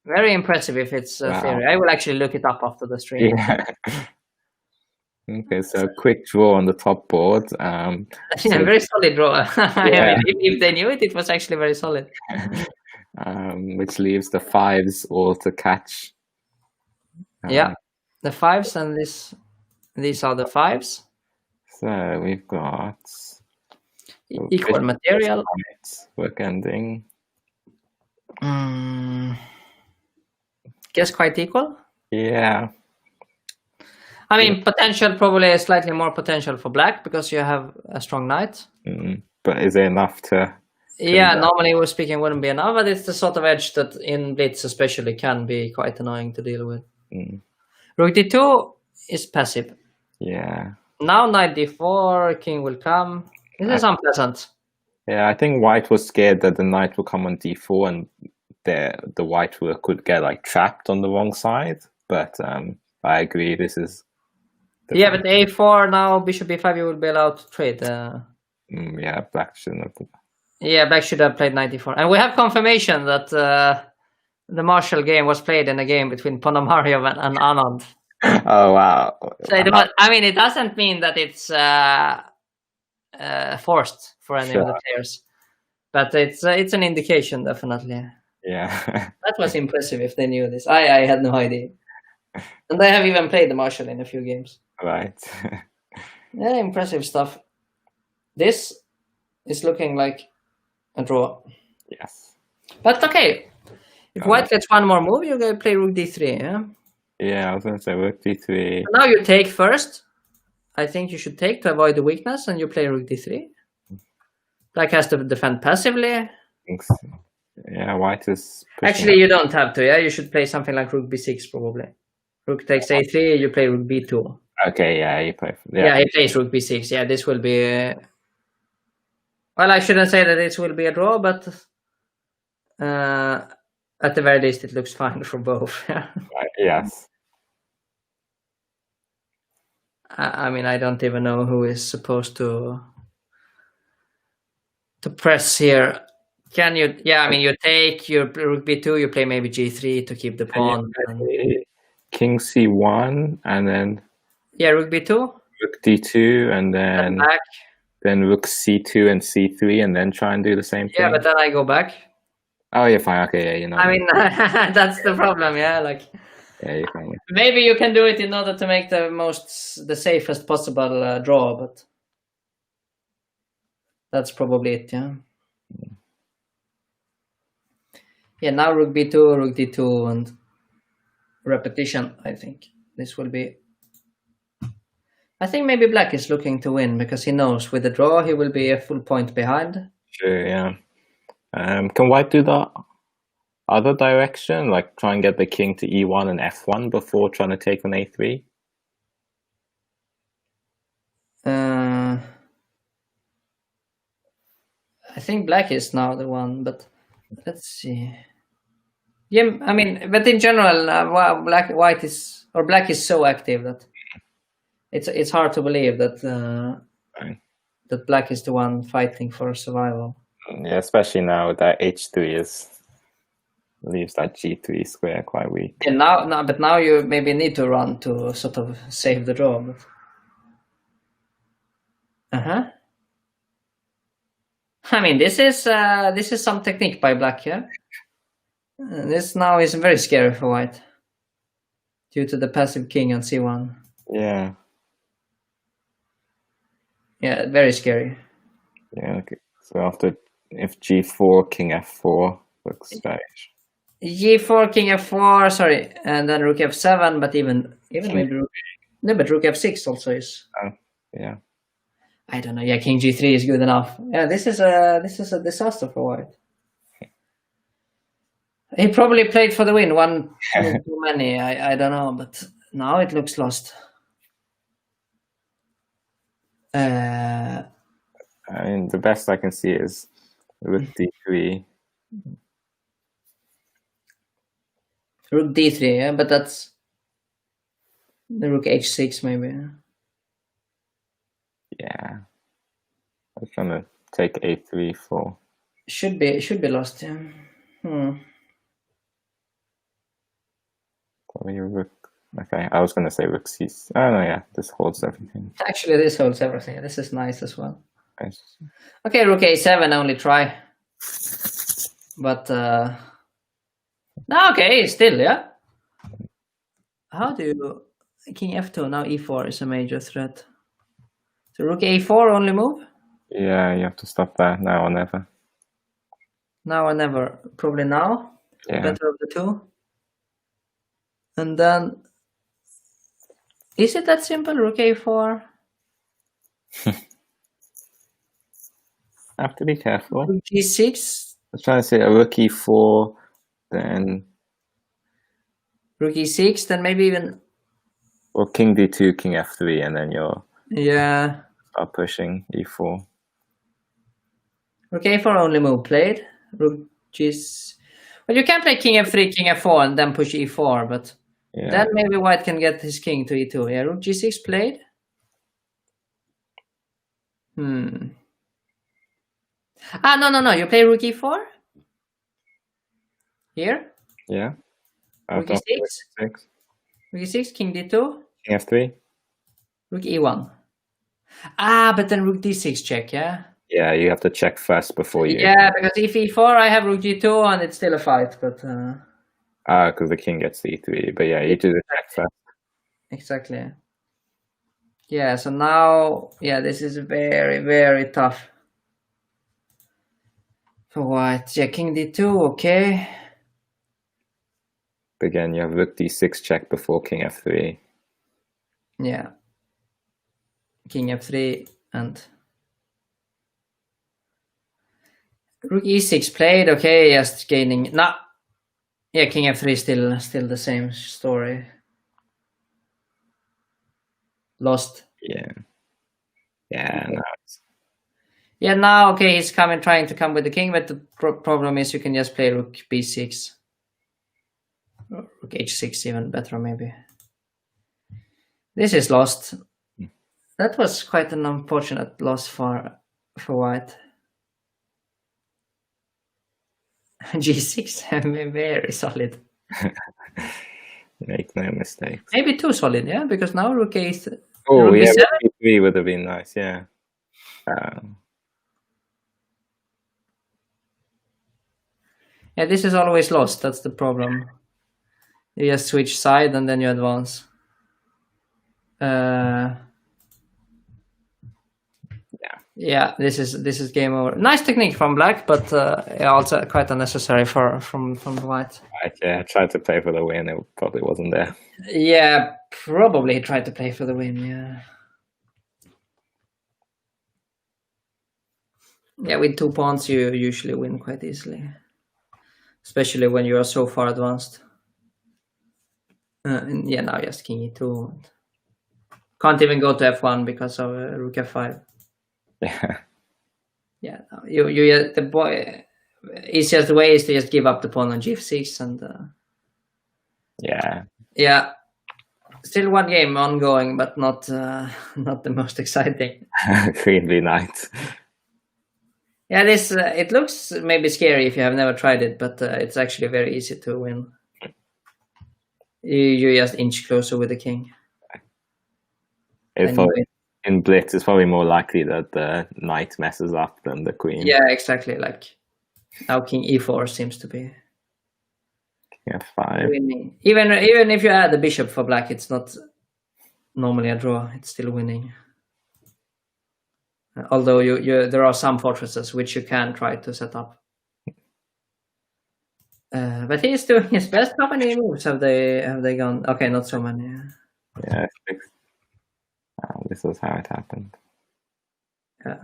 Very impressive if it's theory. I will actually look it up after the stream. Yeah. Okay, so quick draw on the top board. Yeah, very solid draw. I mean, if they knew it, it was actually very solid. Which leaves the fives all to catch. Yeah, the fives, and these are the fives. So we've got equal material. Work ending. Guess quite equal. Yeah. I mean, potential, probably slightly more potential for black because you have a strong knight. But is it enough to... Yeah, normally we're speaking wouldn't be enough, but it's the sort of edge that in Blitz especially can be quite annoying to deal with. Rook d2 is passive. Yeah. Now knight d4, king will come. This is unpleasant. Yeah, I think white was scared that the knight will come on d4 and the white rook could get like trapped on the wrong side. But I agree, this is... Yeah, but a4 now, bishop b5, you will be allowed to trade. Yeah, black shouldn't have... Yeah, black should have played knight d4. And we have confirmation that The Marshall game was played in a game between Ponomarev and Anand. Oh wow! So it doesn't mean that it's forced for any of the players, but it's an indication, definitely. Yeah. That was impressive if they knew this. I had no idea. And they have even played the Marshall in a few games. Right. Yeah, impressive stuff. This is looking like a draw. Yes. But okay. If White gets one more move, you're going to play Rook D3, yeah? Yeah, I was going to say Rook D3. So now you take first. I think you should take to avoid the weakness, and you play Rook D3. Black has to defend passively. Thanks. Yeah, White is Actually, you don't have to, yeah? You should play something like Rook B6, probably. Rook takes A3, you play Rook B2. Okay, yeah, you play. Yeah, he plays Rook B6. Yeah, this will be... Well, I shouldn't say that this will be a draw, but at the very least, it looks fine for both. Right, yes. I mean, I don't even know who is supposed to press here. Can you? Yeah, I mean, you take your Rook B2, you play maybe G3 to keep the pawn. King C1, and then... Yeah, Rook B2. Rook D2, and then... Back. Then Rook C2 and C3, and then try and do the same thing. Yeah, but then I go back. Oh, you're fine. Okay, yeah, you're not. I mean, that's the problem. Yeah, like. Yeah, you're fine. Maybe you can do it in order to make the safest possible draw, but that's probably it. Yeah. Yeah. Now Rook B2, Rook D2, and repetition. I think this will be. I think maybe Black is looking to win because he knows with the draw he will be a full point behind. Sure, yeah. Can White do the other direction, like try and get the king to E1 and F1 before trying to take on A3? I think Black is now the one, but let's see. Yeah, I mean, but in general, Black is so active that it's hard to believe that that Black is the one fighting for survival. Yeah, especially now that H3 leaves that G3 square quite weak. And now you maybe need to run to sort of save the draw. But... I mean, this is some technique by Black here. This now is very scary for White due to the passive king on C1. Yeah. Yeah, very scary. Yeah. Okay. So if G4, King F4 looks strange. G4, King F4, sorry, and then Rook F7, but even maybe Rook. No, but Rook F6 also is. Oh, yeah. I don't know. Yeah, King G3 is good enough. Yeah, this is a disaster for White. He probably played for the win. One too many. I don't know, but now it looks lost. I mean, the best I can see is Rook D3. Rook D3, yeah, but that's the Rook H6 maybe. Yeah. I was trying to take A3 for. Should be lost, yeah. Rook. Okay, I was going to say Rook C. Oh no, yeah, this holds everything. Actually, this holds everything. This is nice as well. Nice. Okay, Rook A7 only try. But no, okay, still, yeah. How do you King F2 now E4 is a major threat. So Rook A4 only move? Yeah, you have to stop that now or never. Now or never. Probably now. Yeah. Better of the two. And then is it that simple? Rook A4? Have to be careful. Rook G6? I was trying to say a Rook E4, then Rook E6, then maybe even or King D2, King F3, and then you'll start pushing E4. Rook A4 only move played. Rook G6. Well, you can play King F3, King F4, and then push E4, but then maybe White can get his king to E2. Yeah, Rook G6 played. No. You play Rook E4? Here? Yeah. Rook e6. Rook e6, king d2. King f3. Rook e1. Ah, but then rook d6 check, yeah? Yeah, you have to check first before you... Yeah, because if e4, I have rook g2 and it's still a fight, but... because the king gets e3. But yeah, you do the check first. Exactly. Yeah, so now... Yeah, this is very, very tough. For white. Yeah, king d2, okay. Again, you have rook d6 check before king f3. Yeah. King f3 and... Rook e6 played, okay, just gaining... No! Yeah, king f3 still the same story. Lost. Yeah. Yeah, no. Yeah, now, okay, he's trying to come with the king, but the problem is you can just play rook b6. Rook h6 even better, maybe. This is lost. That was quite an unfortunate loss for white. g6, very solid. Make no mistakes. Maybe too solid, yeah, because now rook a8. Oh, yeah, rook e3 would have been nice, yeah. Yeah, this is always lost. That's the problem. You just switch side and then you advance. Yeah, this is game over. Nice technique from black, but also quite unnecessary from white. Right, yeah, I tried to play for the win. It probably wasn't there. Yeah, probably tried to play for the win. Yeah. Yeah, with 2 pawns, you usually win quite easily, especially when you are so far advanced. And yeah, now just king e2. Can't even go to f1 because of rook f5. Yeah. Yeah, the easiest way is to just give up the pawn on gf6 and. Yeah. Yeah. Still one game ongoing, but not the most exciting. Queen b9. Yeah, this it looks maybe scary if you have never tried it, but it's actually very easy to win. You just inch closer with the king. In Blitz, it's probably more likely that the knight messes up than the queen. Yeah, exactly. Like now, king e4 seems to be King f5. winning. Even if you add the bishop for black, it's not normally a draw. It's still winning. Although there are some fortresses which you can try to set up. But he's doing his best. How many moves have they gone? Okay, not so many. Yeah, 6. This is how it happened. Yeah.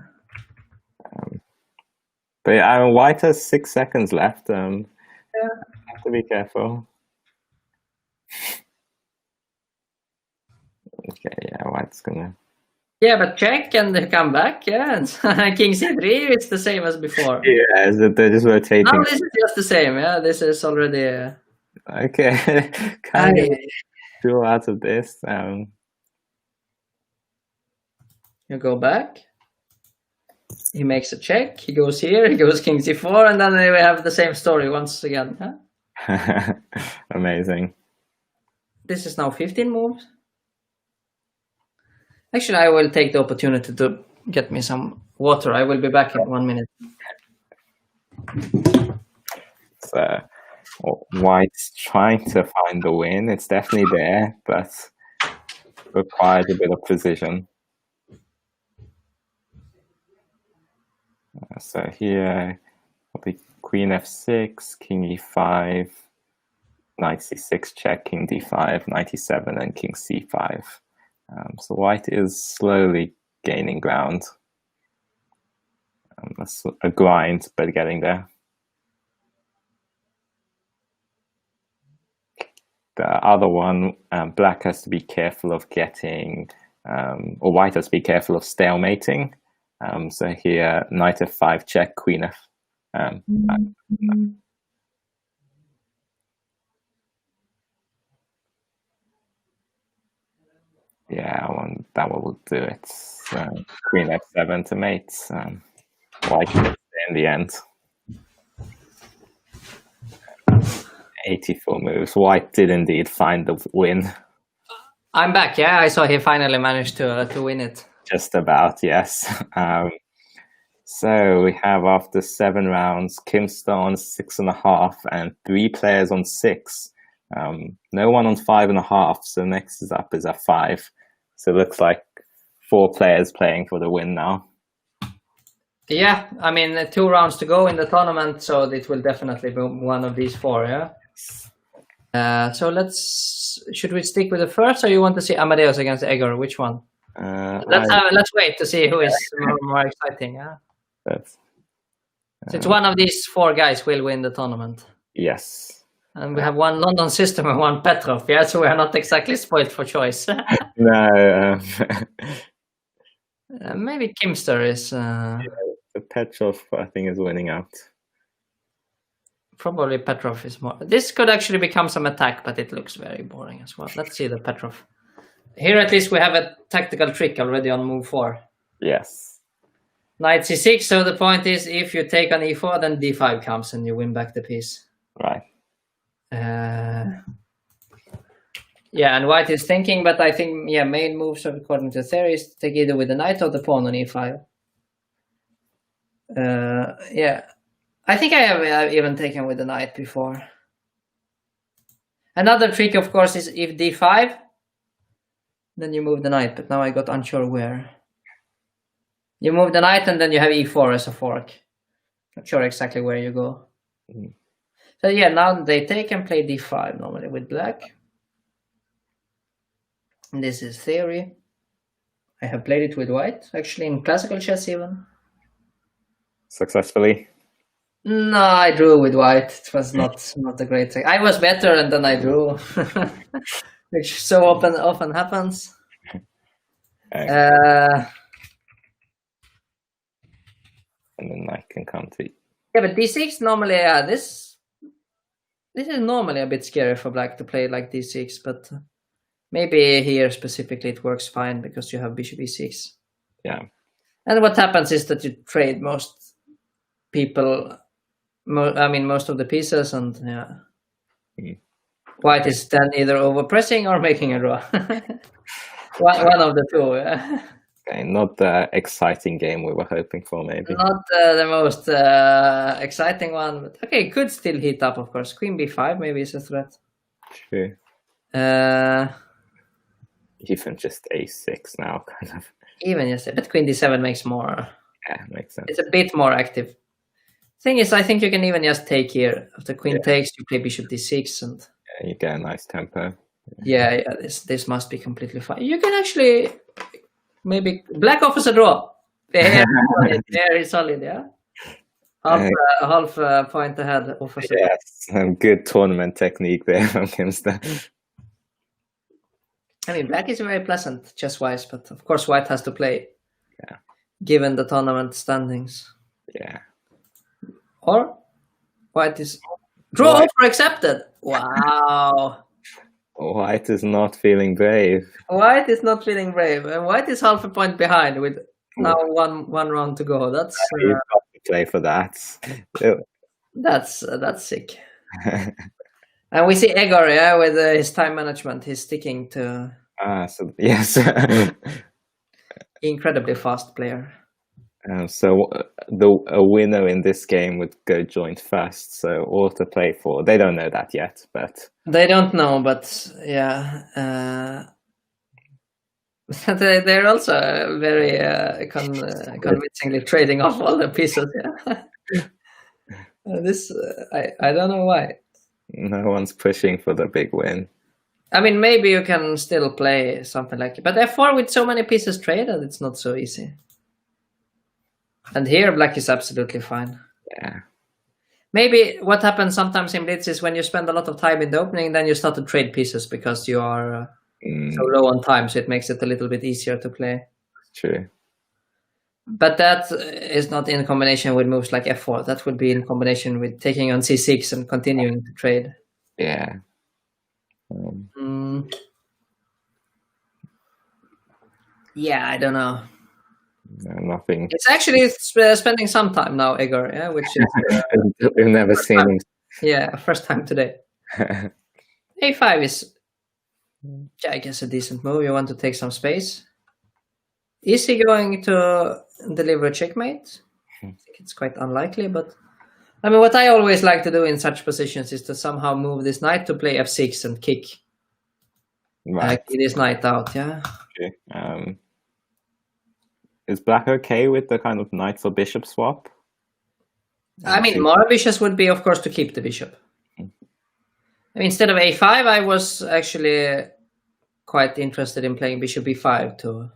But white has 6 seconds left. Yeah. Have to be careful. Okay, yeah, white's gonna. Yeah, but check and come back. Yeah, king c3. It's the same as before. Yeah, they're just rotating. No, this is just the same. Yeah, this is already. Okay, can you draw out of this? You go back. He makes a check. He goes here. He goes king c4, and then we have the same story once again. Huh? Amazing. This is now 15 moves. Actually, I will take the opportunity to get me some water. I will be back in 1 minute. So, white's trying to find the win. It's definitely there, but requires a bit of precision. So here, probably queen f6, king e5, knight c6 check, king d5, knight e7, and king c5. So white is slowly gaining ground. That's a grind, but getting there. The other one, black has to be careful of getting, or white has to be careful of stalemating. So here, knight f5 check, queen f. Yeah, that one will do it. Queen f7 to mate. White in the end. 84 moves. White did indeed find the win. I'm back. Yeah, I saw he finally managed to win it. Just about, yes. So we have, after 7 rounds, Kimster on 6.5 and 3 players on 6. No one on 5.5. So next is up is a 5. So it looks like 4 players playing for the win now. Yeah, I mean, 2 rounds to go in the tournament, so it will definitely be one of these 4. Yeah. So should we stick with the first, or you want to see Amadeus against Egor? Which one? Let's wait to see who is more exciting. Yeah. So it's one of these 4 guys will win the tournament. Yes. And we have one London System and one Petrov. Yeah, so we are not exactly spoiled for choice. No. Maybe Kimster is. The Petrov, I think, is winning out. Probably Petrov is more. This could actually become some attack, but it looks very boring as well. Let's see the Petrov. Here at least we have a tactical trick already on move 4. Yes. Knight c6, so the point is if you take on e4, then d5 comes and you win back the piece. Right. Yeah, and white is thinking, but I think, yeah, main moves according to theory is to take either with the knight or the pawn on e5. Yeah, I think I have even taken with the knight before. Another trick, of course, is if d5, then you move the knight, but now I got unsure where. You move the knight and then you have e4 as a fork. Not sure exactly where you go. So yeah, now they take and play d5 normally with black. And this is theory. I have played it with white, actually in classical chess even. Successfully? No, I drew with white. It was not a great thing. I was better and then I drew, which so often happens. And then knight can come to. Yeah, but d6 normally, this is normally a bit scary for black to play like d6, but maybe here specifically it works fine because you have bishop e6. Yeah. And what happens is that you trade most of the pieces, and yeah. White is then either overpressing or making a draw. one of the 2. Yeah. Okay, not the exciting game we were hoping for, maybe. Not the most exciting one, but okay, could still heat up, of course. Queen b5 maybe is a threat. True. Even just a6 now, kind of. Even, yes, but queen d7 makes more. Yeah, makes sense. It's a bit more active. Thing is, I think you can even just take here. After queen takes, you play bishop d6, and you get a nice tempo. Yeah, this must be completely fine. You can actually maybe black offers a draw. Very solid, yeah. Half point ahead offers. Yes, some good tournament technique there from Kimster. I mean, black is very pleasant chess-wise, but of course white has to play. Yeah. Given the tournament standings. Yeah. Or white is draw offer accepted. Wow. White is not feeling brave. White is not feeling brave, and white is half a point behind with now one round to go. That's you've got to play for that. That's sick. And we see Egor, with his time management. He's sticking to. So yes. Incredibly fast player. So a winner in this game would go joint first. So all to play for. They don't know that yet, but they don't know. But yeah, they're also very convincingly trading off all the pieces. Yeah. This I don't know why. No one's pushing for the big win. I mean, maybe you can still play something like it, but f4 with so many pieces traded, it's not so easy. And here, black is absolutely fine. Yeah. Maybe what happens sometimes in Blitz is when you spend a lot of time in the opening, then you start to trade pieces because you are so low on time, so it makes it a little bit easier to play. True. But that is not in combination with moves like f4. That would be in combination with taking on c6 and continuing to trade. Yeah. Yeah, I don't know. No, nothing. It's actually spending some time now, Egor, which is we've never seen him. Yeah, first time today. A5 is, I guess, a decent move. You want to take some space. Is he going to deliver a checkmate? I think it's quite unlikely, but I mean, what I always like to do in such positions is to somehow move this knight to play f6 and kick this knight out. Yeah. Okay. Is black okay with the kind of knight for bishop swap? I mean, more ambitious would be, of course, to keep the bishop. I mean, instead of a5, I was actually quite interested in playing bishop b5 to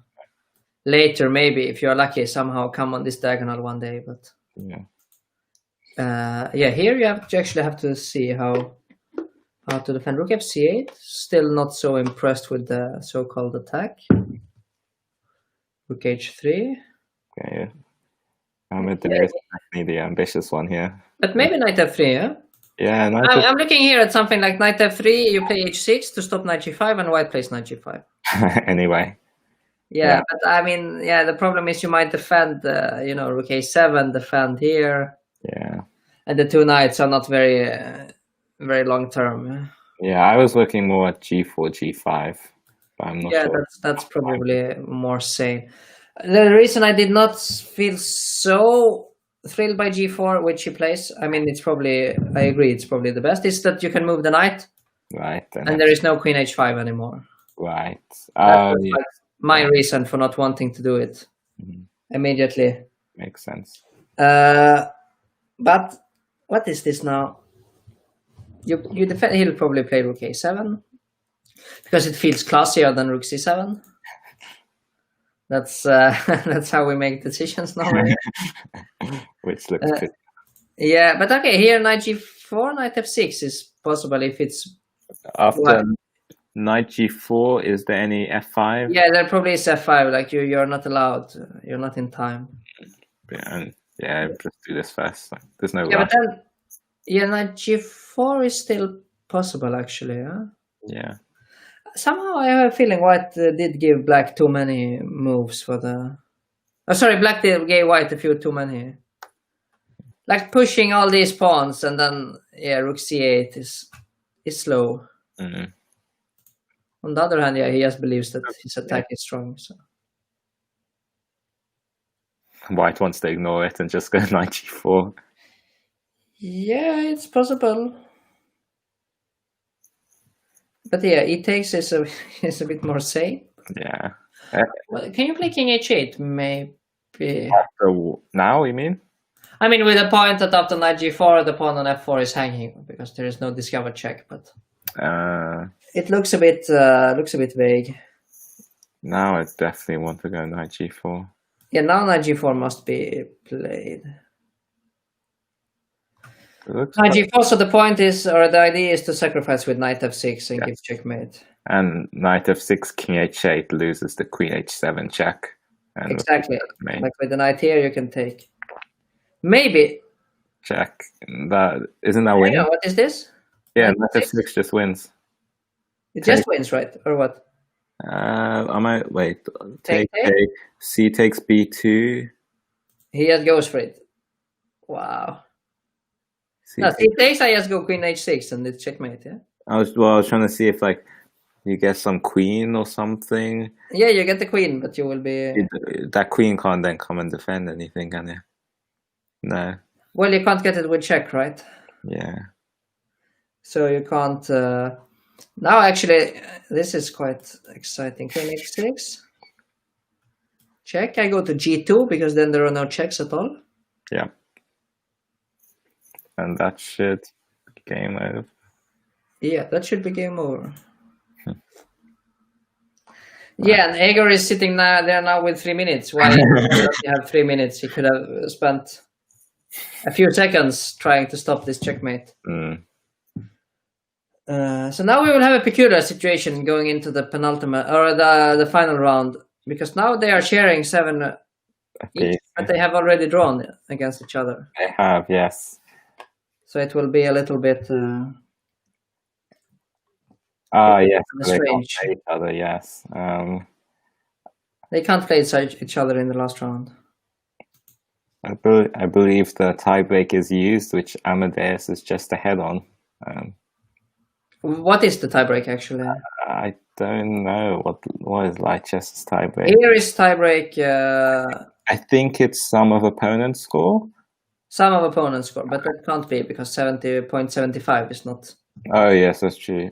later, maybe, if you're lucky, somehow come on this diagonal one day. But here you actually have to see how to defend. Rook fc8. Still not so impressed with the so-called attack. Rook h3. Okay. There's definitely the ambitious one here. But maybe knight f3, yeah? Yeah, I'm looking here at something like knight f3, you play h6 to stop knight g5, and white plays knight g5. Anyway. Yeah, but I mean, the problem is you might defend, rook a7, defend here. Yeah. And the two knights are not very, very long term. Yeah, I was looking more at g4, g5, but I'm not sure. Yeah, that's probably more sane. The reason I did not feel so thrilled by g4, which he plays, I mean, I agree, it's probably the best, is that you can move the knight. Right. And there is no queen h5 anymore. Right. My reason for not wanting to do it immediately. Makes sense. But what is this now? You defend. He'll probably play rook a7 because it feels classier than rook c7. That's how we make decisions now. Which looks good. Yeah, but okay, here knight g4, knight f6 is possible if it's after knight g4. Is there any f5? Yeah, there probably is f5. Like you're not allowed. You're not in time. Yeah, just do this first. There's no rush. But then, knight g4 is still possible actually. Huh? Yeah. Somehow I have a feeling white did give black too many moves for the. Oh, sorry, black gave white a few too many. Like pushing all these pawns and then rook c8 is slow. Mm-hmm. On the other hand, he just believes that his attack is strong. So white wants to ignore it and just go knight g4. Yeah, it's possible. But e takes is a bit more safe. Yeah. Well, can you play king h8? Maybe. Now, you mean? I mean, with a point that after knight g4, the pawn on f4 is hanging because there is no discovered check. But it looks a bit vague. Now I definitely want to go knight g4. Yeah, now knight g4 must be played. Knight g4. So the point is, or the idea is to sacrifice with knight f6 and give checkmate. And knight f6, king h8 loses the queen h7 check. And exactly. Like with the knight here, you can take. Maybe. Check. Isn't that winning? What is this? Yeah, knight f6 just wins. It just wins, right? Or what? I might wait. Take. C takes b2. He just goes for it. Wow. No, C takes. I just go queen h6 and it's checkmate. Yeah. I was trying to see if you get some queen or something. Yeah, you get the queen, but you will be. That queen can't then come and defend anything, can you? No. Well, you can't get it with check, right? Yeah. So you can't. Now, actually, this is quite exciting. Queen h6. Check. I go to g2 because then there are no checks at all. Yeah. And that should be game over. Yeah, that should be game over. Yeah, and Egor is sitting there now with 3 minutes. Why does he have 3 minutes? He could have spent a few seconds trying to stop this checkmate. So now we will have a peculiar situation going into the penultimate or the final round, because now they are sharing 7 each, but they have already drawn against each other. They have, yes. So it will be a little bit. Yes, strange. They can't play each other. Yes. They can't play each other in the last round. I believe the tiebreak is used, which Amadeus is just ahead on. What is the tiebreak actually? I don't know what is Leicest's tiebreak. Here is tiebreak. I think it's sum of opponent's score. Sum of opponent's score, but that can't be because 70.75 is not. Oh yes, that's true.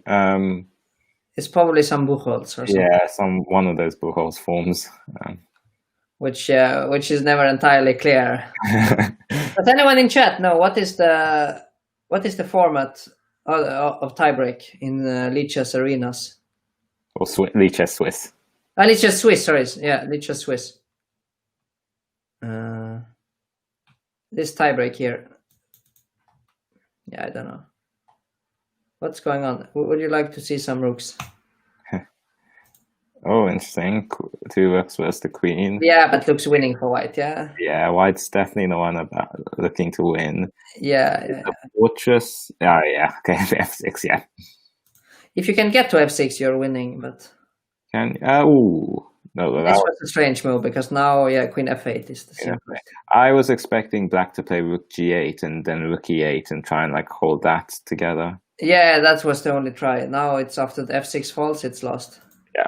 It's probably some Buchholz or something. Yeah, one of those Buchholz forms. Which is never entirely clear. Does anyone in chat know what is the format of tiebreak in Lichess arenas? Or Lichess Swiss. Lichess Swiss, sorry. Yeah, Lichess Swiss. This tiebreak here. Yeah, I don't know. What's going on? Would you like to see some rooks? Oh, interesting. 2 rooks versus the queen. Yeah, but looks winning for white, yeah? Yeah, white's definitely the one looking to win. Yeah. The fortress. Oh, yeah. Okay, f6, yeah. If you can get to f6, you're winning, but... No, this was a strange move, because now, queen f8 is the same. I was expecting black to play rook g8 and then rook e8 and try and hold that together. Yeah, that was the only try. Now it's after the f6 falls, it's lost. Yeah.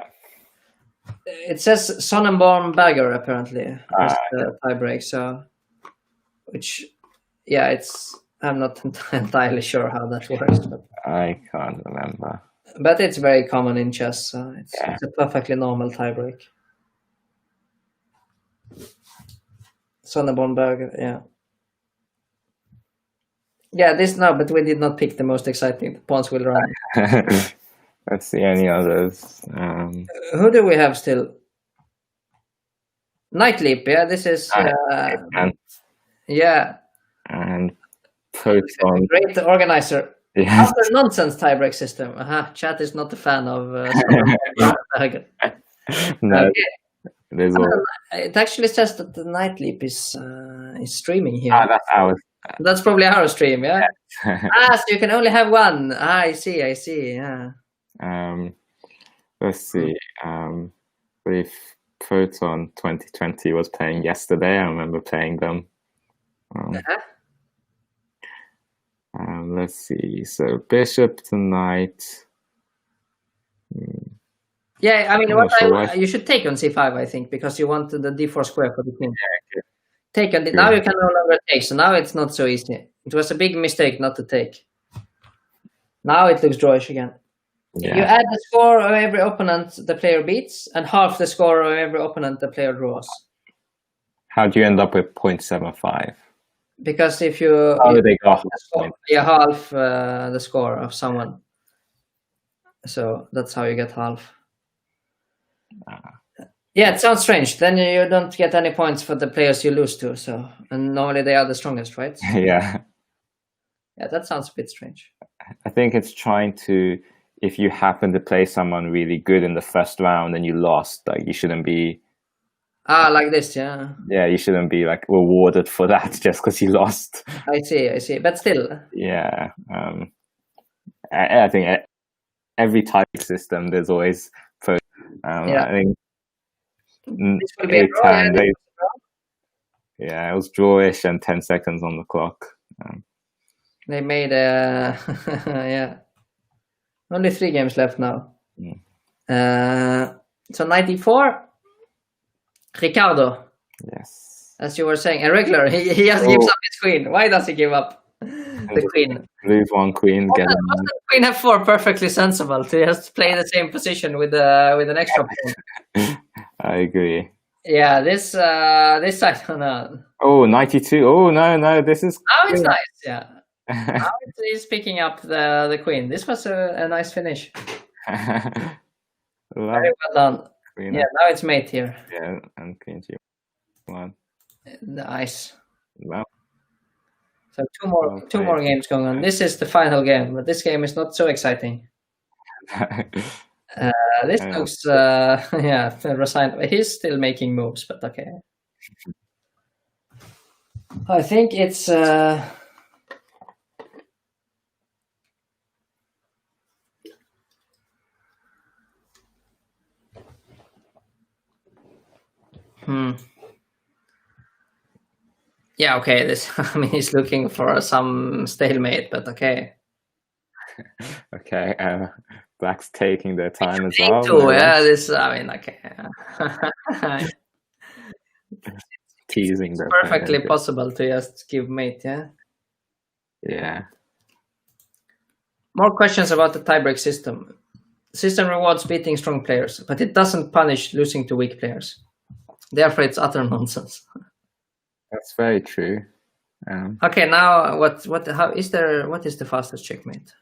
It says Sonnenborn Berger apparently as the tiebreak, so I'm not entirely sure how that works. But I can't remember. But it's very common in chess, so it's a perfectly normal tiebreak. Sonnenborn Berger, yeah. Yeah, but we did not pick the most exciting. The pawns will run. Let's see any others. Who do we have still? Knight Leap, yeah. This is yeah. And Proton. Great organizer. Yes. After nonsense tiebreak system. Chat is not a fan of. No. Okay. It actually says that the Knight Leap is streaming here. That's ours. That's probably our stream, yeah. So you can only have one. I see. Yeah. Let's see. If Proton 2020 was playing yesterday, I remember playing them. Let's see. So bishop to knight. Yeah, I mean, you should take on c5, I think, because you want the d4 square for the queen. Yeah, take on now you can no longer take, so now it's not so easy. It was a big mistake not to take. Now it looks drawish again. Yeah. You add the score of every opponent the player beats, and half the score of every opponent the player draws. How do you end up with 0.75? Because if you they got half the score of someone, so that's how you get half. Yeah, it sounds strange. Then you don't get any points for the players you lose to. So, and normally they are the strongest, right? Yeah. Yeah, that sounds a bit strange. I think it's trying to, if you happen to play someone really good in the first round and you lost, you shouldn't be. Like this, yeah. Yeah, you shouldn't be rewarded for that just because you lost. I see. But still. Yeah. I think every type of system there's always pros. I think. This will be a draw, it was drawish and 10 seconds on the clock. They made only 3 games left now. So 94. Ricardo. Yes. As you were saying, a regular. He just gives up his queen. Why does he give up the queen? Lose one queen. Wasn't queen f4 perfectly sensible to just play the same position with an extra pawn? I agree. Yeah, this I don't know. Oh, 92. Oh no, this is. Now it's nice. Yeah. Now he's picking up the queen. This was a nice finish. Very well done. Queen now it's mate here. Yeah, and queen g1. Nice. Wow. So two more games going on. This is the final game, but this game is not so exciting. This looks resigned. He's still making moves, but okay. I think it's Yeah, okay. This, I mean, he's looking for some stalemate, but okay. Okay, Black's taking their time as Take well. two, yeah, this, I mean, okay. Teasing the Perfectly opponent. possible to just give mate, yeah? Yeah. More questions about the tiebreak system. The system rewards beating strong players, but it doesn't punish losing to weak players. Therefore, it's utter nonsense. That's very true. Okay, now what is the fastest checkmate?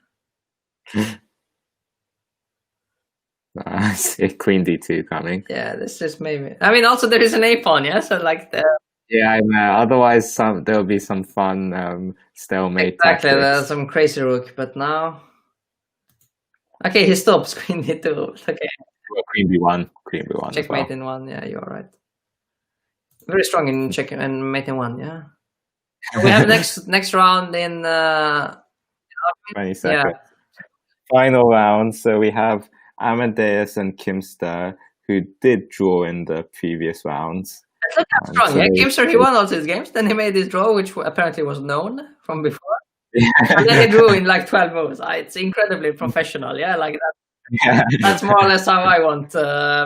I see Queen D2 coming. Yeah, this is maybe. I mean, also there is an A pawn, yeah. So like the. Yeah, I know. Otherwise, there'll be some fun stalemate. Exactly, tactics. there's some crazy rook, but now. Okay, he stops Queen D2. Okay. Well, Queen B1. Queen B1. Checkmate in one. Yeah, you're right. Very strong in check and mate in one. Yeah. We have next round in 20 seconds. Yeah. Final round. So we have Amadeus and Kimster, who did draw in the previous rounds. Look how strong. Yeah, Kimster, he won all his games. Then he made his draw, which apparently was known from before. Yeah. And then he drew in like 12 moves. It's incredibly professional. Yeah, like that. Yeah. That's more or less how I want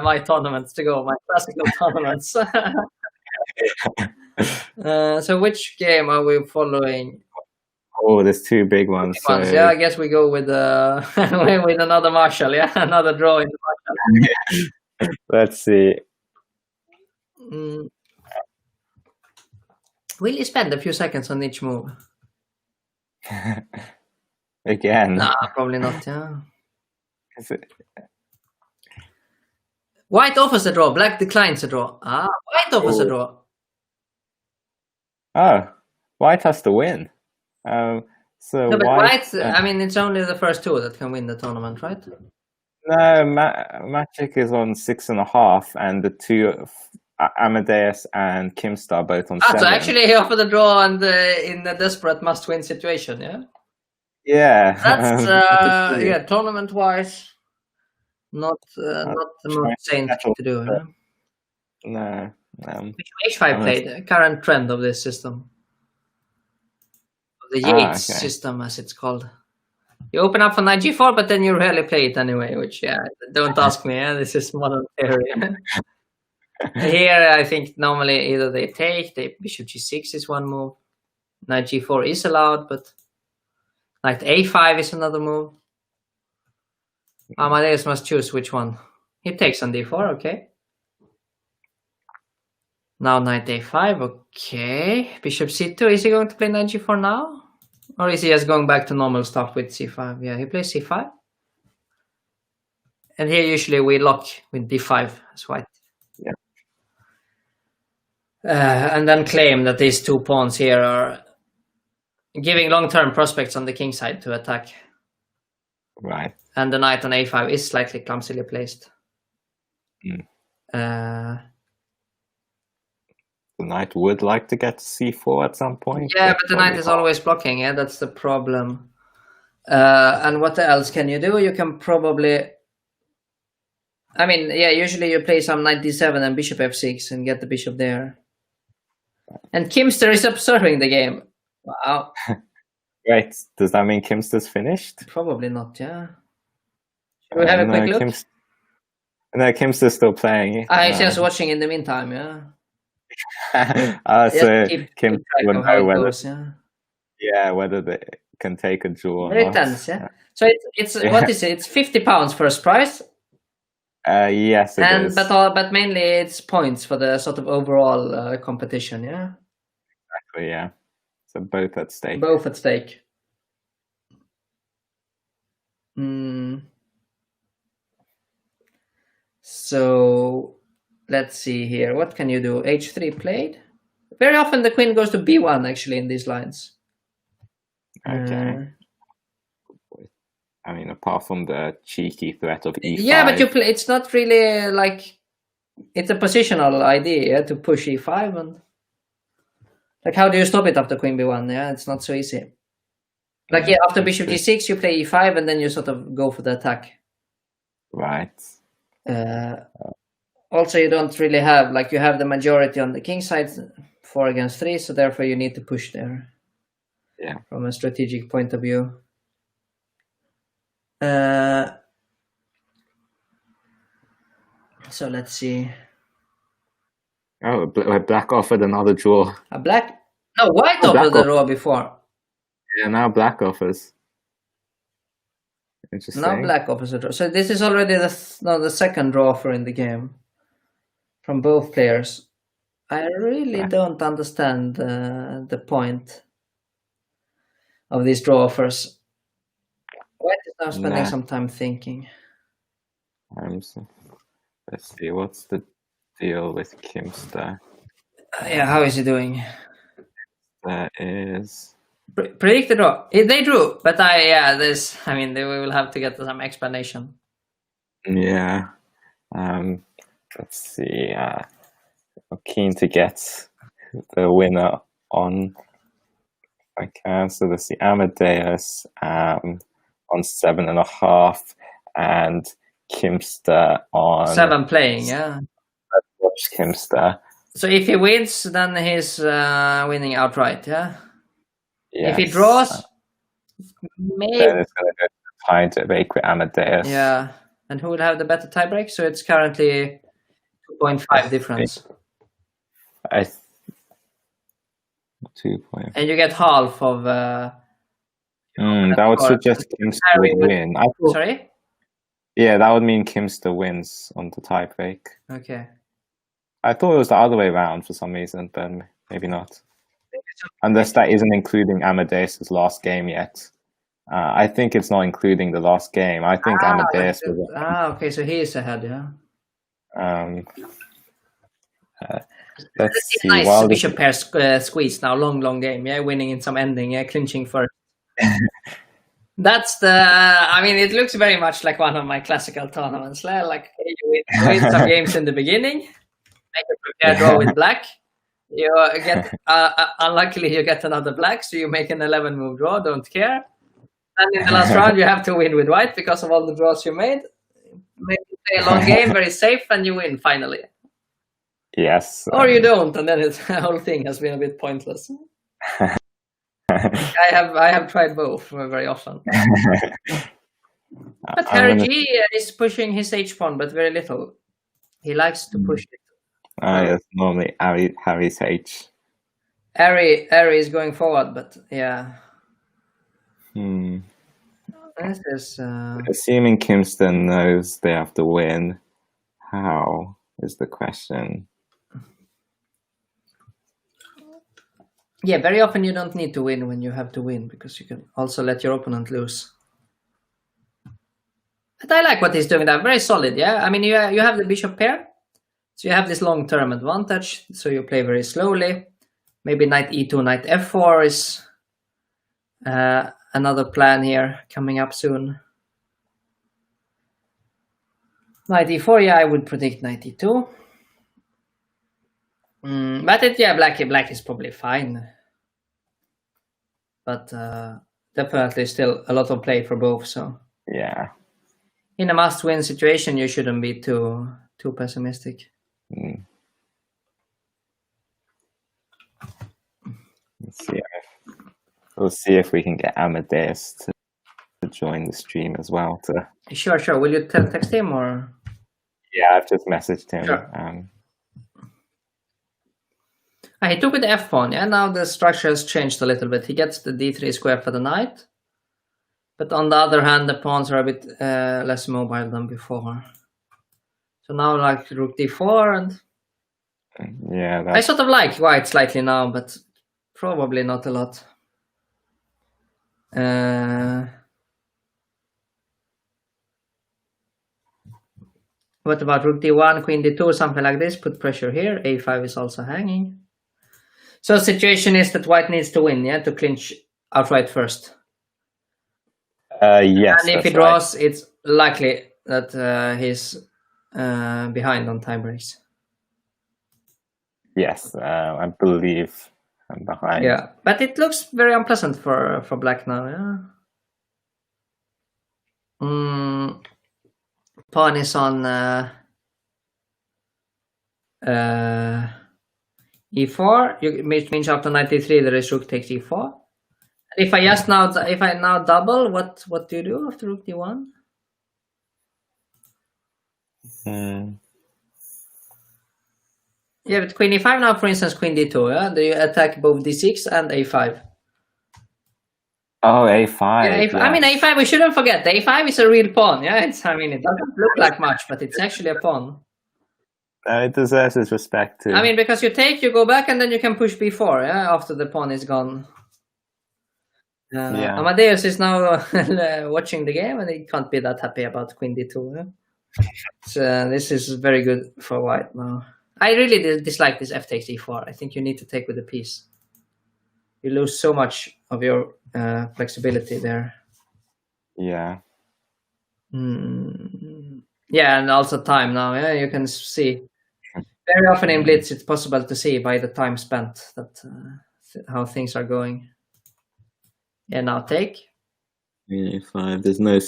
my tournaments to go, my classical tournaments. So which game are we following? Oh, there's two big ones. So... Yeah, I guess we go with with another Marshall. Yeah, another draw in the Marshall. Let's see. Will you spend a few seconds on each move? Again? Nah, probably not. Yeah. White offers a draw. Black declines a draw. White offers a draw. Oh, White has to win. So no, but White, I mean, it's only the first two that can win the tournament, right? No, Magic is on 6.5, and the two Amadeus and Kimstar both on 7. So actually he offered a draw and in a desperate must-win situation, yeah? Yeah. That's yeah, tournament-wise, not the most sane thing to do. No. H5 played, current trend of this system. The Yates system, as it's called. You open up for knight g4, but then you rarely play it anyway, which, yeah, don't ask me. Yeah? This is modern theory. Here, I think normally either they take, bishop g6 is one move. Knight g4 is allowed, but knight a5 is another move. Amadeus must choose which one. He takes on d4, okay. Now knight a5, okay. Bishop c2, is he going to play knight g4 now? Or is he just going back to normal stuff with c5? Yeah, he plays c5. And here usually we lock with d5 as white. Yeah. And then claim that these two pawns here are giving long-term prospects on the king side to attack. Right. And the knight on a5 is slightly clumsily placed. The knight would like to get to c4 at some point. Yeah, but the knight is always blocking. Yeah, that's the problem. And what else can you do? You can probably... I mean, yeah, usually you play some knight d7 and bishop f6 and get the bishop there. And Kimster is observing the game. Wow. Right. Does that mean Kimster's finished? Probably not, yeah. Should we have a quick look? No, Kimster's still playing. He's just watching in the meantime, yeah. So Kim would know whether, yeah. Whether they can take a draw. Very tense, yeah. So it's what is it? It's £50 first prize. Yes, it is. But mainly it's points for the sort of overall competition, yeah. Exactly, yeah. So both at stake. Both at stake. So let's see here. What can you do? H3 played. Very often the queen goes to b1 actually in these lines. Okay. I mean, apart from the cheeky threat of e5. Yeah, but it's not really like... It's a positional idea to push e5 and... Like, how do you stop it after queen b1? Yeah, it's not so easy. Like, yeah, after bishop g6, you play e5 and then you sort of go for the attack. Right. Also, you don't really have... Like, you have the majority on the king side, 4 against 3, so therefore you need to push there. Yeah. From a strategic point of view. So let's see. Oh, black offered another draw. A black? No, white offered the draw before. Yeah, now black offers. Interesting. Now black offers a draw. So this is already the second draw offer in the game from both players. I really don't understand the point of these draw offers. White is now spending some time thinking. Let's see, what's the deal with Kimster? Yeah, how is he doing? That is... Predict the draw. They drew, but we will have to get some explanation. Yeah. Let's see. I'm keen to get the winner on if I can. So let's see, Amadeus on 7.5 and Kimster on 7 playing, yeah. Let's watch Kimster. So if he wins, then he's winning outright, yeah? Yes. If he draws, maybe... Then it's going to go to tiebreak with Amadeus. Yeah. And who will have the better tiebreak? So it's currently 2.5 difference. 2 points. And you get half of... that would suggest Kimster would win. Sorry? Yeah, that would mean Kimster wins on the tiebreak. Okay. I thought it was the other way around for some reason, but maybe not. Unless that isn't including Amadeus' last game yet. I think it's not including the last game. I think Amadeus was... okay, so he is ahead, yeah. Let's see. Nice bishop pair squeeze now, long game, yeah, winning in some ending, yeah, clinching first. That's it looks very much like one of my classical tournaments. Like you win some games in the beginning, make a prepared draw with black. You get unluckily you get another black, so you make an 11-move draw. Don't care. And in the last round, you have to win with white because of all the draws you made. Maybe play a long game, very safe, and you win finally. Yes. Or you don't, and then the whole thing has been a bit pointless. I have tried both very often. But Harry G is pushing his H-pawn, but very little. He likes to push it. Yes, normally Harry's H. Harry is going forward, but yeah. This is... Assuming Kimster knows they have to win, how is the question? Yeah, very often you don't need to win when you have to win, because you can also let your opponent lose. But I like what he's doing there. Very solid, yeah? I mean, you have the bishop pair. So you have this long-term advantage. So you play very slowly. Maybe knight e2, knight f4 is another plan here coming up soon. Knight e4, yeah, I would predict knight e2. But black is probably fine. But definitely still a lot of play for both. So yeah, in a must-win situation, you shouldn't be too pessimistic. Let's see. We'll see if we can get Amadeus to join the stream as well. Sure. Will you text him or? Yeah, I've just messaged him. Sure. He took with the f-pawn, yeah? Now the structure has changed a little bit. He gets the d3 square for the knight. But on the other hand, the pawns are a bit less mobile than before. So now like rook d4 and... Yeah, I sort of like white slightly now, but probably not a lot. What about rook d1, queen d2, something like this? Put pressure here. a5 is also hanging. So the situation is that white needs to win, yeah, to clinch outright first. Yes. And if he draws, it's likely that he's behind on tiebreaks. Yes, I believe I'm behind. Yeah, but it looks very unpleasant for black now, yeah. Pawn is on e4, which means after knight e3 there is rook takes e4. If I now double, what do you do after rook d1? Yeah, but queen e5 now, for instance, queen d2. Yeah, do you attack both d6 and a5? Oh, a5. Yeah, yes. I mean a5. We shouldn't forget a5 is a real pawn. Yeah, it doesn't look like much, but it's actually a pawn. It deserves its respect too. I mean, because you go back, and then you can push b4. Yeah, after the pawn is gone. Yeah. Amadeus is now watching the game, and he can't be that happy about queen d2. Yeah? So this is very good for white now. I really dislike this f takes e4. I think you need to take with a piece. You lose so much of your flexibility there. Yeah. Yeah, and also time now. Yeah, you can see very often in Blitz it's possible to see by the time spent that how things are going. Yeah, now take. e5. There's no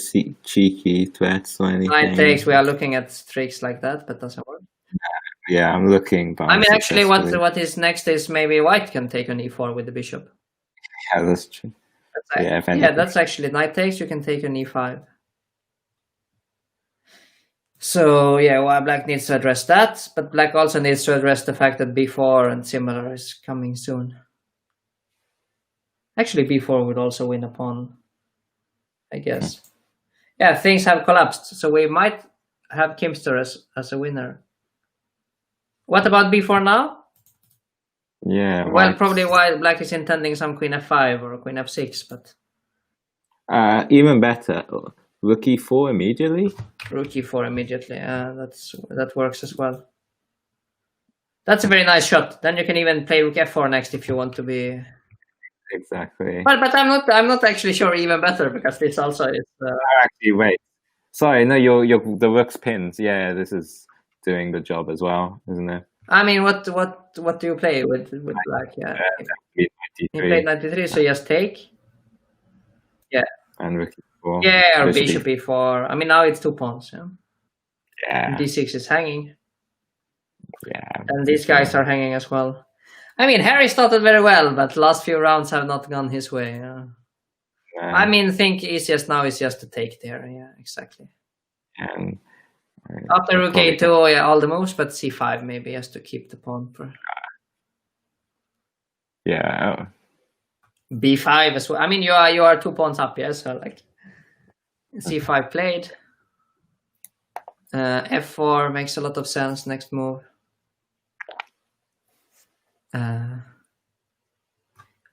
cheeky threats or anything. Knight takes. We are looking at tricks like that, but doesn't work. Yeah, I'm looking. But I mean, actually, what is next is maybe white can take on e4 with the bishop. Yeah, that's true. That's actually knight takes. You can take on e5. So yeah, well, black needs to address that, but black also needs to address the fact that b4 and similar is coming soon. Actually, b4 would also win a pawn, I guess. Yeah, things have collapsed, so we might have Kimster as a winner. What about b4 now? Yeah. Well, probably white black is intending some queen f5 or queen f6, but even better, rook e4 immediately. Rook e4 immediately. That works as well. That's a very nice shot. Then you can even play rook f4 next if you want to be. Exactly. But I'm not actually sure even better, because this also is. Actually, wait. Sorry, no, the rook's pins. Yeah, this is doing the job as well, isn't it? I mean, what do you play with black? Yeah. You played 93, so just take. Yeah. And rook e4. Yeah, or bishop e4. I mean, now it's 2 pawns. Yeah. Yeah. d6 is hanging. Yeah. And these guys are hanging as well. I mean, Harry started very well, but last few rounds have not gone his way. Yeah. I mean, think easiest now is just to take there. Yeah, exactly. And after rook a2, yeah, all the moves, but c5 maybe just to keep the pawn for. Yeah. b5 as well. I mean, you are 2 pawns up, yeah. So like, c5 played. f4 makes a lot of sense. Next move.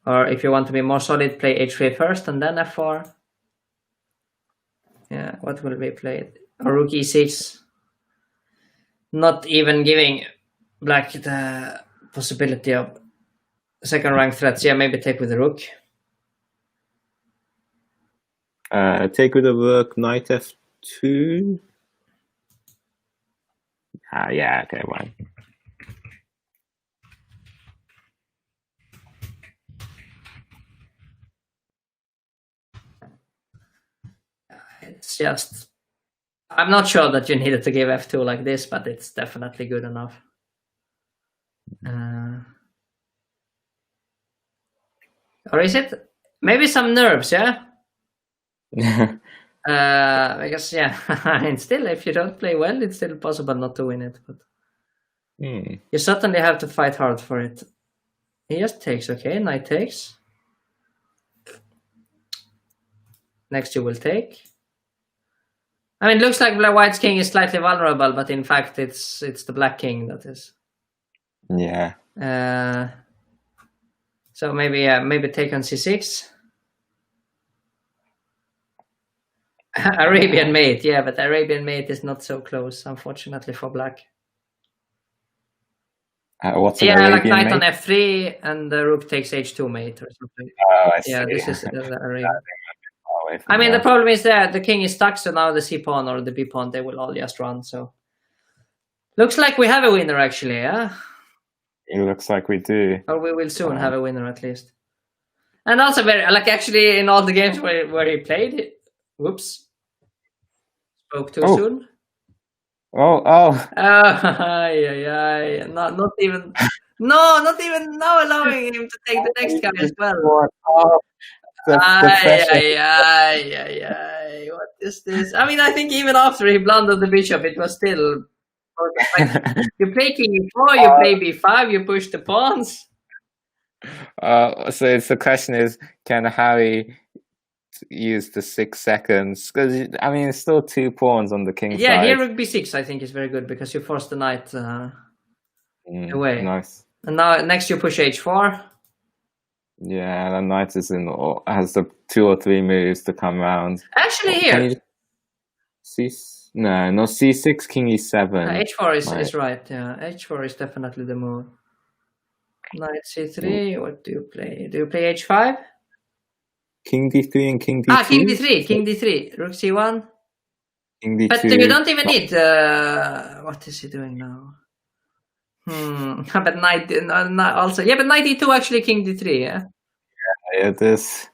Or if you want to be more solid, play h3 first and then f4. Yeah, what will be played? Or rook e6. Not even giving black the possibility of second rank threats. Yeah, maybe take with the rook. Take with the rook, knight f2. Yeah, okay, well. It's just, I'm not sure that you needed to give f2 like this, but it's definitely good enough. Or is it maybe some nerves? Yeah. Because yeah, and still, if you don't play well, it's still possible not to win it. But you certainly have to fight hard for it. He just takes. Okay, knight takes. Next, you will take. I mean, it looks like white's king is slightly vulnerable, but in fact, it's the black king that is. Yeah. So maybe take on c6. Arabian mate, yeah, but Arabian mate is not so close, unfortunately, for black. What's an Arabian like knight mate? on f3 and the rook takes h2 mate or something. Oh, I see. Yeah, this is Arabian. I mean, the problem is that the king is stuck, so now the c pawn or the b pawn, they will all just run. So looks like we have a winner, actually. Yeah. It looks like we do. Or we will soon have a winner at least. And also actually in all the games where he played, whoops, spoke too soon. Oh. Not even now allowing him to take the next guy as well. What is this? I mean, I think even after he blundered the bishop, it was still. Like, you play king e4, you play b5, you push the pawns. So it's the question is, can Harry use the 6 seconds? Because I mean, it's still 2 pawns on the king side. Yeah, here rook b6 I think is very good because you force the knight away. Nice. And now next you push h4. Yeah, the knight is has the 2 or 3 moves to come around. Actually, here. No, c6, king e7. h4 is right. Yeah, h4 is definitely the move. Knight c3. What do you play? Do you play h5? King d3 and king d2. King d3. King d3. Rook c1. King d2. But you don't even need. What is he doing now? But knight also. Yeah, but knight e2 actually king d3. Yeah, there's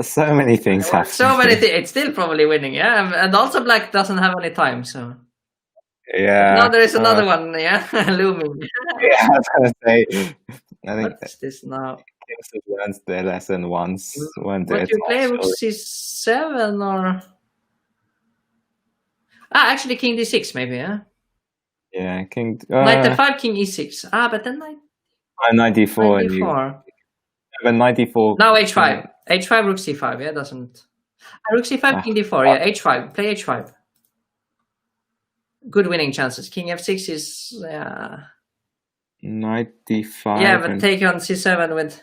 so many things happening. So many things. It's still probably winning. Yeah, and also black doesn't have any time. So. Yeah. Now there is another one. Yeah, looming. Yeah, I was gonna say. I think what is this now? Kings learns their lesson once when What you play? Rook c7 or? Actually, king d6 maybe. Yeah. Yeah, king. Knight f5, king e6. But then knight. Knight d4. Knight d4. But knight d4. Now h5. H5, rook c5. Yeah, doesn't. Rook c5, king d4. Yeah, h5. Play h5. Good winning chances. King f6 is. Knight d5. Yeah, but take on c7 with.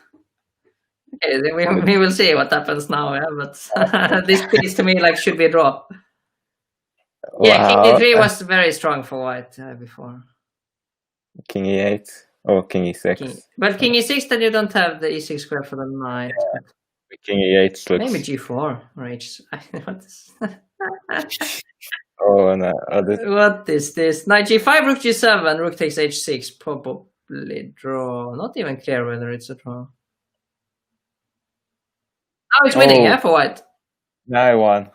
Okay, we will see what happens now. Yeah, but this piece to me should be a draw. Yeah, king d3 was very strong for white before. King e8 or king e6. But king e6, then you don't have the e6 square for the knight. Yeah. King e8 looks... Maybe g4 or h. Oh no! What is this? Knight g5, rook g7, rook takes h6. Probably draw. Not even clear whether it's a draw. Now it's winning, for white. Now I won.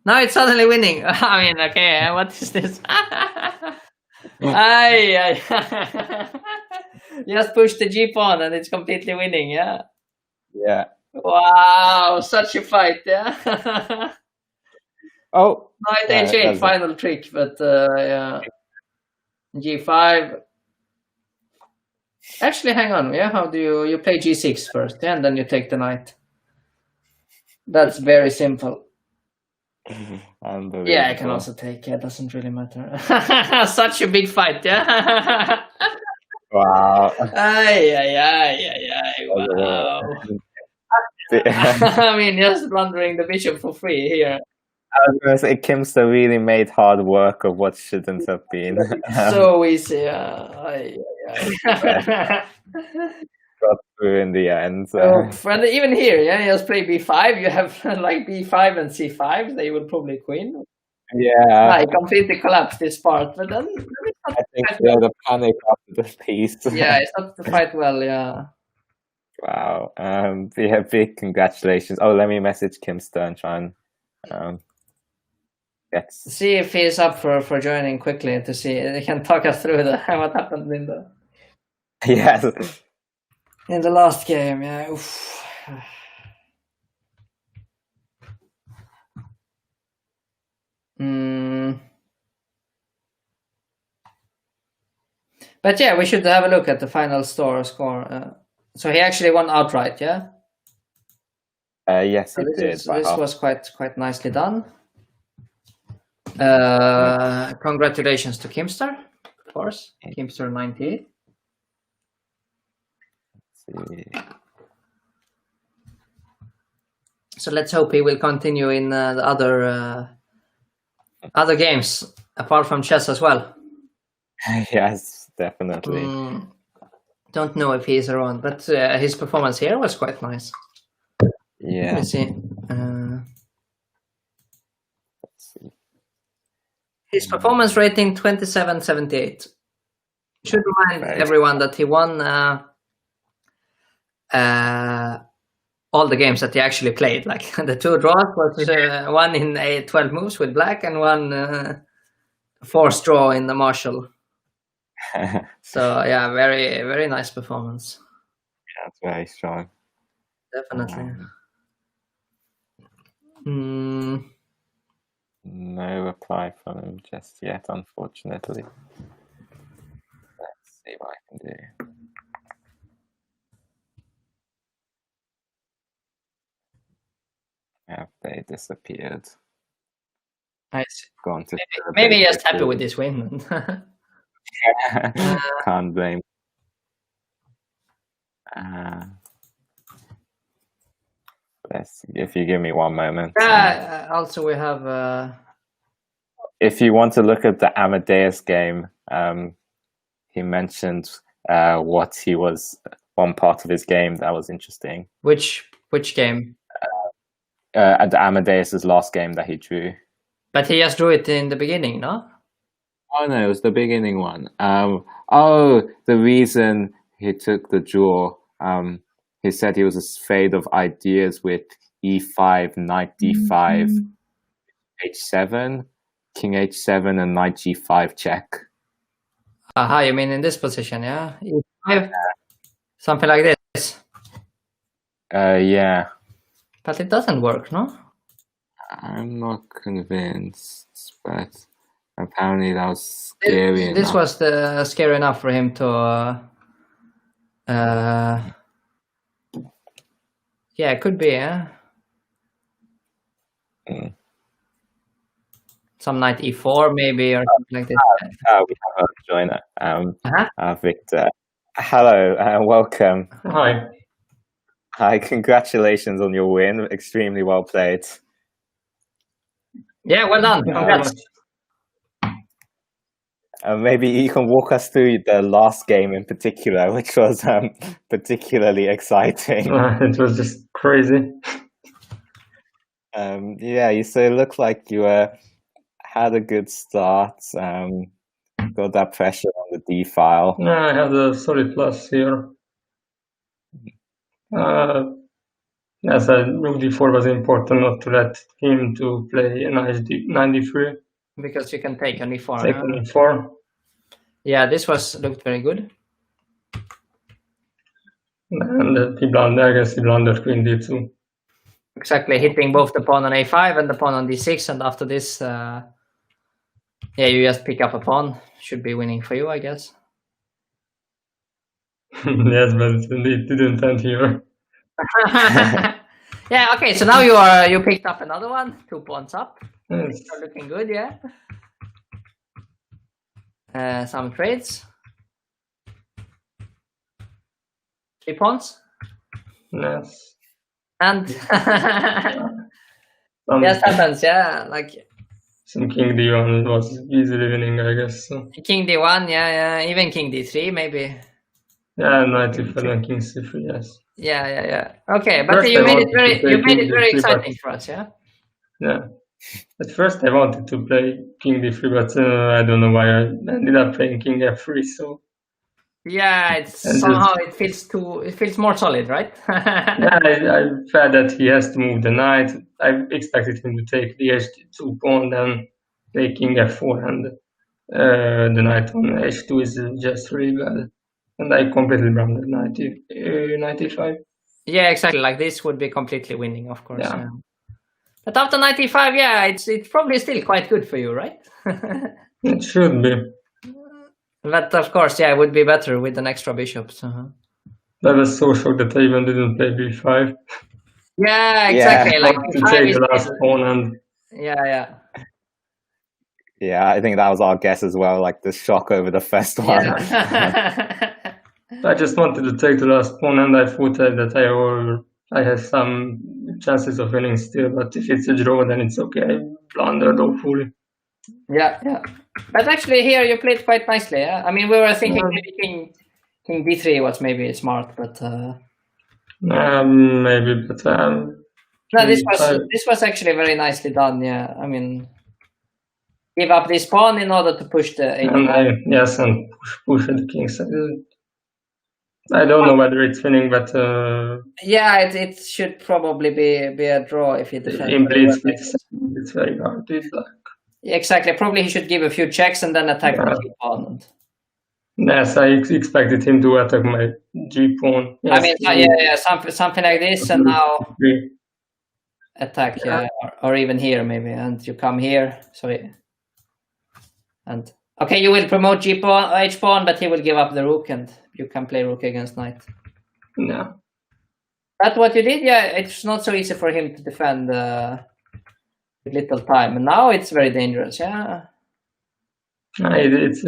Now it's suddenly winning. I mean, okay, what is this? Just push the g pawn and it's completely winning, yeah? Yeah. Wow, such a fight, yeah? Knight h8, final trick, but yeah. g5. Actually, hang on, yeah? How do you play g6 first, yeah? And then you take the knight. That's very simple. Yeah, I can also take. Yeah, it doesn't really matter. Such a big fight, yeah. Wow. Wow. I mean, just blundering the bishop for free here. I was going to say, Kimster really made hard work of what shouldn't have been. So easy. Got through in the end. And even here, yeah, you just play b5. You have b5 and c5. They will probably queen. Yeah. I completely collapsed this part, but then I think the panic after the piece. Yeah, it's not to fight well. Yeah. Wow. Yeah, big congratulations. Oh, let me message Kimster and try and see if he's up for joining quickly to see. He can talk us through what happened in the. Yes. In the last game, yeah. Oof. But yeah, we should have a look at the final score. So he actually won outright, yeah? Yes, so it did. This was quite nicely done. Congratulations to Kimster, of course. Kimster 98. So let's hope he will continue in the other games apart from chess as well. Yes, definitely. Don't know if he's around, but his performance here was quite nice. Yeah. Let's see. His performance rating 2778. Should remind everyone that he won all the games that he actually played. Like the 2 draws was one in 12 moves with black and one forced draw in the Marshall. So yeah, very, very nice performance. Yeah, it's very strong. definitely. No reply from him just yet, unfortunately. Let's see what I can do. Have they disappeared? Nice. Gone to Maybe just happy with this win. Can't blame. If you give me one moment. Also, we have. If you want to look at the Amadeus game, he mentioned what he was one part of his game that was interesting. Which game? At the Amadeus's last game that he drew. But he just drew it in the beginning, no? Oh no, it was the beginning one. The reason he took the draw, he said he was afraid of ideas with e5, knight d5, h7, king h7, and knight g5 check. Aha, you mean in this position, yeah? E5, something like this. Yeah. But it doesn't work, no? I'm not convinced, but apparently that was scary enough. This was scary enough for him to... yeah, it could be, yeah? Some knight e4 maybe, or something like this. We have a joiner, Victor. Hello, welcome. Hi. Hi, congratulations on your win. Extremely well played. Yeah, well done. Congrats. Maybe you can walk us through the last game in particular, which was particularly exciting. It was just crazy. Yeah, it looked like you had a good start. Got that pressure on the D file. Yeah, I had a solid plus here. As I rook d4 was important not to let him to play a nice knight d3. Because you can take an e4. Take an e4. Yeah, this looked very good. And he blundered queen d2. Exactly, hitting both the pawn on a5 and the pawn on d6, and after this, yeah, you just pick up a pawn. Should be winning for you, I guess. Yes, but it didn't end here. Yeah, okay, so now you picked up another one, 2 pawns up. Yes. You're looking good, yeah. Some trades. 3 pawns. Yes. And yes, happens, yeah. Like some king d1 was easily winning, I guess. So. King d1, yeah, even king d3, maybe. Yeah, knight e4 and king c3, yes. Yeah. Okay, but you made it very exciting for us, yeah. Yeah. At first, I wanted to play king d3, but I don't know why I ended up playing king f3. So. Yeah, it feels more solid, right? Yeah, I felt that he has to move the knight. I expected him to take the h2 pawn, then play king f4, and the knight on h2 is just really bad. And I completely blundered knight e5. Yeah, exactly. Like this would be completely winning, of course. Yeah. But after knight e5, yeah, it's probably still quite good for you, right? It should be. But of course, yeah, it would be better with an extra bishop. So. I was so shocked that I even didn't play b5. Yeah, exactly. Yeah. Like to take the last pawn and. Yeah. Yeah, I think that was our guess as well. Like the shock over the first one. Yeah. I just wanted to take the last pawn, and I thought that I have some chances of winning still. But if it's a draw, then it's okay. I blundered awfully. Yeah. But actually, here you played quite nicely. Yeah? I mean, we were thinking maybe king d3 was maybe smart, but maybe. But no, this was actually very nicely done. Yeah, I mean, give up this pawn in order to push the. And push the king side. I don't know whether it's winning, but yeah, it should probably be a draw if he defends. In Blitz, it's very hard. It's like exactly. Probably he should give a few checks and then attack the pawn. Yes, I expected him to attack my G pawn. Yes, I mean, yeah, something like this, and now attack, yeah, or even here maybe, and you come here. Sorry, and okay, you will promote G pawn, H pawn, but he will give up the rook, and you can play rook against knight. Yeah. That's what you did. Yeah, it's not so easy for him to defend with little time, and now it's very dangerous. Yeah. It's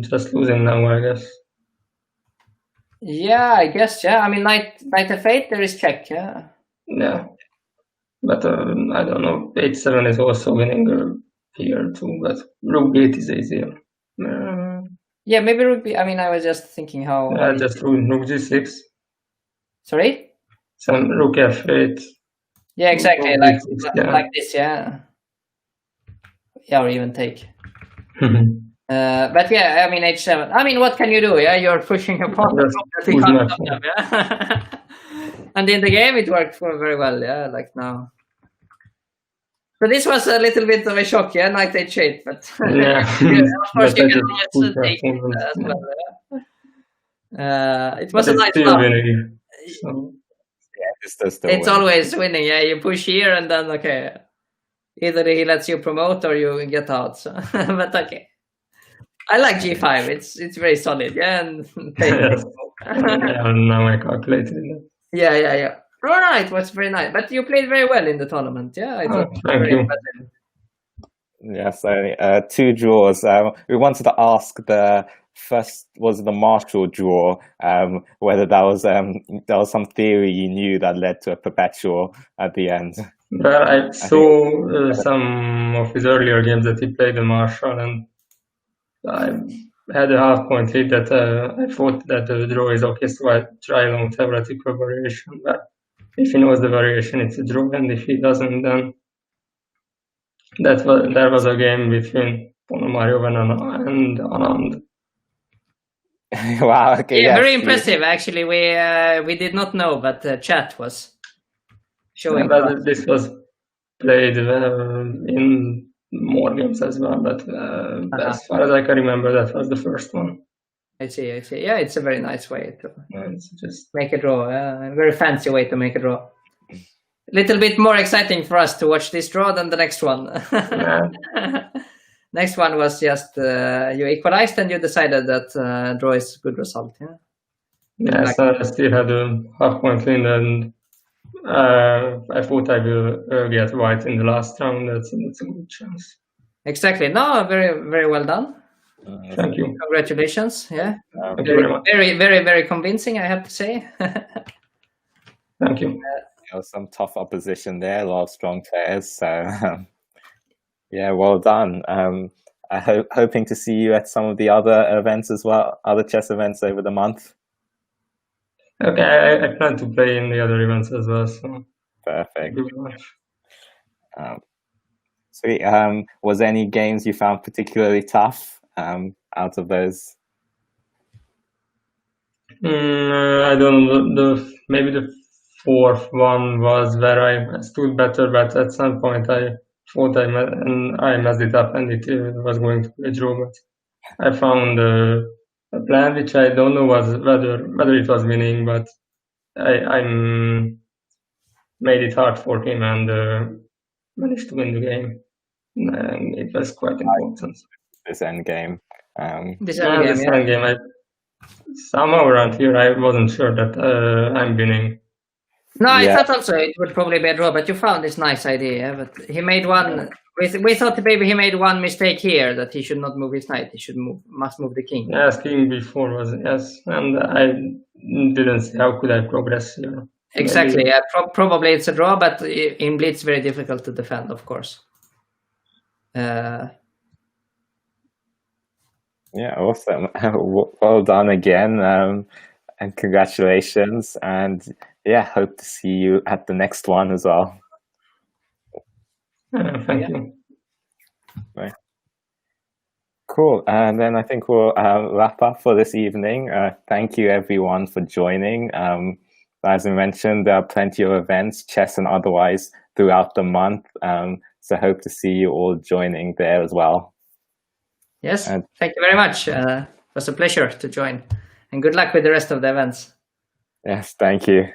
just losing now, I guess. Yeah, I guess. Yeah, I mean, knight f8, there is check. Yeah. Yeah, but I don't know. H7 is also winning here too, but rook b8 is easier. Yeah, maybe rook b. I mean, I was just thinking how. Just rook g6. Sorry. Some rook f8. Yeah, exactly. Like this. Yeah. Yeah, or even take. But yeah, I mean h7. I mean, what can you do? Yeah, you're pushing your pawn. Yeah. And in the game, it worked very well. Yeah, like now. So this was a little bit of a shock. Yeah, knight h8, but yeah, of course you can also take it as well. Yeah. It was a nice winning. So. Yeah, it's always winning. Yeah, you push here and then okay, either he lets you promote or you get out. So. But okay. I like g5. It's very solid. Yeah, and yes. Now I calculated it. Yeah. All right, was very nice. But you played very well in the tournament. Yeah, I thought. Thank you. Yes, 2 draws. We wanted to ask the first was the Marshall draw, whether that was some theory you knew that led to a perpetual at the end. Well, I saw some of his earlier games that he played the Marshall, and I had a half-point lead that I thought that the draw is okay, so I try long theoretical variation. But if he knows the variation, it's a draw, and if he doesn't, then there was a game between Ponomaryov and Anand. Wow! Okay, yeah, very impressive. Actually, we did not know, but chat was showing. Yeah, but this was played in more games as well, but as far as I can remember, that was the first one. I see. Yeah, it's a very nice way to just make a draw. A very fancy way to make a draw. A little bit more exciting for us to watch this draw than the next one. Yeah. Next one was just you equalized and you decided that draw is a good result. Yeah. Yes, I still had a half-point lead, and I thought I will get white in the last round. That's a good chance. Exactly. No, very, very well done. Thank you. Congratulations. Yeah. Thank you very much. Very, very, very convincing, I have to say. Thank you. Some tough opposition there, a lot of strong players. So, yeah, well done. Hoping to see you at some of the other events as well, other chess events over the month. Okay, I plan to play in the other events as well. So perfect. Thank you very much. Sweet. Was there any games you found particularly tough out of those? I don't know. Maybe the fourth one was where I stood better, but at some point I thought I messed it up, and it was going to be a draw. But I found a plan which I don't know whether it was winning, but I made it hard for him and managed to win the game. And it was quite important. This end game. This end game. Somehow around here, I wasn't sure that I'm winning. No, I thought also it would probably be a draw, but you found this nice idea. But he made one. We thought maybe he made one mistake here, that he should not move his knight. He must move the king. Yes, king b4 was and I didn't see how could I progress here. Exactly. Yeah, probably it's a draw, but in Blitz very difficult to defend, of course. Yeah, awesome. Well done again, and congratulations. And yeah, hope to see you at the next one as well. Thank you. Right. Cool. And then I think we'll wrap up for this evening. Thank you everyone for joining. As I mentioned, there are plenty of events, chess and otherwise, throughout the month. So hope to see you all joining there as well. Yes, thank you very much. was a pleasure to join. And good luck with the rest of the events. Yes, thank you.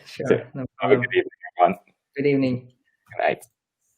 Sure. No Have a problem. good evening, everyone. Good evening. Good night.